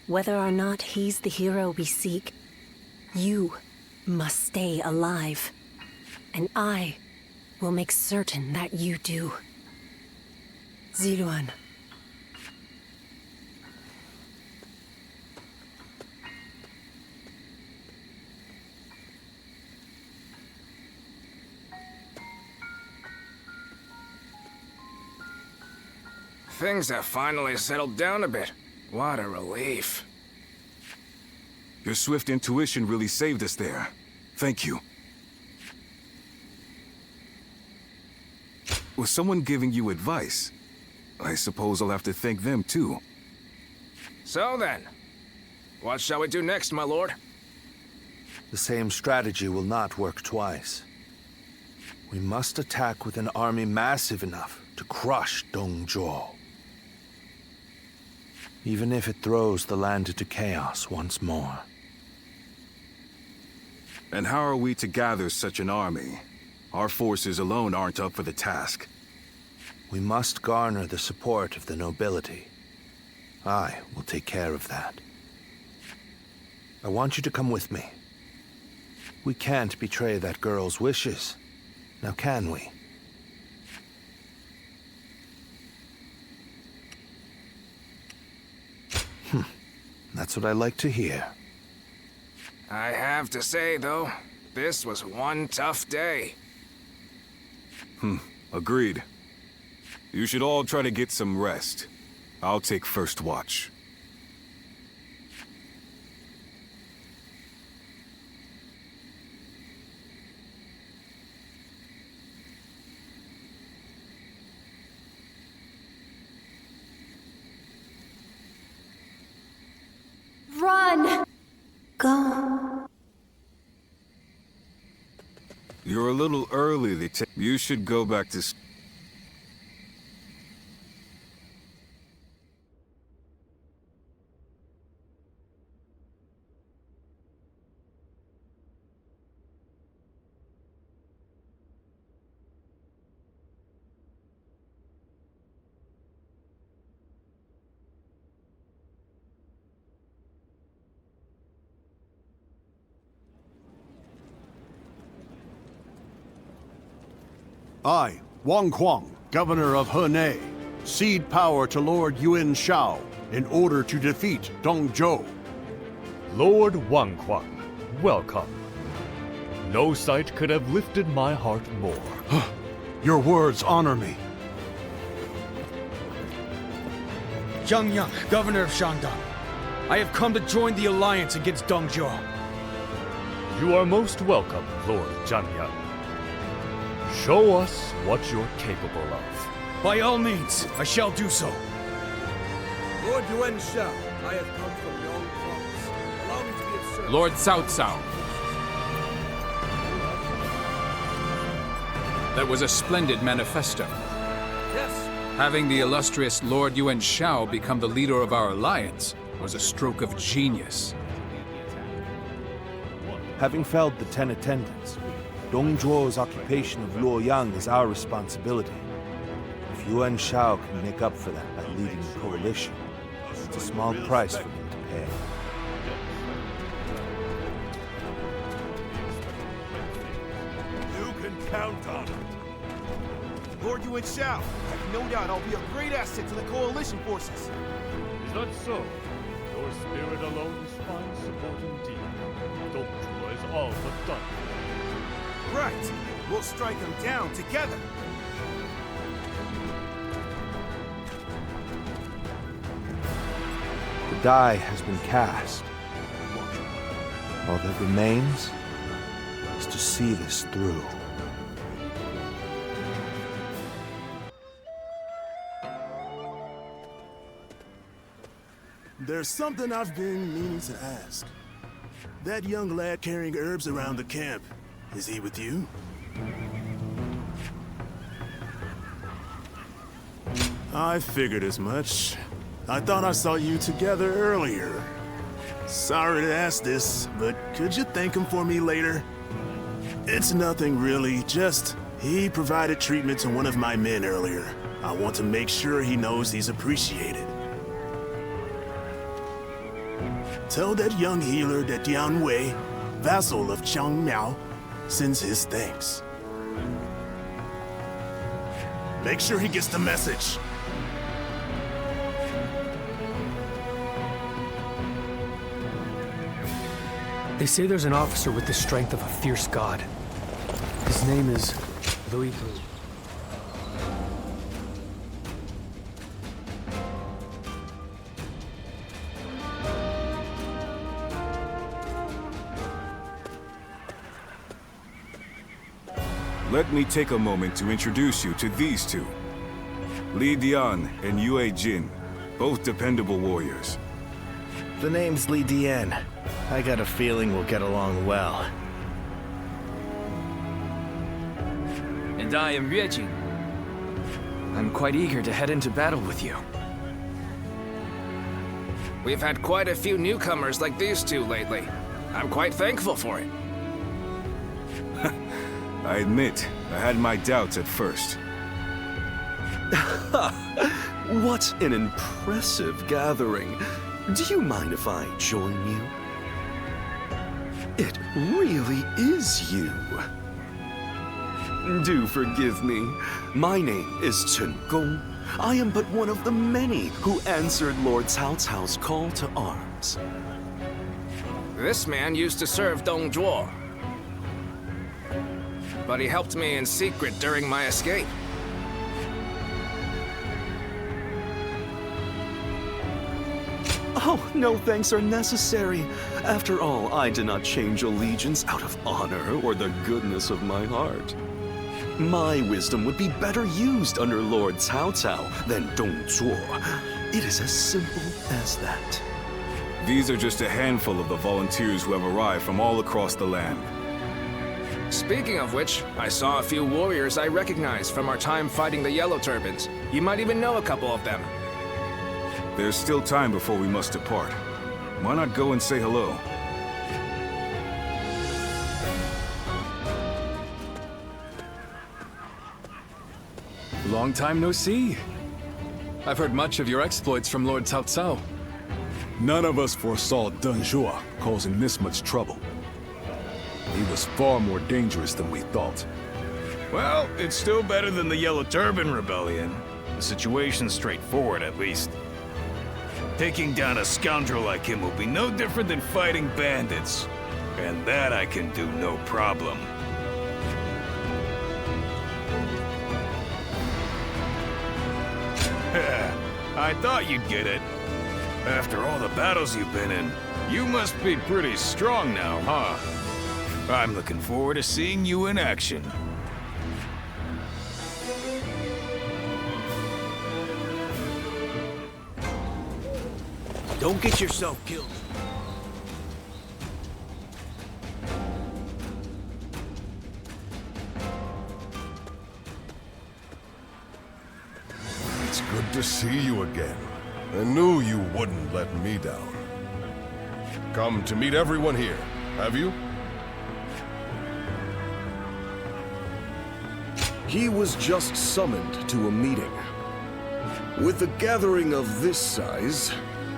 whether or not he's the hero we seek, you must stay alive. And I will make certain that you do. Ziluan. Things have finally settled down a bit. What a relief. Your swift intuition really saved us there. Thank you. Was someone giving you advice? I suppose I'll have to thank them too. So then, what shall we do next, my lord? The same strategy will not work twice. We must attack with an army massive enough to crush Dongjuo. Even if it throws the land into chaos once more. And how are we to gather such an army? Our forces alone aren't up for the task. We must garner the support of the nobility. I will take care of that. I want you to come with me. We can't betray that girl's wishes. Now can we? That's what I like to hear. I have to say, though, this was one tough day. Agreed. You should all try to get some rest. I'll take first watch. Run! Go. You're a little early. You should go back to... I, Wang Kuang, Governor of Henei, cede power to Lord Yuan Shao in order to defeat Dongzhou. Lord Wang Kuang, welcome. No sight could have lifted my heart more. Your words honor me. Zhang Yang, Governor of Shandong. I have come to join the alliance against Dongzhou. You are most welcome, Lord Zhang Yang. Show us what you're capable of. By all means, I shall do so. Lord Yuan Shao, I have come from Yong Province. Allow me to be of service. Lord Cao Cao. That was a splendid manifesto. Yes, Having the illustrious Lord Yuan Shao become the leader of our alliance was a stroke of genius. Having felled the 10 attendants, Dong Zhuo's occupation of Luoyang is our responsibility. If Yuan Shao can make up for that by leading the coalition, it's a small price for him to pay. You can count on it. Lord Yuan Shao, I have no doubt I'll be a great asset to the coalition forces. Is that so? Your spirit alone finds support indeed. Dong Zhuo is all but done. Right. We'll strike them down together. The die has been cast. All that remains is to see this through. There's something I've been meaning to ask. That young lad carrying herbs around the camp, is he with you? I figured as much. I thought I saw you together earlier. Sorry to ask this, but could you thank him for me later? It's nothing really, just he provided treatment to one of my men earlier. I want to make sure he knows he's appreciated. Tell that young healer that Dian Wei, vassal of Chang Miao, sends his thanks. Make sure he gets the message. They say there's an officer with the strength of a fierce god. His name is Louis Wu. Let me take a moment to introduce you to these two. Li Dian and Yue Jin, both dependable warriors. The name's Li Dian. I got a feeling we'll get along well. And I am Yue Jin. I'm quite eager to head into battle with you. We've had quite a few newcomers like these two lately. I'm quite thankful for it. I admit, I had my doubts at first. What an impressive gathering. Do you mind if I join you? It really is you. Do forgive me. My name is Chen Gong. I am but one of the many who answered Lord Cao Cao's call to arms. This man used to serve Dong Zhuo. But he helped me in secret during my escape. Oh, no thanks are necessary. After all, I did not change allegiance out of honor or the goodness of my heart. My wisdom would be better used under Lord Cao Cao than Dong Zhuo. It is as simple as that. These are just a handful of the volunteers who have arrived from all across the land. Speaking of which, I saw a few warriors I recognize from our time fighting the Yellow Turbans. You might even know a couple of them. There's still time before we must depart. Why not go and say hello? Long time no see. I've heard much of your exploits from Lord Cao Cao. None of us foresaw Deng Zhuo causing this much trouble. He was far more dangerous than we thought. Well, it's still better than the Yellow Turban Rebellion. The situation's straightforward, at least. Taking down a scoundrel like him will be no different than fighting bandits. And that I can do no problem. I thought you'd get it. After all the battles you've been in, you must be pretty strong now, huh? I'm looking forward to seeing you in action. Don't get yourself killed. Good to see you again. I knew you wouldn't let me down. Come to meet everyone here, have you? He was just summoned to a meeting. With a gathering of this size,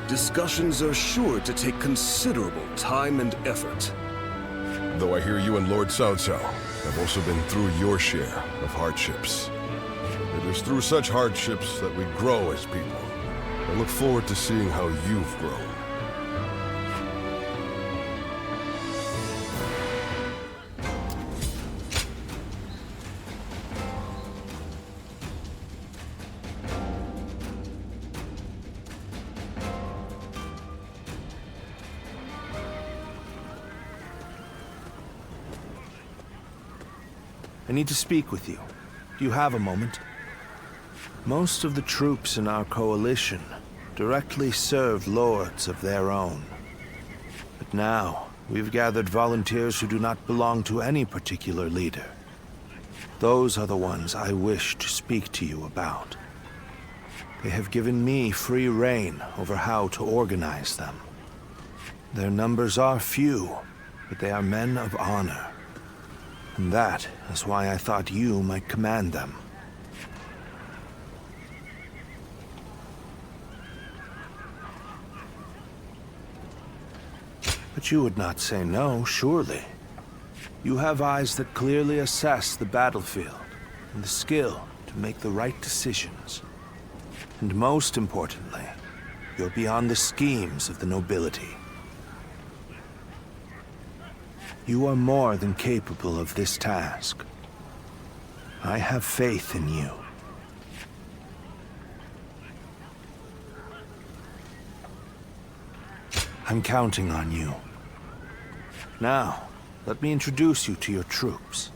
discussions are sure to take considerable time and effort. Though I hear you and Lord Cao Cao have also been through your share of hardships. It is through such hardships that we grow as people. I look forward to seeing how you've grown. I need to speak with you. Do you have a moment? Most of the troops in our coalition directly serve lords of their own. But now, we've gathered volunteers who do not belong to any particular leader. Those are the ones I wish to speak to you about. They have given me free rein over how to organize them. Their numbers are few, but they are men of honor. And that is why I thought you might command them. But you would not say no, surely. You have eyes that clearly assess the battlefield, and the skill to make the right decisions. And most importantly, you're beyond the schemes of the nobility. You are more than capable of this task. I have faith in you. I'm counting on you. Now, let me introduce you to your troops.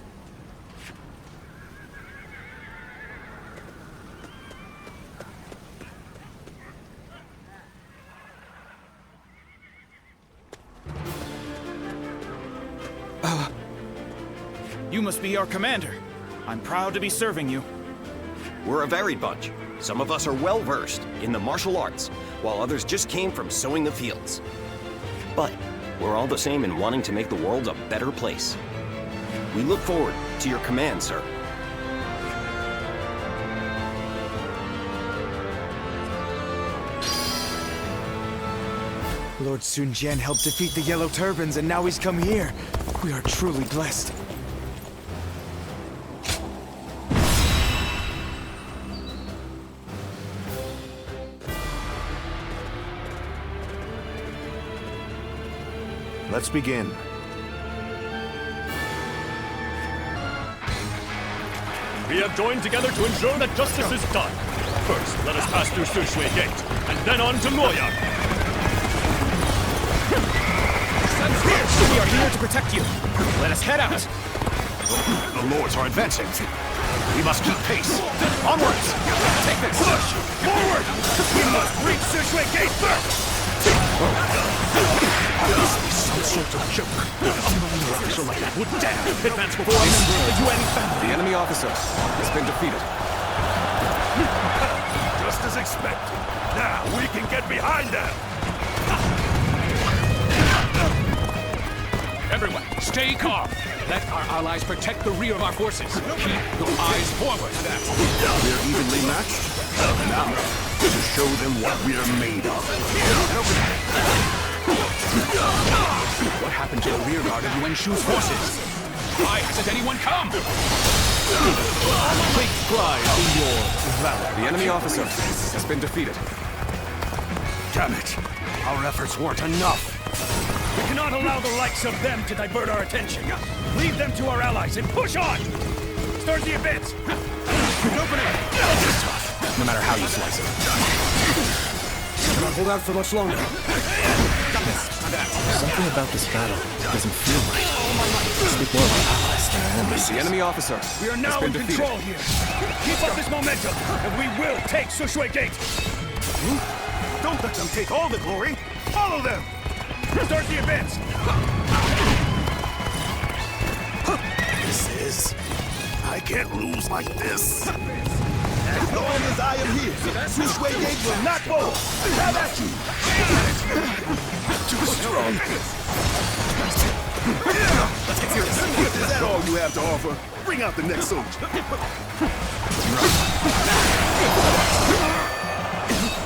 You must be our commander. I'm proud to be serving you. We're a varied bunch. Some of us are well-versed in the martial arts, while others just came from sowing the fields. But we're all the same in wanting to make the world a better place. We look forward to your command, sir. Lord Sun Jian helped defeat the Yellow Turbans, and now he's come here. We are truly blessed. Let's begin. We have joined together to ensure that justice is done. First, let us pass through Sushui Gate, and then on to Moya. We are here to protect you. Let us head out. The lords are advancing. We must keep pace. Onwards! Take this! Push! Forward! We must reach Sushui Gate first! This is some sort of joke. A minor officer like that would dare advance before a member of the Yuan family. The enemy officer has been defeated. Just as expected. Now we can get behind them! Everyone, stay calm. Let our allies protect the rear of our forces. Keep your eyes forward. We're evenly matched. Now, to show them what we're made of. What happened to the rear guard of Yuan Shu's forces? Why hasn't anyone come? Take pride in your valor. The enemy officer has been defeated. Damn it! Our efforts weren't enough. We cannot allow the likes of them to divert our attention. Leave them to our allies and push on! Start the advance! Open it! It's tough, no matter how you slice it. Cannot hold out for much longer. Something about this battle doesn't feel right. Speak more about allies than our enemies. The enemy officer We are now in control here. Keep up this momentum, and we will take Sushui Gate. Don't let them take all the glory! Follow them! Start the advance! This is... I can't lose like this. As long as I am here, Switchway Gate will not fall. Have at you. Too strong. Let's get serious. Is that all you have to offer? Bring out the next soldier.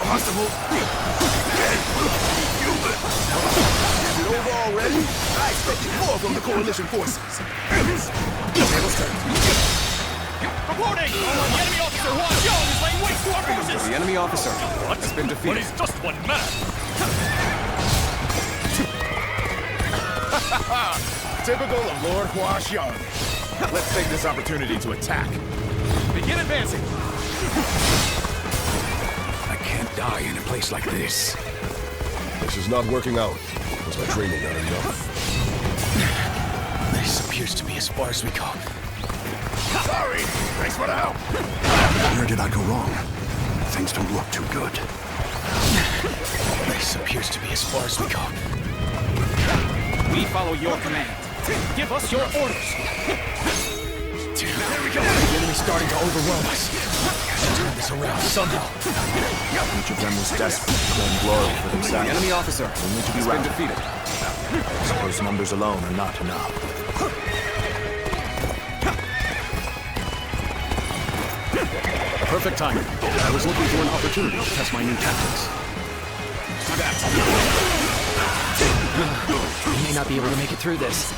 Possible. Is it over already? I expected more from the coalition forces. Tables turned. Reporting! The enemy officer Huan Xiong is laying waste to our forces! The enemy officer has been defeated. But he's just one man! Typical of Lord Hua Xiong. Let's take this opportunity to attack. Begin advancing! I can't die in a place like this. This is not working out. Was my training not enough? This appears to be as far as we go. Sorry! Thanks for the help! Where did I go wrong? Things don't look too good. This appears to be as far as we go. We follow your command. Give us your orders! There we go! The enemy's starting to overwhelm us. Turn this around somehow. Each of them was desperate to claim glory for themselves. The enemy officer They need to be has been routed. defeated. I suppose numbers alone are not enough. Perfect timing. I was looking for an opportunity to test my new tactics. We may not be able to make it through this.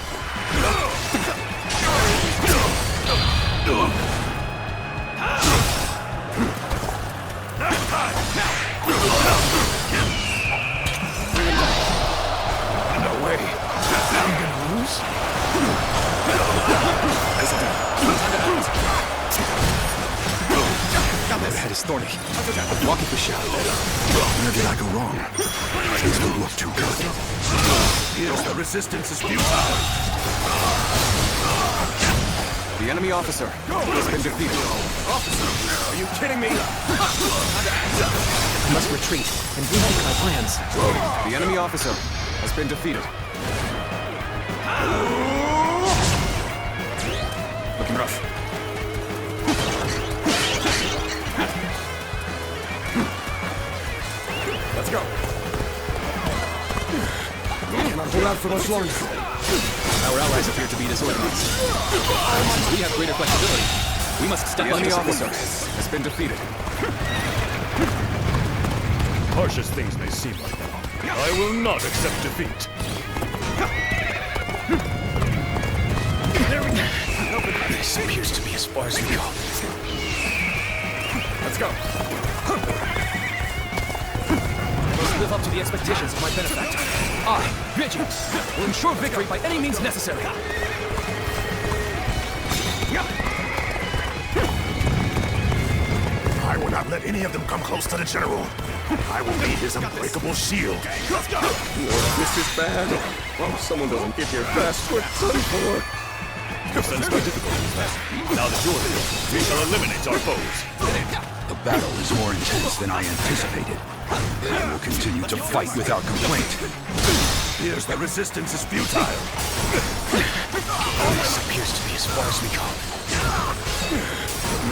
No way. I'm gonna lose? That head is thorny. Walking the shadow. Where did I go wrong? Things don't look too good. Here's the resistance is futile. The enemy officer has been defeated. Officer, are you kidding me? I must retreat and rethink my plans. The enemy officer has been defeated. Looking rough. Let's go! Cannot hold out for much longer. Our allies appear to be disorganized. Since we have greater flexibility, we must step The on enemy the officer has been defeated. Harsh as things may seem right now, I will not accept defeat. This appears to be as far as we go. Let's go! I must live up to the expectations of my benefactor. I, Reggie, will ensure victory by any means necessary. I will not let any of them come close to the General. I will be his unbreakable shield. Let's go! This is bad. Oh, someone doesn't get here fast. We're done for. You sense my difficulties, now that you're here, we shall eliminate our foes. The battle is more intense than I anticipated. I will continue to fight without complaint. Here's the resistance is futile. This appears to be as far as we go.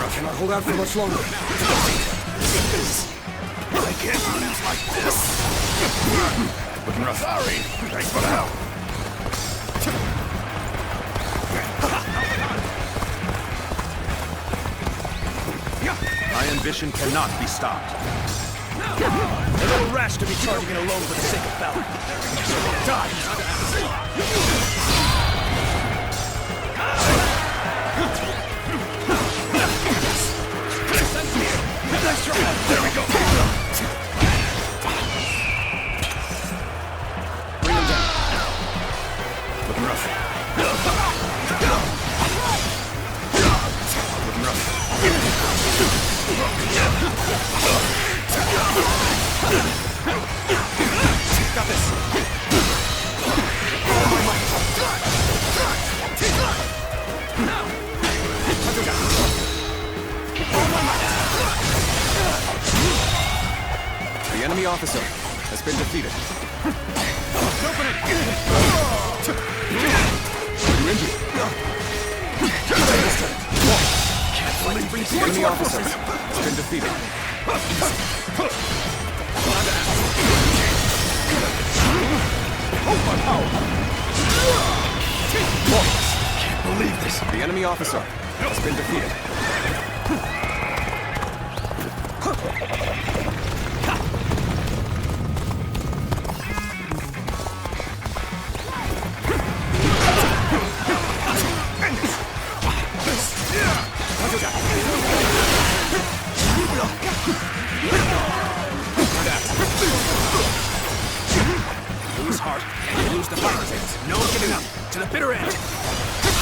I cannot hold out for much longer. I can't lose like this. Looking rough. Sorry. Thanks for the help. My ambition cannot be stopped. A little rash to be charging it alone for the sake of valor. Die! Nice try! There we go! Bring them down. Looking rough. Looking rough. Got this! The enemy officer has been defeated. You're injured. The enemy officer has has been defeated. Can't believe this. The enemy officer has been defeated. Lose heart, and lose the fighter's hands. No giving up. To the bitter end.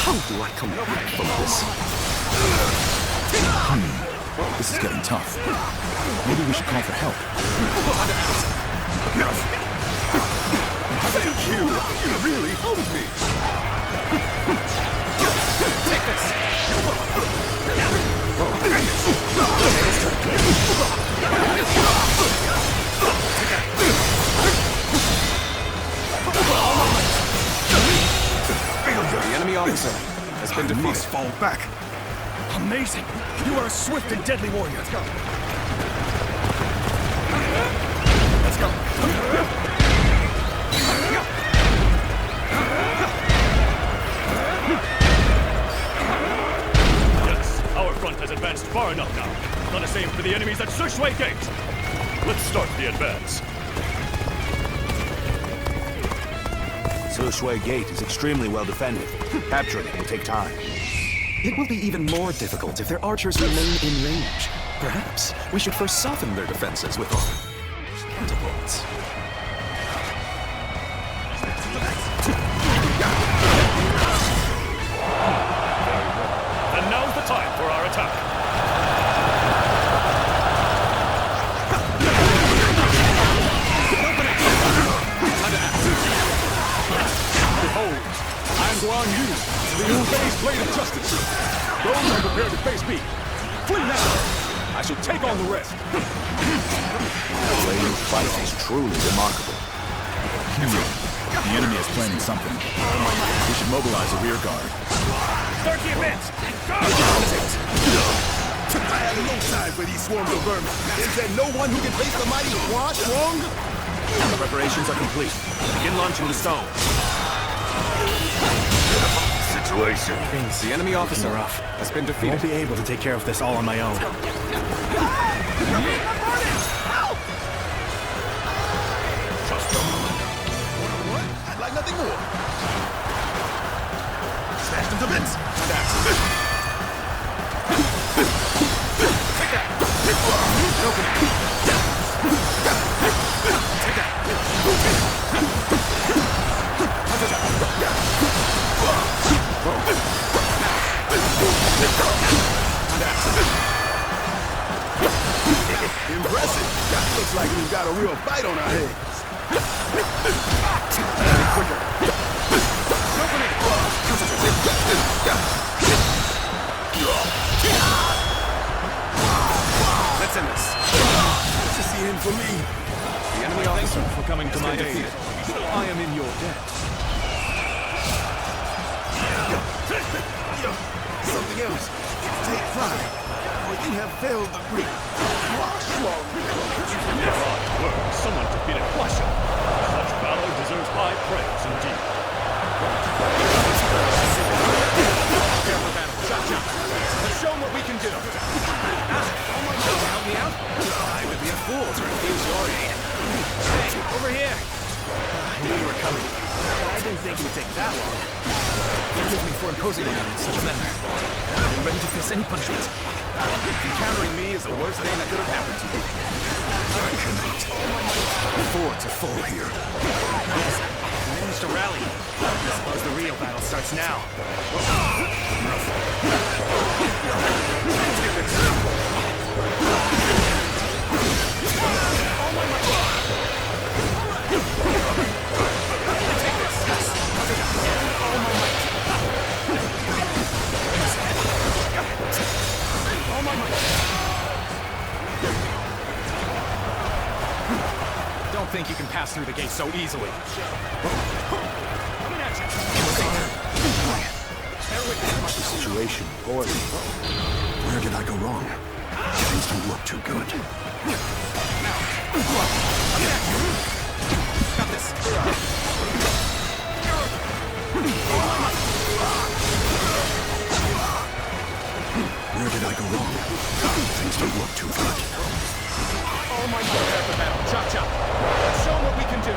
How do I come back from this? This is getting tough. Maybe we should call for help. Thank you! You really helped me! Take this! The enemy officer has been defeated. Must fall back. Amazing! You are a swift and deadly warrior. Let's go. Let's go. Yes, our front has advanced far enough now. Let us aim for the enemies at Sushui Gate. Let's start the advance. Sushui Gate is extremely well defended. Capturing it will take time. It will be even more difficult if their archers remain in range. Perhaps we should first soften their defenses with our catapults. And now's the time for our attack. Behold, I am Guan Yu, the Liu-Bei's blade of justice. Those are prepared to face me. Flee now! I shall take on the rest. The way you fight is truly remarkable. The enemy is planning something. We should mobilize a rear guard. Start the advance! Go! I have no time for these swarms of vermin. Is there no one who can face the mighty Quan Strong? The preparations are complete. Begin launching the stone. Situation. The enemy officer has been I defeated. won't be able to take care of this all on my own. I'd like nothing more. Smash them to bits. Impressive. Looks like we've got a real fight on our hands. Let's end this. This is the end for me. The enemy officer For coming to my aid. I am in your debt. Something else. Take pride. For you have failed the Greek. Someone defeated Huasha. Such valor deserves high praise indeed. Careful, battle. Cha-cha. Let's show them what we can do. Help me out? I would be a fool to refuse your aid. Hey, over here. I knew you were coming. I didn't think it would take that long. Forgive me for imposing on you in such a manner. I'm ready to face any punishment. Encountering me is the worst thing that could have happened to you. I cannot afford to fall here. Yes, you managed to rally. I suppose the real battle starts now. Don't think you can pass through the gate so easily. The situation poorly. Where did I go wrong? Things don't look too good. Got this. Where did I go wrong? Things don't look too good. All my men are at the battle. Chop chop. Let's show them what we can do.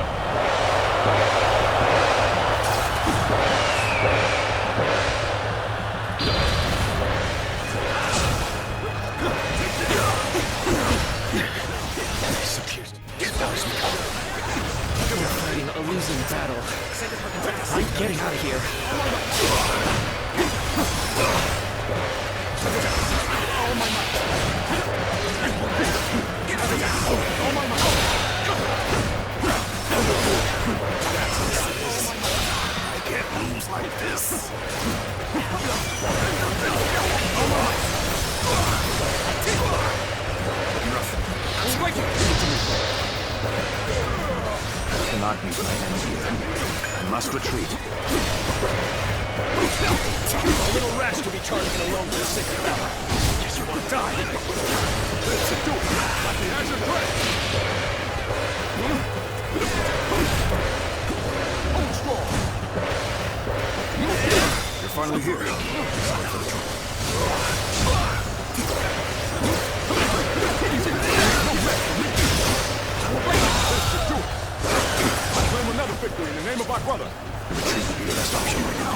We're fighting a losing battle. I'm getting out of here. All my might. All my might. I can't lose like this. I'm striking. I cannot meet my end here. I must retreat. A little rash to be charging alone for the sake of valor. Guess you want to die. Let's do it. Like the Azure Thread. Hold strong. You're finally here. Sorry for the trouble. Claim another victory in the name of our brother. Retreat would be the best option right now.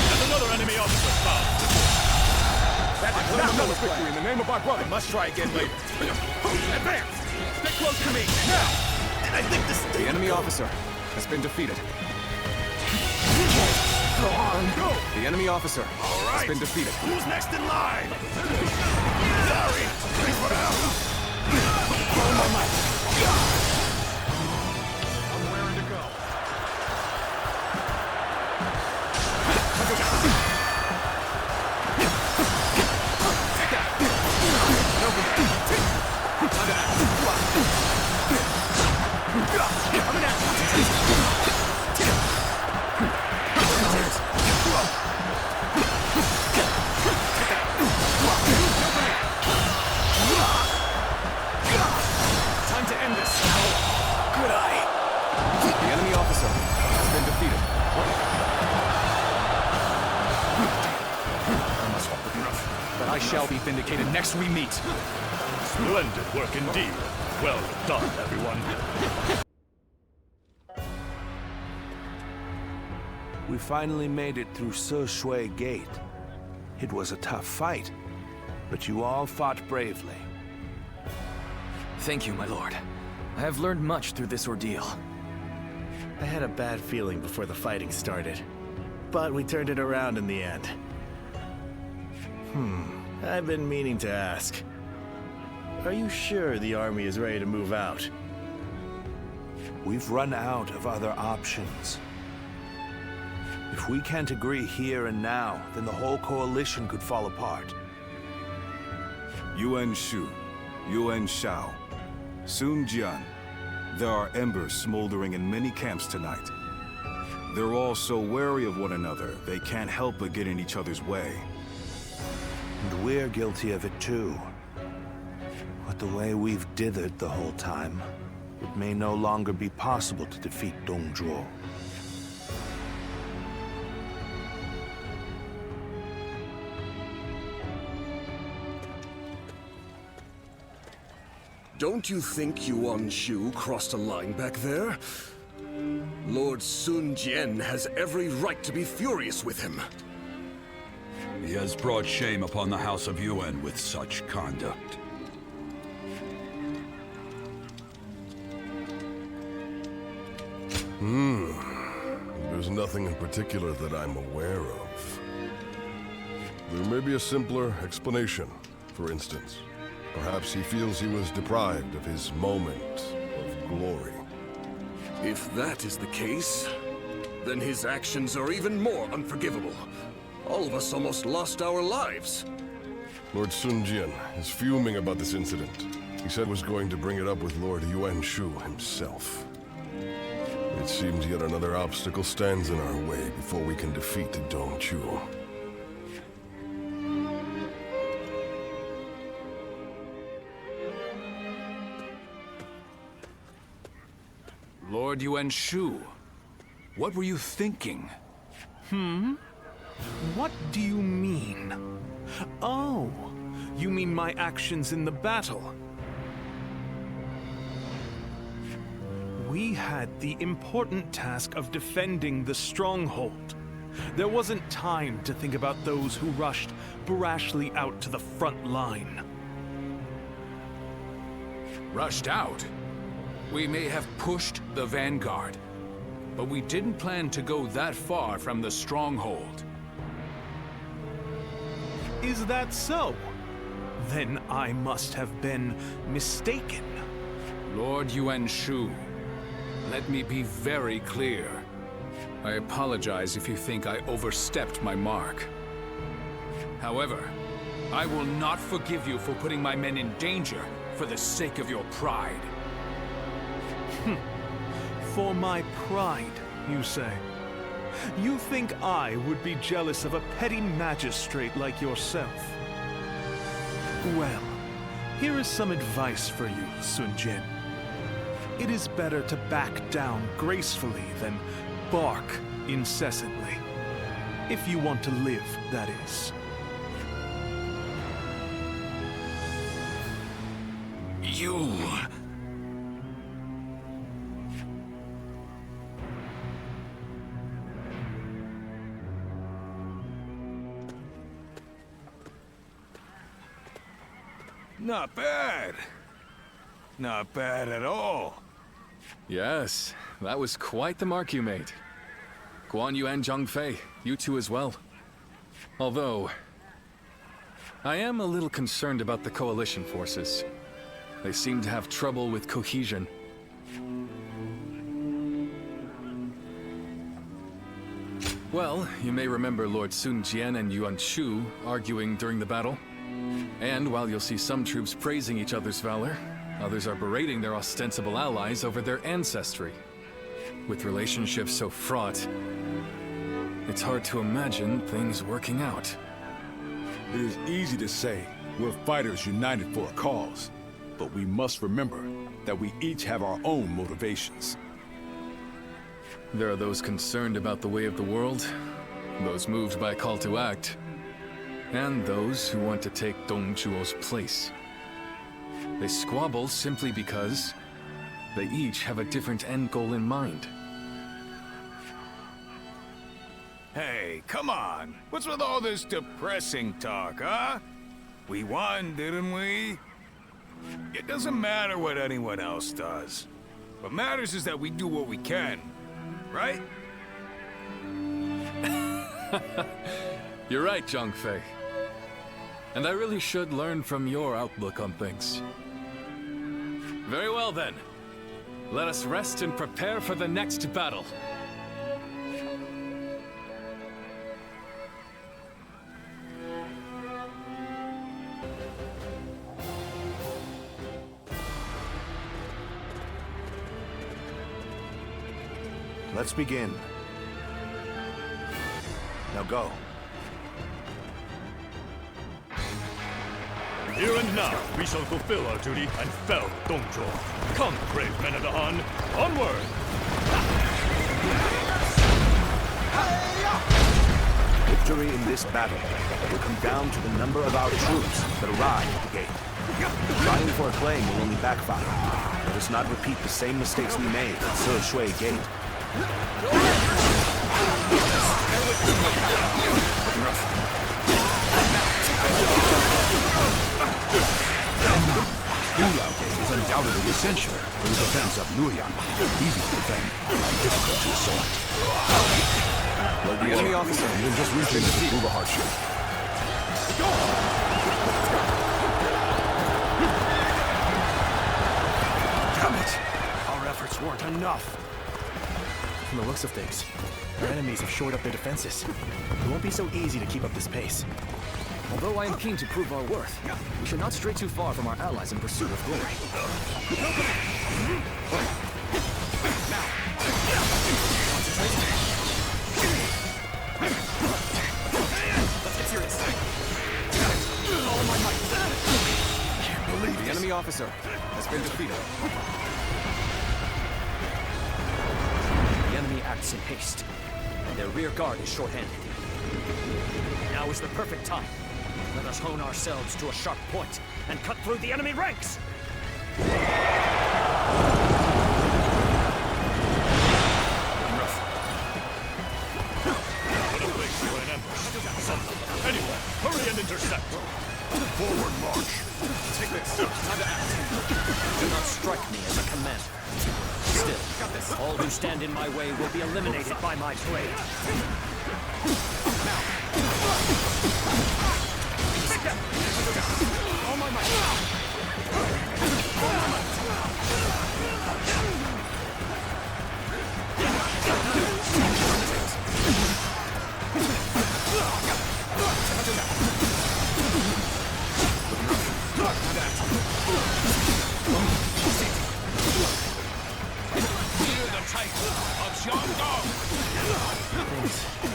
There's another enemy officer found. That's another victory in the name of our brother. Must try again later. Advance! Stay close to me, now! And I think this The enemy officer has been defeated. Go on. Go! The enemy officer has been defeated. Who's next in line? Sorry. Thanks for the help. All my might. I'm raring to go. Time to end this. Good eye. The enemy officer has been defeated. I must walk with rough, but I shall be vindicated next we meet. Splendid work indeed. Well done, everyone. We finally made it through Se Shui Gate. It was a tough fight, but you all fought bravely. Thank you, my lord. I have learned much through this ordeal. I had a bad feeling before the fighting started, but we turned it around in the end. I've been meaning to ask. Are you sure the army is ready to move out? We've run out of other options. If we can't agree here and now, then the whole coalition could fall apart. Yuan Shu, Yuan Shao, Sun Jian. There are embers smoldering in many camps tonight. They're all so wary of one another, they can't help but get in each other's way. And we're guilty of it too. But the way we've dithered the whole time, it may no longer be possible to defeat Dong Zhuo. Don't you think Yuan Shu crossed a line back there? Lord Sun Jian has every right to be furious with him. He has brought shame upon the House of Yuan with such conduct. There's nothing in particular that I'm aware of. There may be a simpler explanation. For instance, perhaps he feels he was deprived of his moment of glory. If that is the case, then his actions are even more unforgivable. All of us almost lost our lives. Lord Sun Jian is fuming about this incident. He said was going to bring it up with Lord Yuan Shu himself. It seems yet another obstacle stands in our way before we can defeat the Dongchu. Lord Yuan Shu, what were you thinking? What do you mean? Oh, you mean my actions in the battle? We had the important task of defending the stronghold. There wasn't time to think about those who rushed brashly out to the front line. Rushed out? We may have pushed the vanguard, but we didn't plan to go that far from the stronghold. Is that so? Then I must have been mistaken. Lord Yuan Shu, let me be very clear. I apologize if you think I overstepped my mark. However, I will not forgive you for putting my men in danger for the sake of your pride. For my pride, you say? You think I would be jealous of a petty magistrate like yourself? Well, here is some advice for you, Sun Jin. It is better to back down gracefully than bark incessantly. If you want to live, that is. You... Not bad. Not bad at all. Yes, that was quite the mark you made. Guan Yu and Zhang Fei, you two as well. Although, I am a little concerned about the coalition forces. They seem to have trouble with cohesion. Well, you may remember Lord Sun Jian and Yuan Shu arguing during the battle. And while you'll see some troops praising each other's valor, others are berating their ostensible allies over their ancestry. With relationships so fraught, it's hard to imagine things working out. It is easy to say we're fighters united for a cause, but we must remember that we each have our own motivations. There are those concerned about the way of the world, those moved by a call to act, and those who want to take Dong Zhuo's place. They squabble simply because they each have a different end goal in mind. Hey, come on. What's with all this depressing talk, huh? We won, didn't we? It doesn't matter what anyone else does. What matters is that we do what we can, right? You're right, Zhang Fei. And I really should learn from your outlook on things. Very well then. Let us rest and prepare for the next battle. Let's begin. Now go. Here and now, we shall fulfill our duty and fell Dong Zhuo. Come, brave men of the Han, onward! Victory in this battle will come down to the number of our troops that arrive at the gate. Trying for a claim will only backfire. Let us not repeat the same mistakes we made at Se Shui Gate. Yulao Gate is undoubtedly essential for the defense of Luoyang. Easy to defend, difficult to assault. Like the enemy officer, even just reaching it will prove a hardship. Damn it! Our efforts weren't enough. From the looks of things, our enemies have shored up their defenses. It won't be so easy to keep up this pace. Although I am keen to prove our worth, we should not stray too far from our allies in pursuit of glory. Let's get serious. All my might. Can't believe The enemy officer has been defeated. The enemy acts in haste, and their rear guard is short-handed. Now is the perfect time. Let us hone ourselves to a sharp point and cut through the enemy ranks! Anyone, hurry and intercept! Forward march! Take this. Time to act. Do not strike me as a commander. Still, all who stand in my way will be eliminated by my blade. All my might.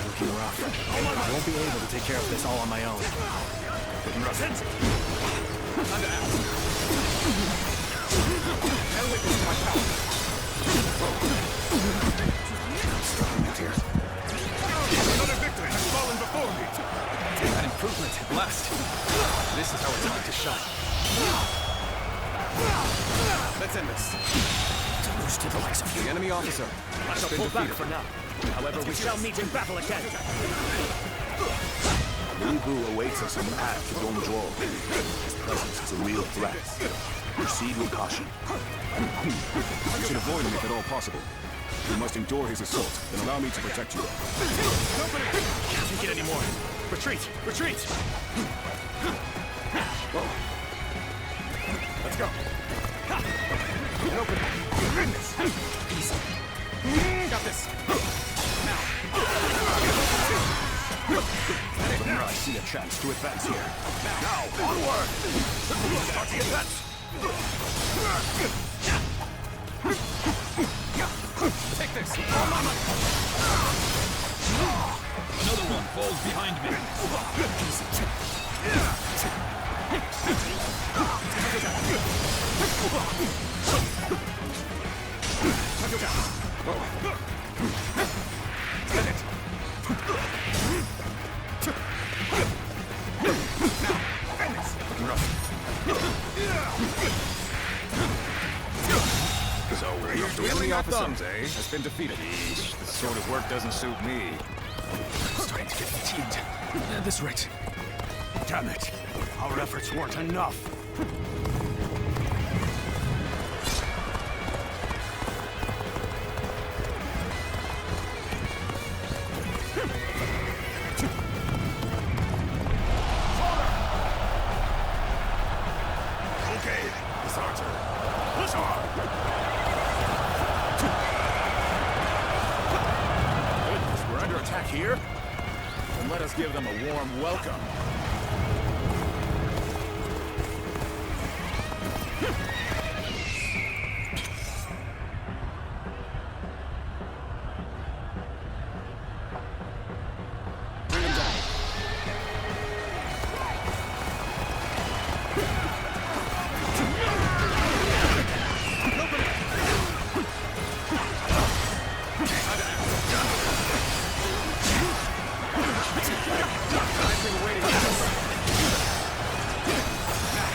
Looking rough. I won't be able to take care of this all on my own. Present. Time to act. Bear witness to my power. Another victory has fallen before me! An improvement at last. This is our time to shine. Let's end this. To lose to the likes of you. The enemy officer I shall pull back for now. However, we shall meet in battle again. Lu Bu awaits us on the path to Dongzhuo. His presence is a real threat. Proceed with caution. You should avoid him if at all possible. You must endure his assault and allow me to protect you. Can't take it anymore. Retreat! Retreat! Let's go. An opening. Goodness! Easy. Got this. Now I see a chance to advance here. Now, onward! Start the advance! Take this! Another one falls behind me. The enemy officer has been defeated. Eesh, this sort of work doesn't suit me. I'm starting to get fatigued. At this rate. Damn it! Our efforts weren't enough. Okay, it's our turn. Push on! Goodness, we're under attack here? Then let us give them a warm welcome.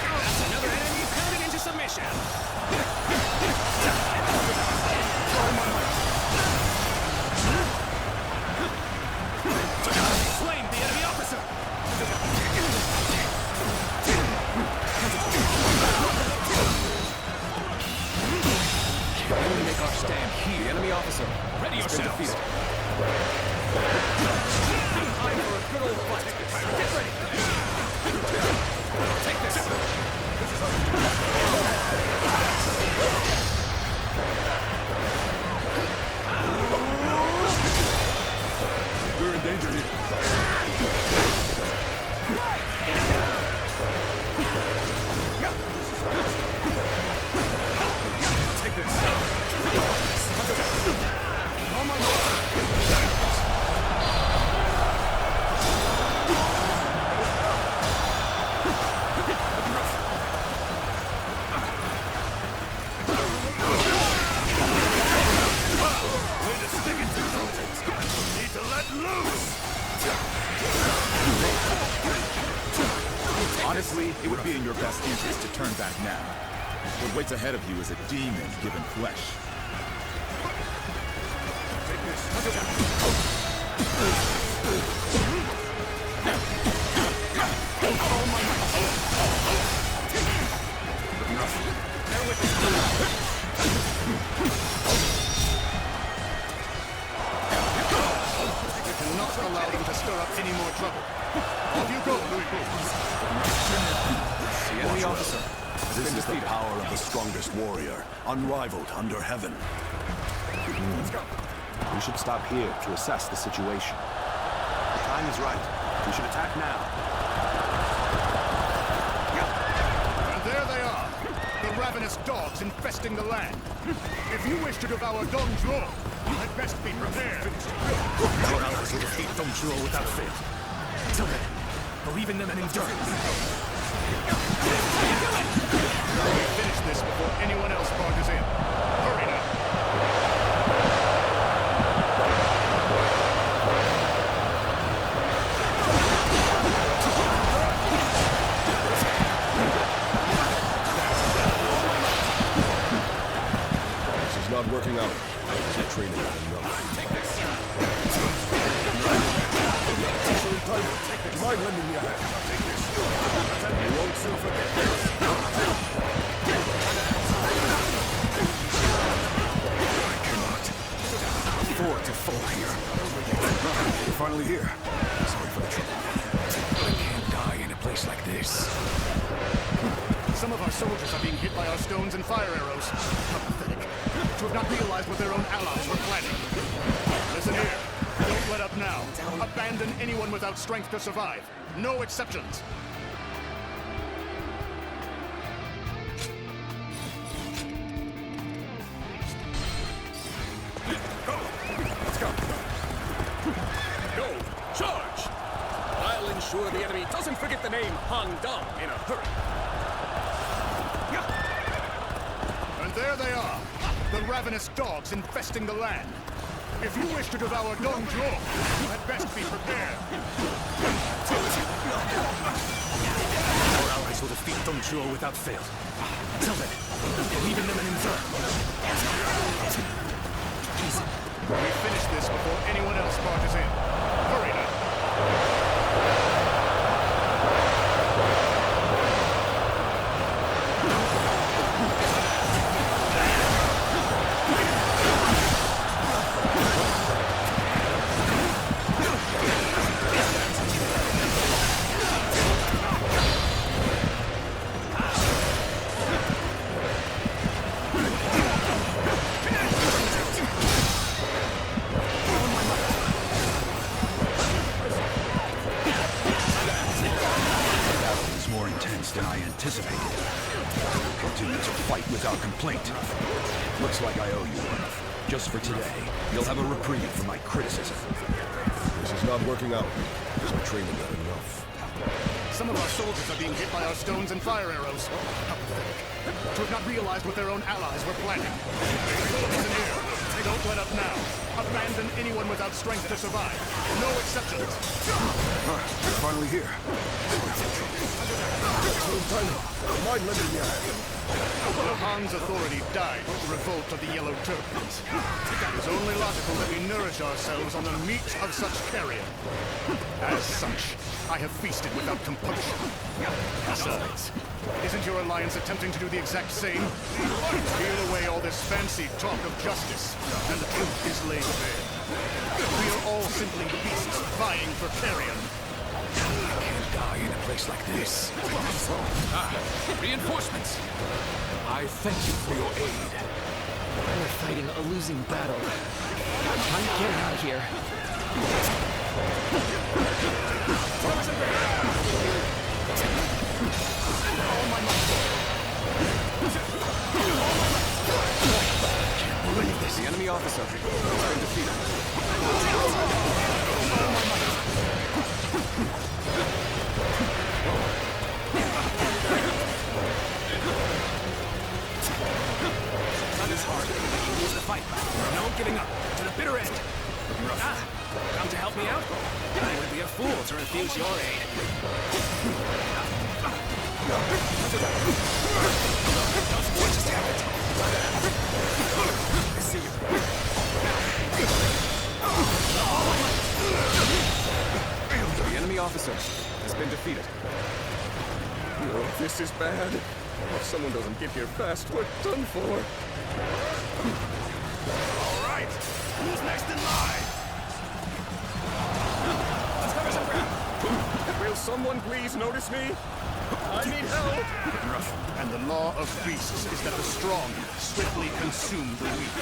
That's another enemy pounded into submission. Honestly, it would be in your best interest to turn back now. What waits ahead of you is a demon given flesh. Not allow them to stir up any more trouble. Off you go, Louis. The enemy officer. This is the power of the strongest warrior, unrivaled under heaven. Let's go. We should stop here to assess the situation. The time is right. We should attack now. And there they are, the ravenous dogs infesting the land. If you wish to devour Dong Zhuo, you had best be prepared. Our allies will defeat Dong Zhuo without fail. Until then, believe in them and endure. We finish this before anyone else barges in. Hurry now. This is not working out. My training not enough. Take this. Do you mind lending me a hand? Take this. You won't soon forget this. I cannot afford to fall here. You're finally here. Sorry for the trouble. I can't die in a place like this. Some of our soldiers are being hit by our stones and fire arrows. How pathetic. To have not realized what their own allies were planning. Listen here. Don't let up now. Abandon anyone without strength to survive. No exceptions. Let's go. Go. Charge. I'll ensure the enemy doesn't forget the name Han Dong in a hurry. And there they are, the ravenous dogs infesting the land. If you wish to devour Dong Zhuo, you had best be prepared. Our allies will defeat Dong Zhuo without fail. Until then, believe in them and endure. We finish this before anyone else barges in. Hurry now. Than I anticipated. Continue to fight without complaint. Looks like I owe you one. Just for today, you'll have a reprieve from my criticism. This is not working out. Is my training not enough? Some of our soldiers are being hit by our stones and fire arrows. How pathetic. To have not realized what their own allies were planning. Listen here. Don't let up now. Abandon anyone without strength to survive. No exceptions. You're finally here. Mind lending me a hand. The Han's authority died with the revolt of the Yellow Turbans. It is only logical that we nourish ourselves on the meat of such carrion. As such, I have feasted without compunction. Besides, isn't your alliance attempting to do the exact same? Peel away all this fancy talk of justice, and the truth is laid bare. We are all simply beasts vying for carrion. I can't die in a place like this. Reinforcements! I thank you for your aid. We're fighting a losing battle. I'm getting out of here. Can't believe this. The enemy officer has been defeated. That is hard. Use the fight. No giving up. To the bitter end. Come to help me out? I would be a fool to refuse your aid. What just happened? I see you. The enemy officer has been defeated. No, this is bad. If someone doesn't get here fast, we're done for. All right, who's next in line? Let's cover some ground. Will someone please notice me? I need help. And the law of beasts is that the strong swiftly consume the weak.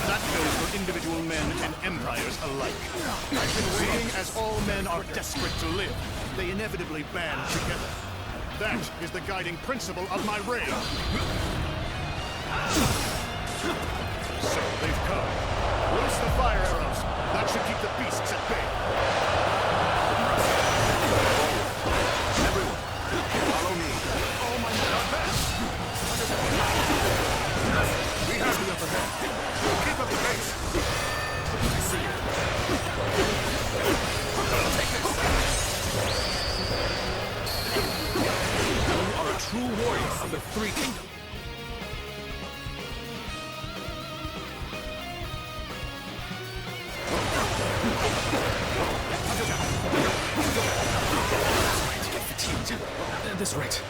That goes for individual men and empires alike. Seeing as all men are desperate to live, they inevitably band together. That is the guiding principle of my reign. So they've come. Loose the fire arrows. That should keep the beasts at bay. Everyone, follow me. Oh, my men are fast. We have the upper hand. Keep up the pace. I see you. Take this. You are a true warrior of the Three Kingdoms. This right.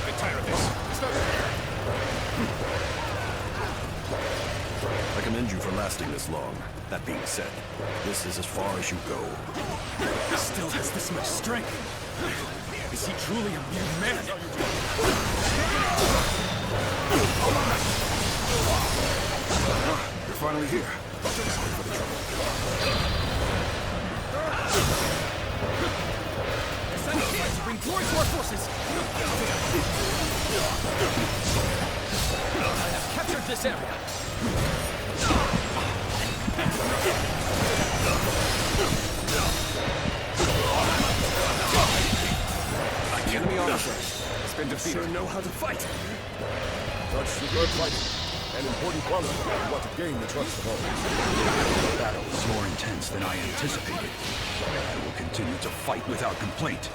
I tire of this. I commend you for lasting this long. That being said, this is as far as you go. He still has this much strength. Is he truly a mere man? You're finally here. Sorry for the trouble. Send kids to bring glory to our forces! I have captured this area! The enemy officer has been defeated. Sure know how to fight! Such superb fighting. An important quality if you want to gain the trust of all. The battle is more intense than I anticipated. I will continue to fight without complaint.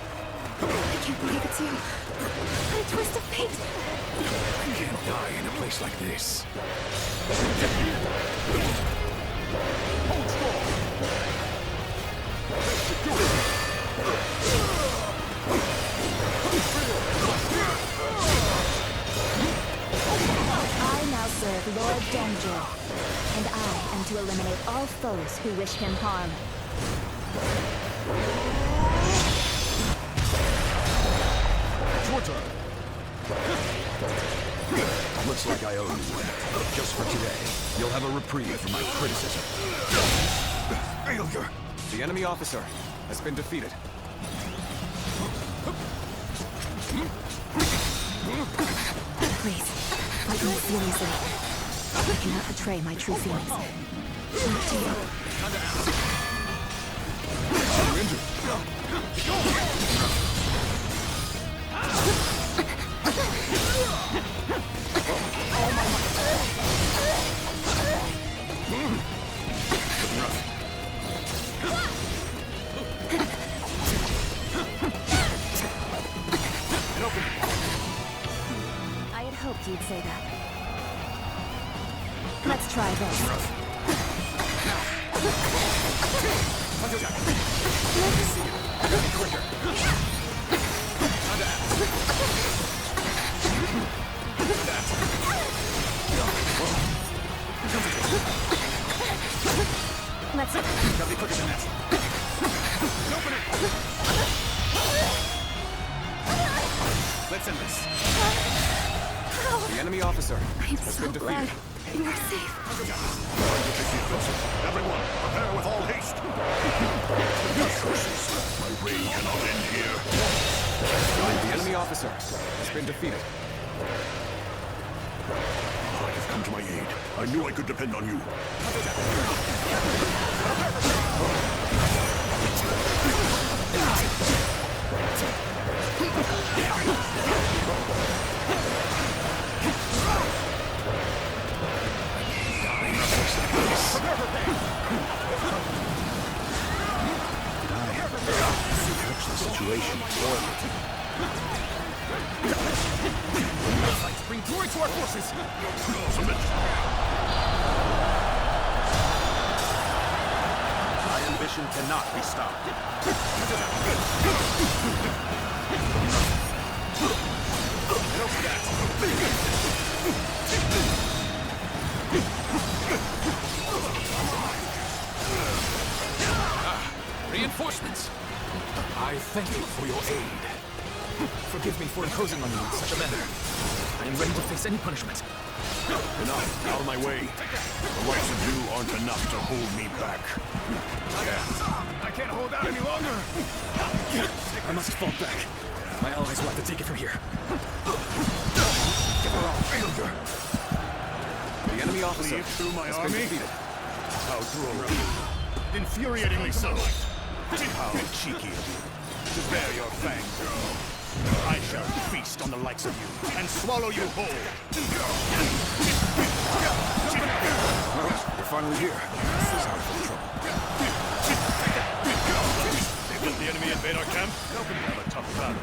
I can't believe it's you. What a twist of fate. I can't die in a place like this. Hold strong. I now serve Lord Dongzhou, and I am to eliminate all foes who wish him harm. It's your turn. Looks like I owe you one. Just for today, you'll have a reprieve for my criticism. Failure! The enemy officer has been defeated. Please, fight me seriously. I cannot betray my true feelings. Not to you. You're injured. I had hoped you'd say that. Let's try this. Let's Gotta be quicker than that. Open it! Let's end this. The enemy officer I'm has so been glad defeated. you are safe. Everyone, prepare with all haste. My reign cannot end here. The enemy officer has been defeated. You've come to my aid. I knew I could depend on you. situation forward. Fight to bring glory to our forces! My ambition cannot be stopped. Reinforcements! I thank you for your aid. Forgive me for imposing on you in such a manner. I am ready to face any punishment. Enough. Out of my way. The likes of you aren't enough to hold me back. I can't hold out any longer! I must fall back. My allies will have to take it from here. Give her all failure! The enemy officer Leave through my has army? been defeated. How droll. Infuriatingly so. How cheeky of you to bare your fangs. I shall feast on the likes of you and swallow you whole. You're finally here. This is out of trouble. They let the enemy invade our camp? How can we have a tough battle?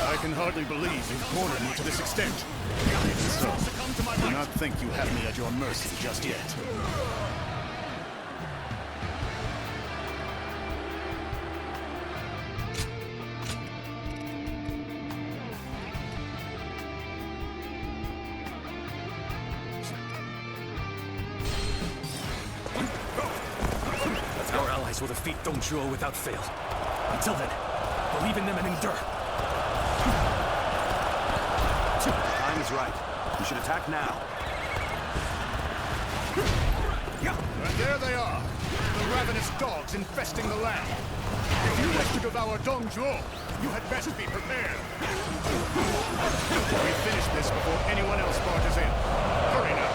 I can hardly believe you've cornered me to this extent. Even so, do not think you have me at your mercy just yet. Our allies will defeat Dong Zhuo without fail. Until then, believe in them and endure. Time is right. We should attack now. And there they are, the ravenous dogs infesting the land. If you wish to devour Dong Zhuo, you had best be prepared. We finish this before anyone else barges in. Hurry now.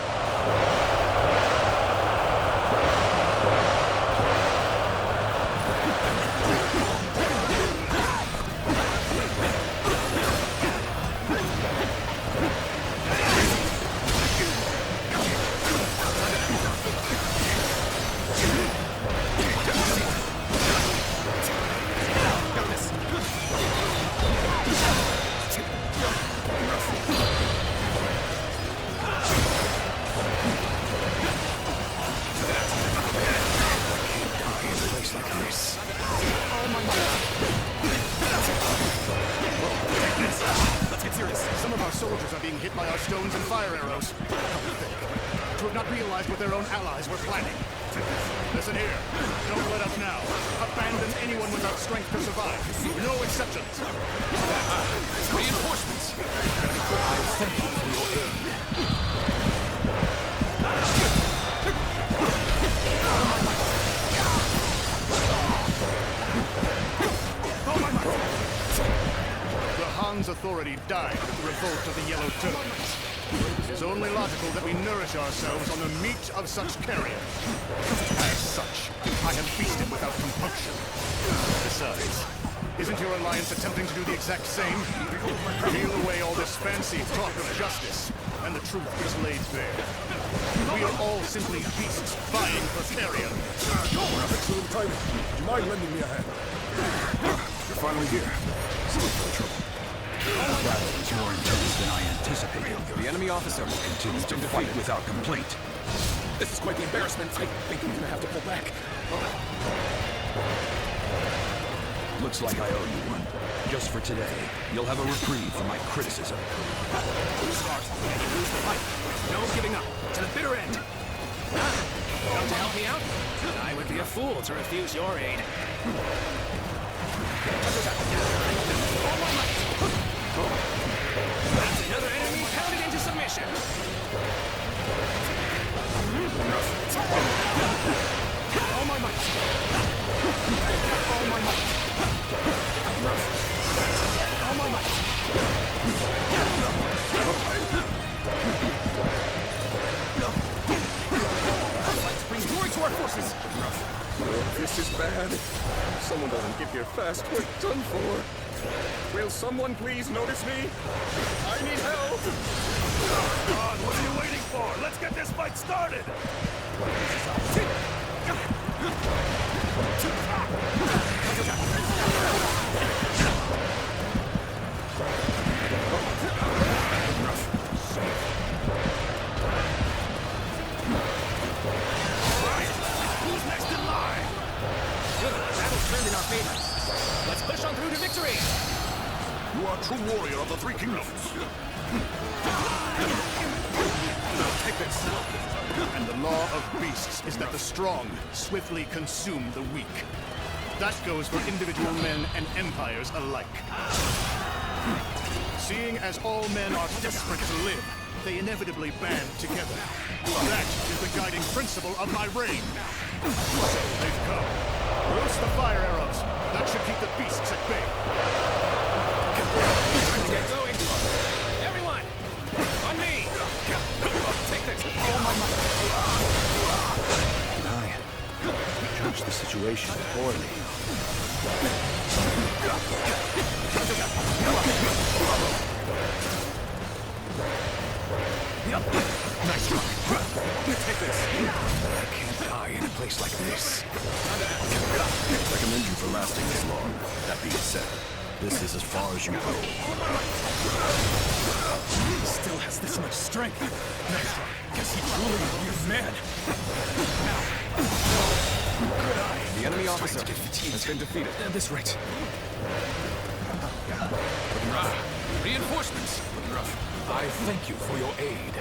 Some of our soldiers are being hit by our stones and fire arrows. To have not realized what their own allies were planning. Listen here. Don't let up now. Abandon anyone without strength to survive. No exceptions. Reinforcements! I thank you for your aid. The Han's authority died with the revolt of the Yellow Turbans. It is only logical that we nourish ourselves on the meat of such carrion. As such, I have feasted without compunction. Besides, isn't your alliance attempting to do the exact same? Peel away all this fancy talk of justice, and the truth is laid bare. We are all simply beasts vying for carrion. Excellent timing. Would you mind lending me a hand? You're finally here. Sorry for the trouble. The battle is more intense than I anticipated. The enemy officer will continue to fight without complaint. This is quite the embarrassment. I think I'm gonna have to pull back. Looks like I owe you one. Just for today, you'll have a reprieve from my criticism. Start and you lose the fight. No giving up. To the bitter end. Come to help me out? I would be a fool to refuse your aid. That's another enemy pounded into submission. All my might. All my might. All my might. Let's bring glory to our forces. This is bad. If someone doesn't get here fast, we're done for. Will someone please notice me? I need help! God, what are you waiting for? Let's get this fight started! You are a true warrior of the Three Kingdoms. Take this. And the law of beasts is that the strong swiftly consume the weak. That goes for individual men and empires alike. Seeing as all men are desperate to live, they inevitably band together. That is the guiding principle of my reign. So they've come. Loose the fire arrows. That should keep the beasts at bay. Get going. Everyone, on me. Take this. I judged the situation poorly. Nice try. Take this. I can't die in a place like this. Recommend you for lasting this long. That being said, this is as far as you go. He still has this much strength. Nice try. Guess he truly is man. Good eye. The enemy officer has been defeated. At this rate. Reinforcements! I thank you for your aid.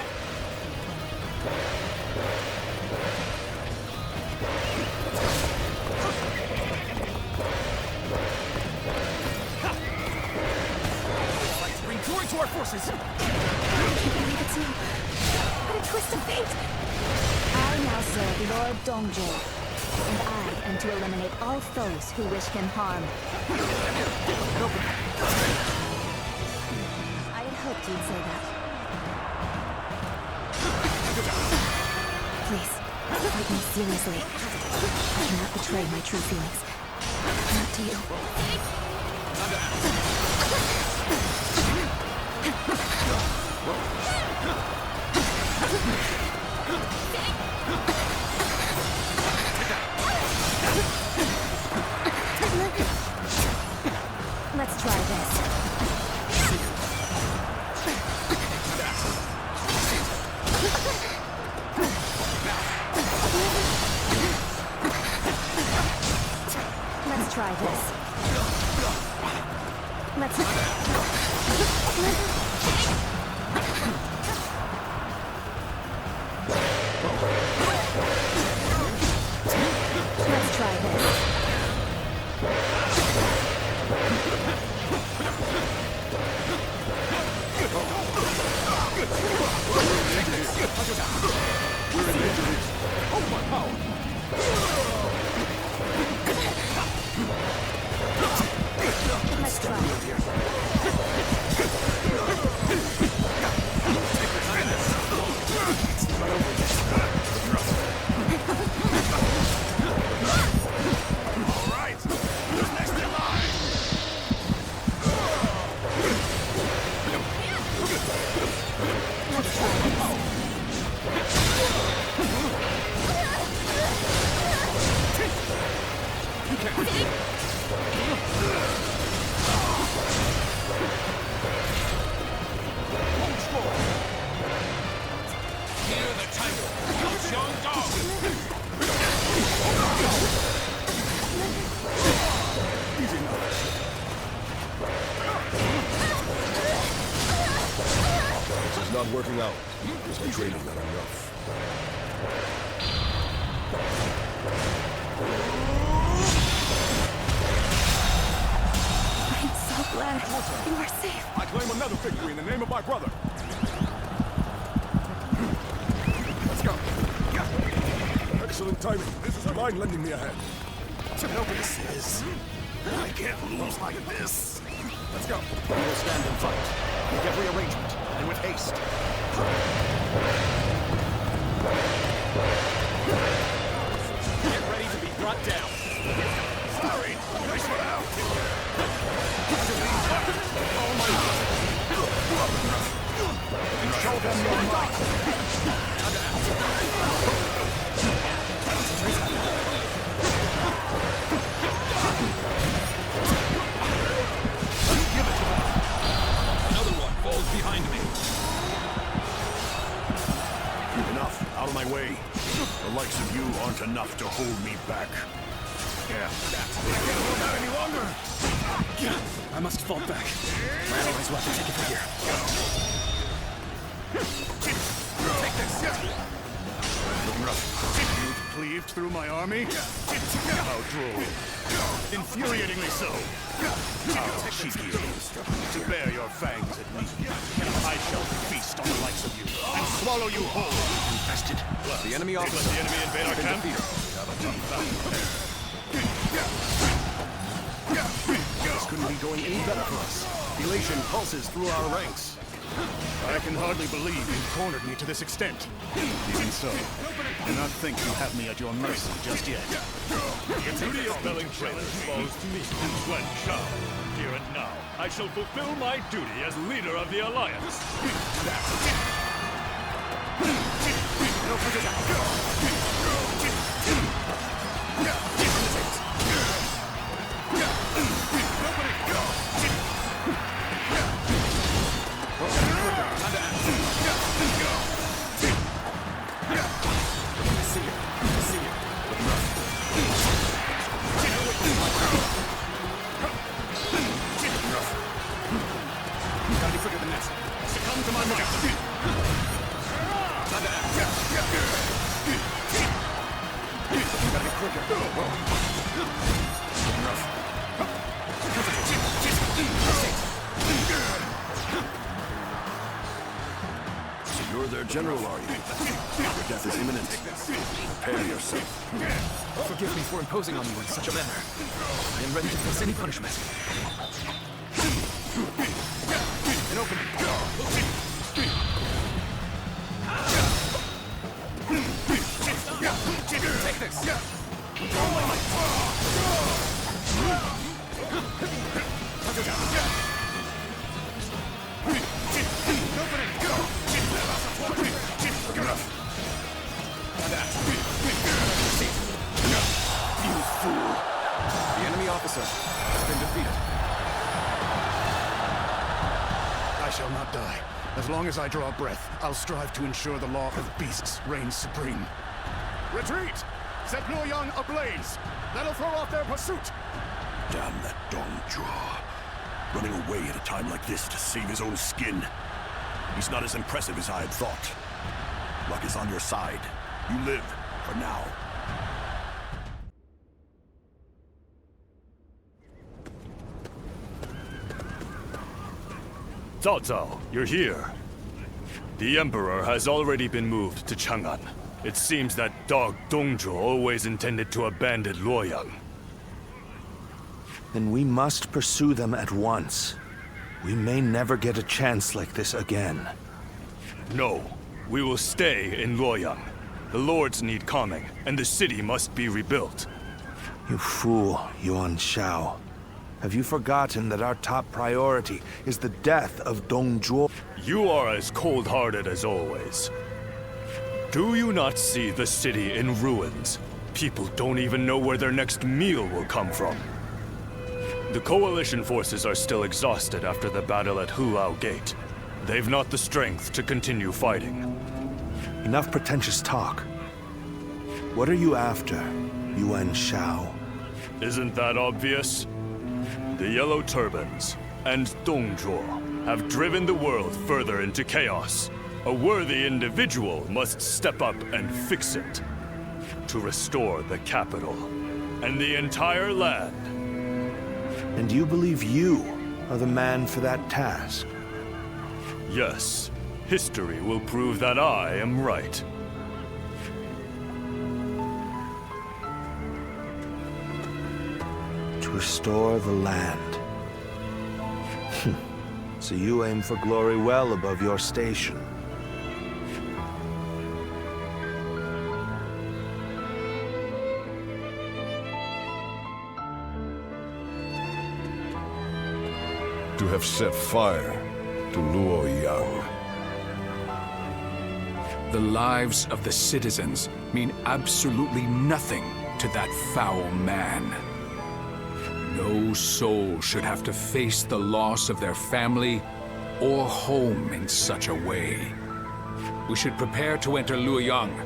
Bring joy to our forces! I can't believe it's you. What a twist of fate! I now serve Lord Dongzhou, and I am to eliminate all foes who wish him harm. I had hoped you'd say that. Please, fight me seriously. I cannot betray my true feelings. Not to you. Let's try this. Let's try this. Let's try this. Let's try. All right, who's next in line? Let's try this. Hear the title of Shandong. Easy now. This is not working out. This training not enough. I'm so glad you are safe. I claim another victory in the name of my brother. Let's go. Excellent timing. Mind lending me a hand. This is... I can't lose like this. Let's go. We will stand and fight. Make every arrangement, and with haste. Get ready to be brought down. Sorry, nice one out. Show them your might. Another one falls behind me. Enough. Out of my way. The likes of you aren't enough to hold me back. can't hold out any longer! I must fall back. My allies will have to take it from here. Take this! You've cleaved through my army? How droll. Infuriatingly so. How cheeky. To bear your fangs at me. I shall feast on the likes of you and swallow you whole. Infested. The enemy officer. The enemy invade our camp. This couldn't be going any better for us. Elation pulses through our ranks. I can hardly believe you've cornered me to this extent. Even so, do not think you have me at your mercy just yet. The duty of felling traitors falls to me, Wen Shao. Here and now, I shall fulfill my duty as leader of the Alliance. Gotta be quicker than that. Succumb to my might. Gotta be quicker. So you're their general, are you? Your death is imminent. Prepare yourself. Forgive me for imposing on you in such a manner. I am ready to face any punishment. An opening. Take this. All my might. You fool! The enemy officer has been defeated. I shall not die. As long as I draw breath, I'll strive to ensure the law of beasts reigns supreme. Retreat! Set Luoyang ablaze! That'll throw off their pursuit! Damn that Dong Zhuo. Running away at a time like this to save his own skin. He's not as impressive as I had thought. Luck is on your side. You live, for now. Cao Cao, you're here. The Emperor has already been moved to Chang'an. It seems that dog Dongzhuo always intended to abandon Luoyang. Then we must pursue them at once. We may never get a chance like this again. No, we will stay in Luoyang. The lords need calming, and the city must be rebuilt. You fool, Yuan Shao. Have you forgotten that our top priority is the death of Dong Zhuo? You are as cold-hearted as always. Do you not see the city in ruins? People don't even know where their next meal will come from. The coalition forces are still exhausted after the battle at Hulao Gate. They've not the strength to continue fighting. Enough pretentious talk. What are you after, Yuan Shao? Isn't that obvious? The Yellow Turbans and Dongzhuo have driven the world further into chaos. A worthy individual must step up and fix it. To restore the capital and the entire land. And you believe you are the man for that task? Yes. History will prove that I am right. To restore the land. So you aim for glory well above your station. To have set fire to Luoyang. The lives of the citizens mean absolutely nothing to that foul man. No soul should have to face the loss of their family or home in such a way. We should prepare to enter Luoyang.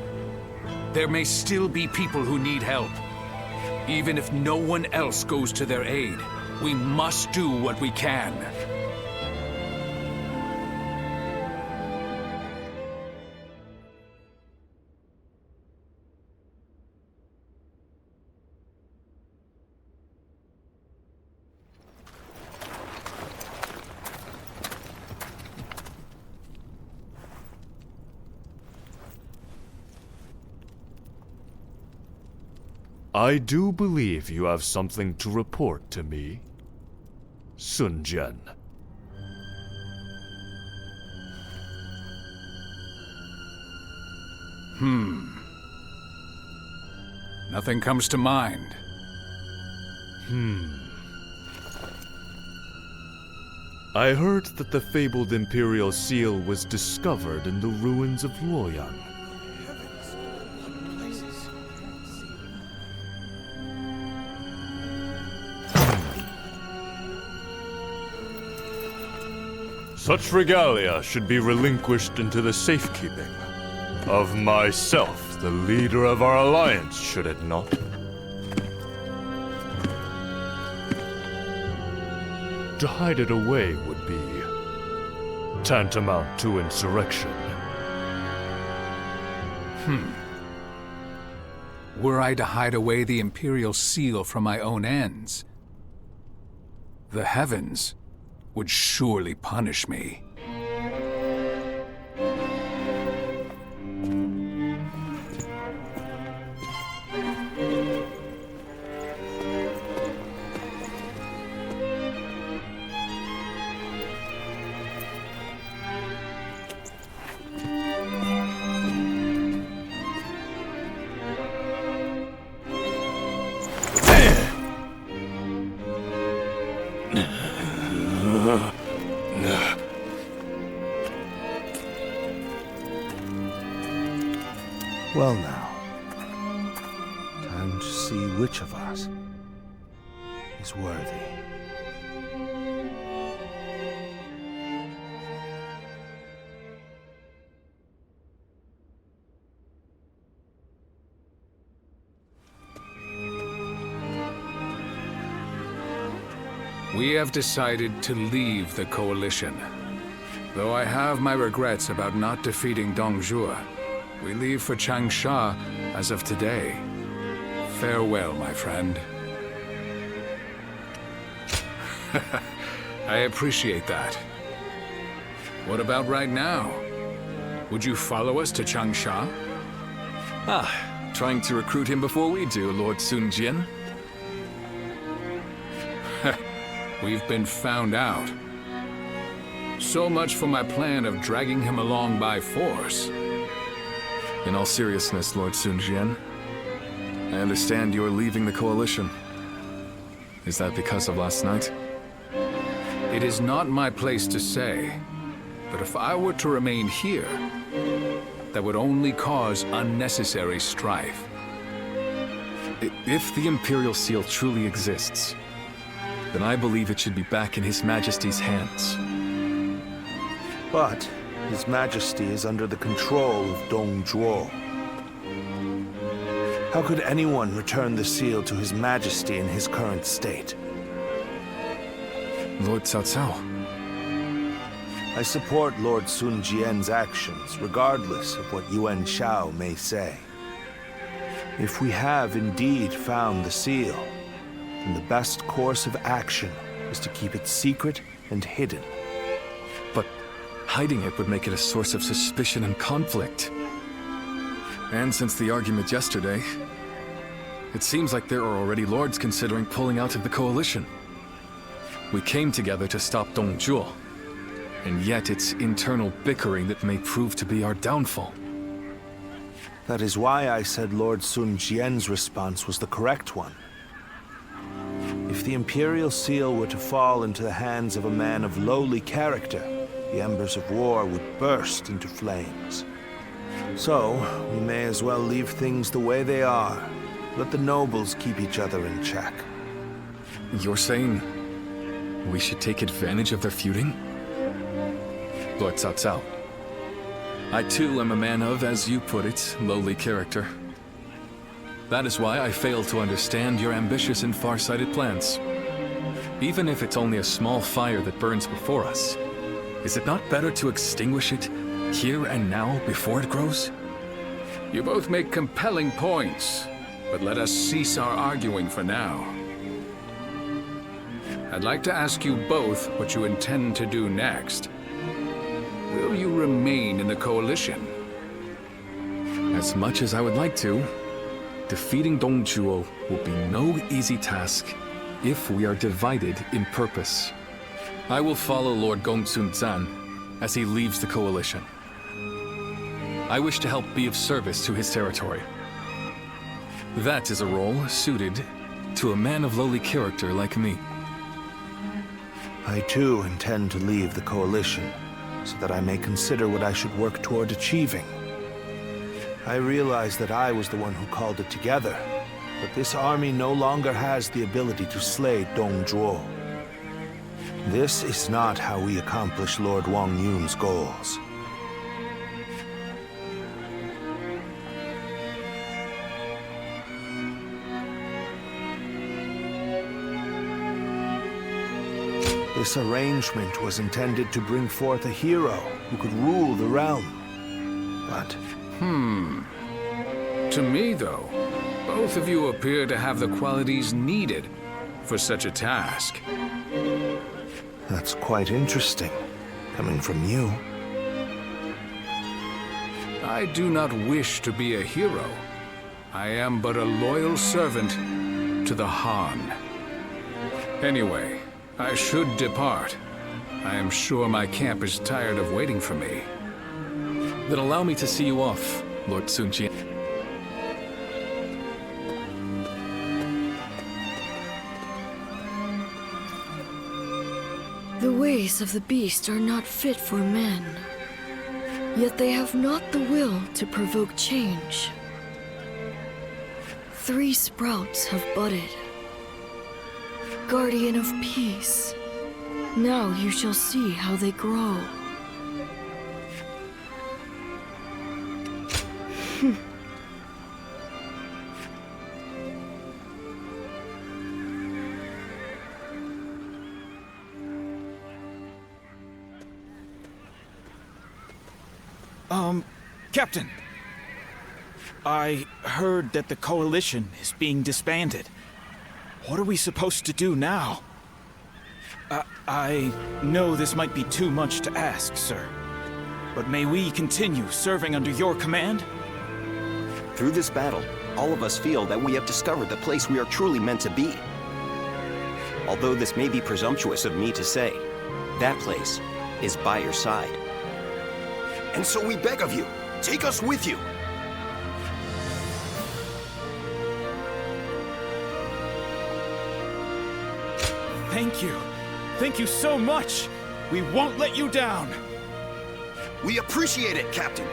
There may still be people who need help. Even if no one else goes to their aid, we must do what we can. I do believe you have something to report to me, Sun Jian. Nothing comes to mind. I heard that the fabled Imperial Seal was discovered in the ruins of Luoyang. Such regalia should be relinquished into the safekeeping of myself, the leader of our alliance, should it not? To hide it away would be tantamount to insurrection. Were I to hide away the Imperial Seal from my own ends, the heavens would surely punish me. Well now, time to see which of us is worthy. We have decided to leave the Coalition. Though I have my regrets about not defeating Dongzhuo, we leave for Changsha as of today. Farewell, my friend. I appreciate that. What about right now? Would you follow us to Changsha? Trying to recruit him before we do, Lord Sun Jian. We've been found out. So much for my plan of dragging him along by force. In all seriousness, Lord Sun Jian, I understand you're leaving the Coalition. Is that because of last night? It is not my place to say, but if I were to remain here, that would only cause unnecessary strife. If the Imperial Seal truly exists, then I believe it should be back in His Majesty's hands. But His Majesty is under the control of Dongzhuo. How could anyone return the seal to His Majesty in his current state? Lord Cao Cao. I support Lord Sun Jian's actions, regardless of what Yuan Shao may say. If we have indeed found the seal, then the best course of action is to keep it secret and hidden. But hiding it would make it a source of suspicion and conflict. And since the argument yesterday, it seems like there are already lords considering pulling out of the Coalition. We came together to stop Dongzhuo, and yet it's internal bickering that may prove to be our downfall. That is why I said Lord Sun Jian's response was the correct one. If the Imperial Seal were to fall into the hands of a man of lowly character, the embers of war would burst into flames. So, we may as well leave things the way they are. Let the nobles keep each other in check. You're saying we should take advantage of their feuding? Lord Cao Cao, I too am a man of, as you put it, lowly character. That is why I fail to understand your ambitious and far-sighted plans. Even if it's only a small fire that burns before us, is it not better to extinguish it here and now before it grows? You both make compelling points, but let us cease our arguing for now. I'd like to ask you both what you intend to do next. Will you remain in the coalition? As much as I would like to, defeating Dongzhuo will be no easy task if we are divided in purpose. I will follow Lord Gongsun Zan as he leaves the coalition. I wish to help be of service to his territory. That is a role suited to a man of lowly character like me. I too intend to leave the coalition, so that I may consider what I should work toward achieving. I realize that I was the one who called it together, but this army no longer has the ability to slay Dongzhuo. This is not how we accomplish Lord Wang Yun's goals. This arrangement was intended to bring forth a hero who could rule the realm. But... To me, though, both of you appear to have the qualities needed for such a task. That's quite interesting, coming from you. I do not wish to be a hero. I am but a loyal servant to the Han. Anyway, I should depart. I am sure my camp is tired of waiting for me. Then allow me to see you off, Lord Sun Jian. The ways of the beast are not fit for men. Yet they have not the will to provoke change. 3 sprouts have budded. Guardian of peace. Now you shall see how they grow. Captain. I heard that the coalition is being disbanded. What are we supposed to do now? I know this might be too much to ask, sir. But may we continue serving under your command? Through this battle, all of us feel that we have discovered the place we are truly meant to be. Although this may be presumptuous of me to say, that place is by your side. And so we beg of you, take us with you. Thank you. Thank you so much. We won't let you down. We appreciate it, Captain.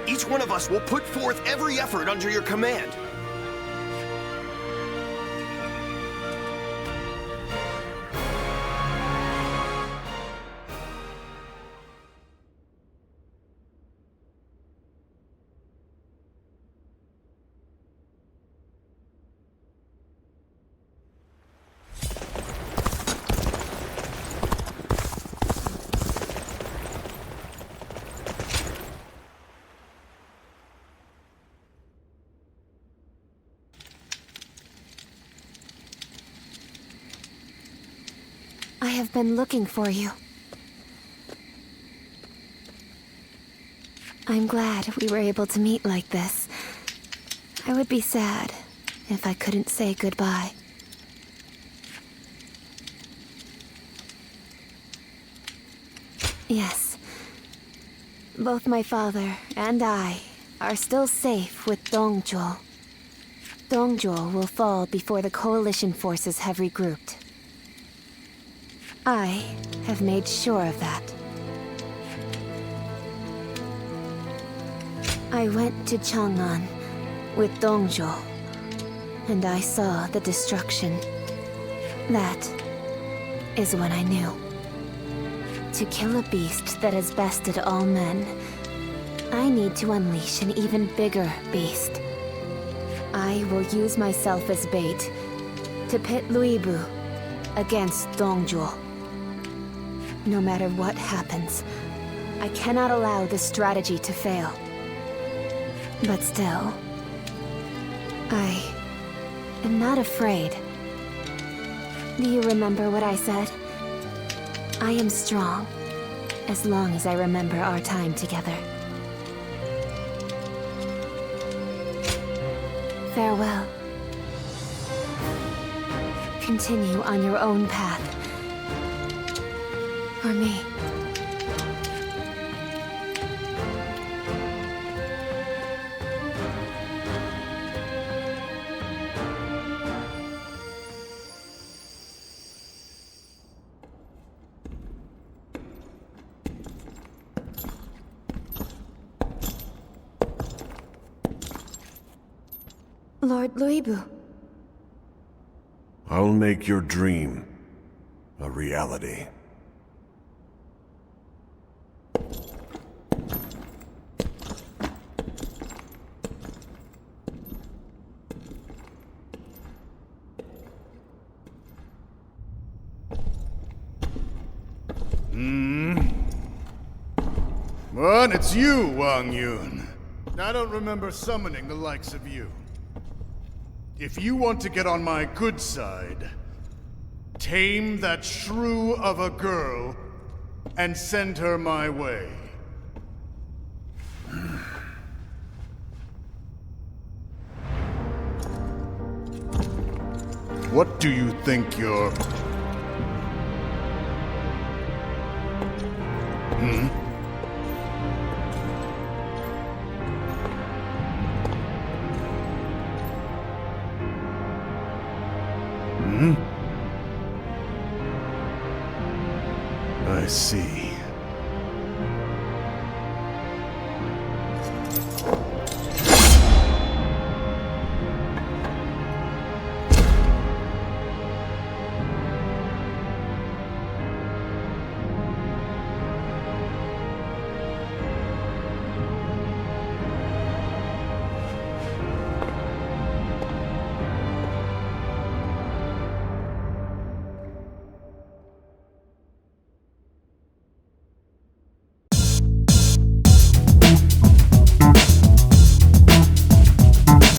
Each one of us will put forth every effort under your command. I have been looking for you. I'm glad we were able to meet like this. I would be sad if I couldn't say goodbye. Yes. Both my father and I are still safe with Dongzhuo. Dongzhuo will fall before the coalition forces have regrouped. I have made sure of that. I went to Chang'an with Dongzhuo, and I saw the destruction. That is when I knew. To kill a beast that has bested all men, I need to unleash an even bigger beast. I will use myself as bait to pit Luibu against Dongzhuo. No matter what happens, I cannot allow this strategy to fail. But still, I am not afraid. Do you remember what I said? I am strong, as long as I remember our time together. Farewell. Continue on your own path. For me. Lord Luibu. I'll make your dream a reality. What? It's you, Wang Yun. I don't remember summoning the likes of you. If you want to get on my good side, tame that shrew of a girl and send her my way. What do you think you're... I see.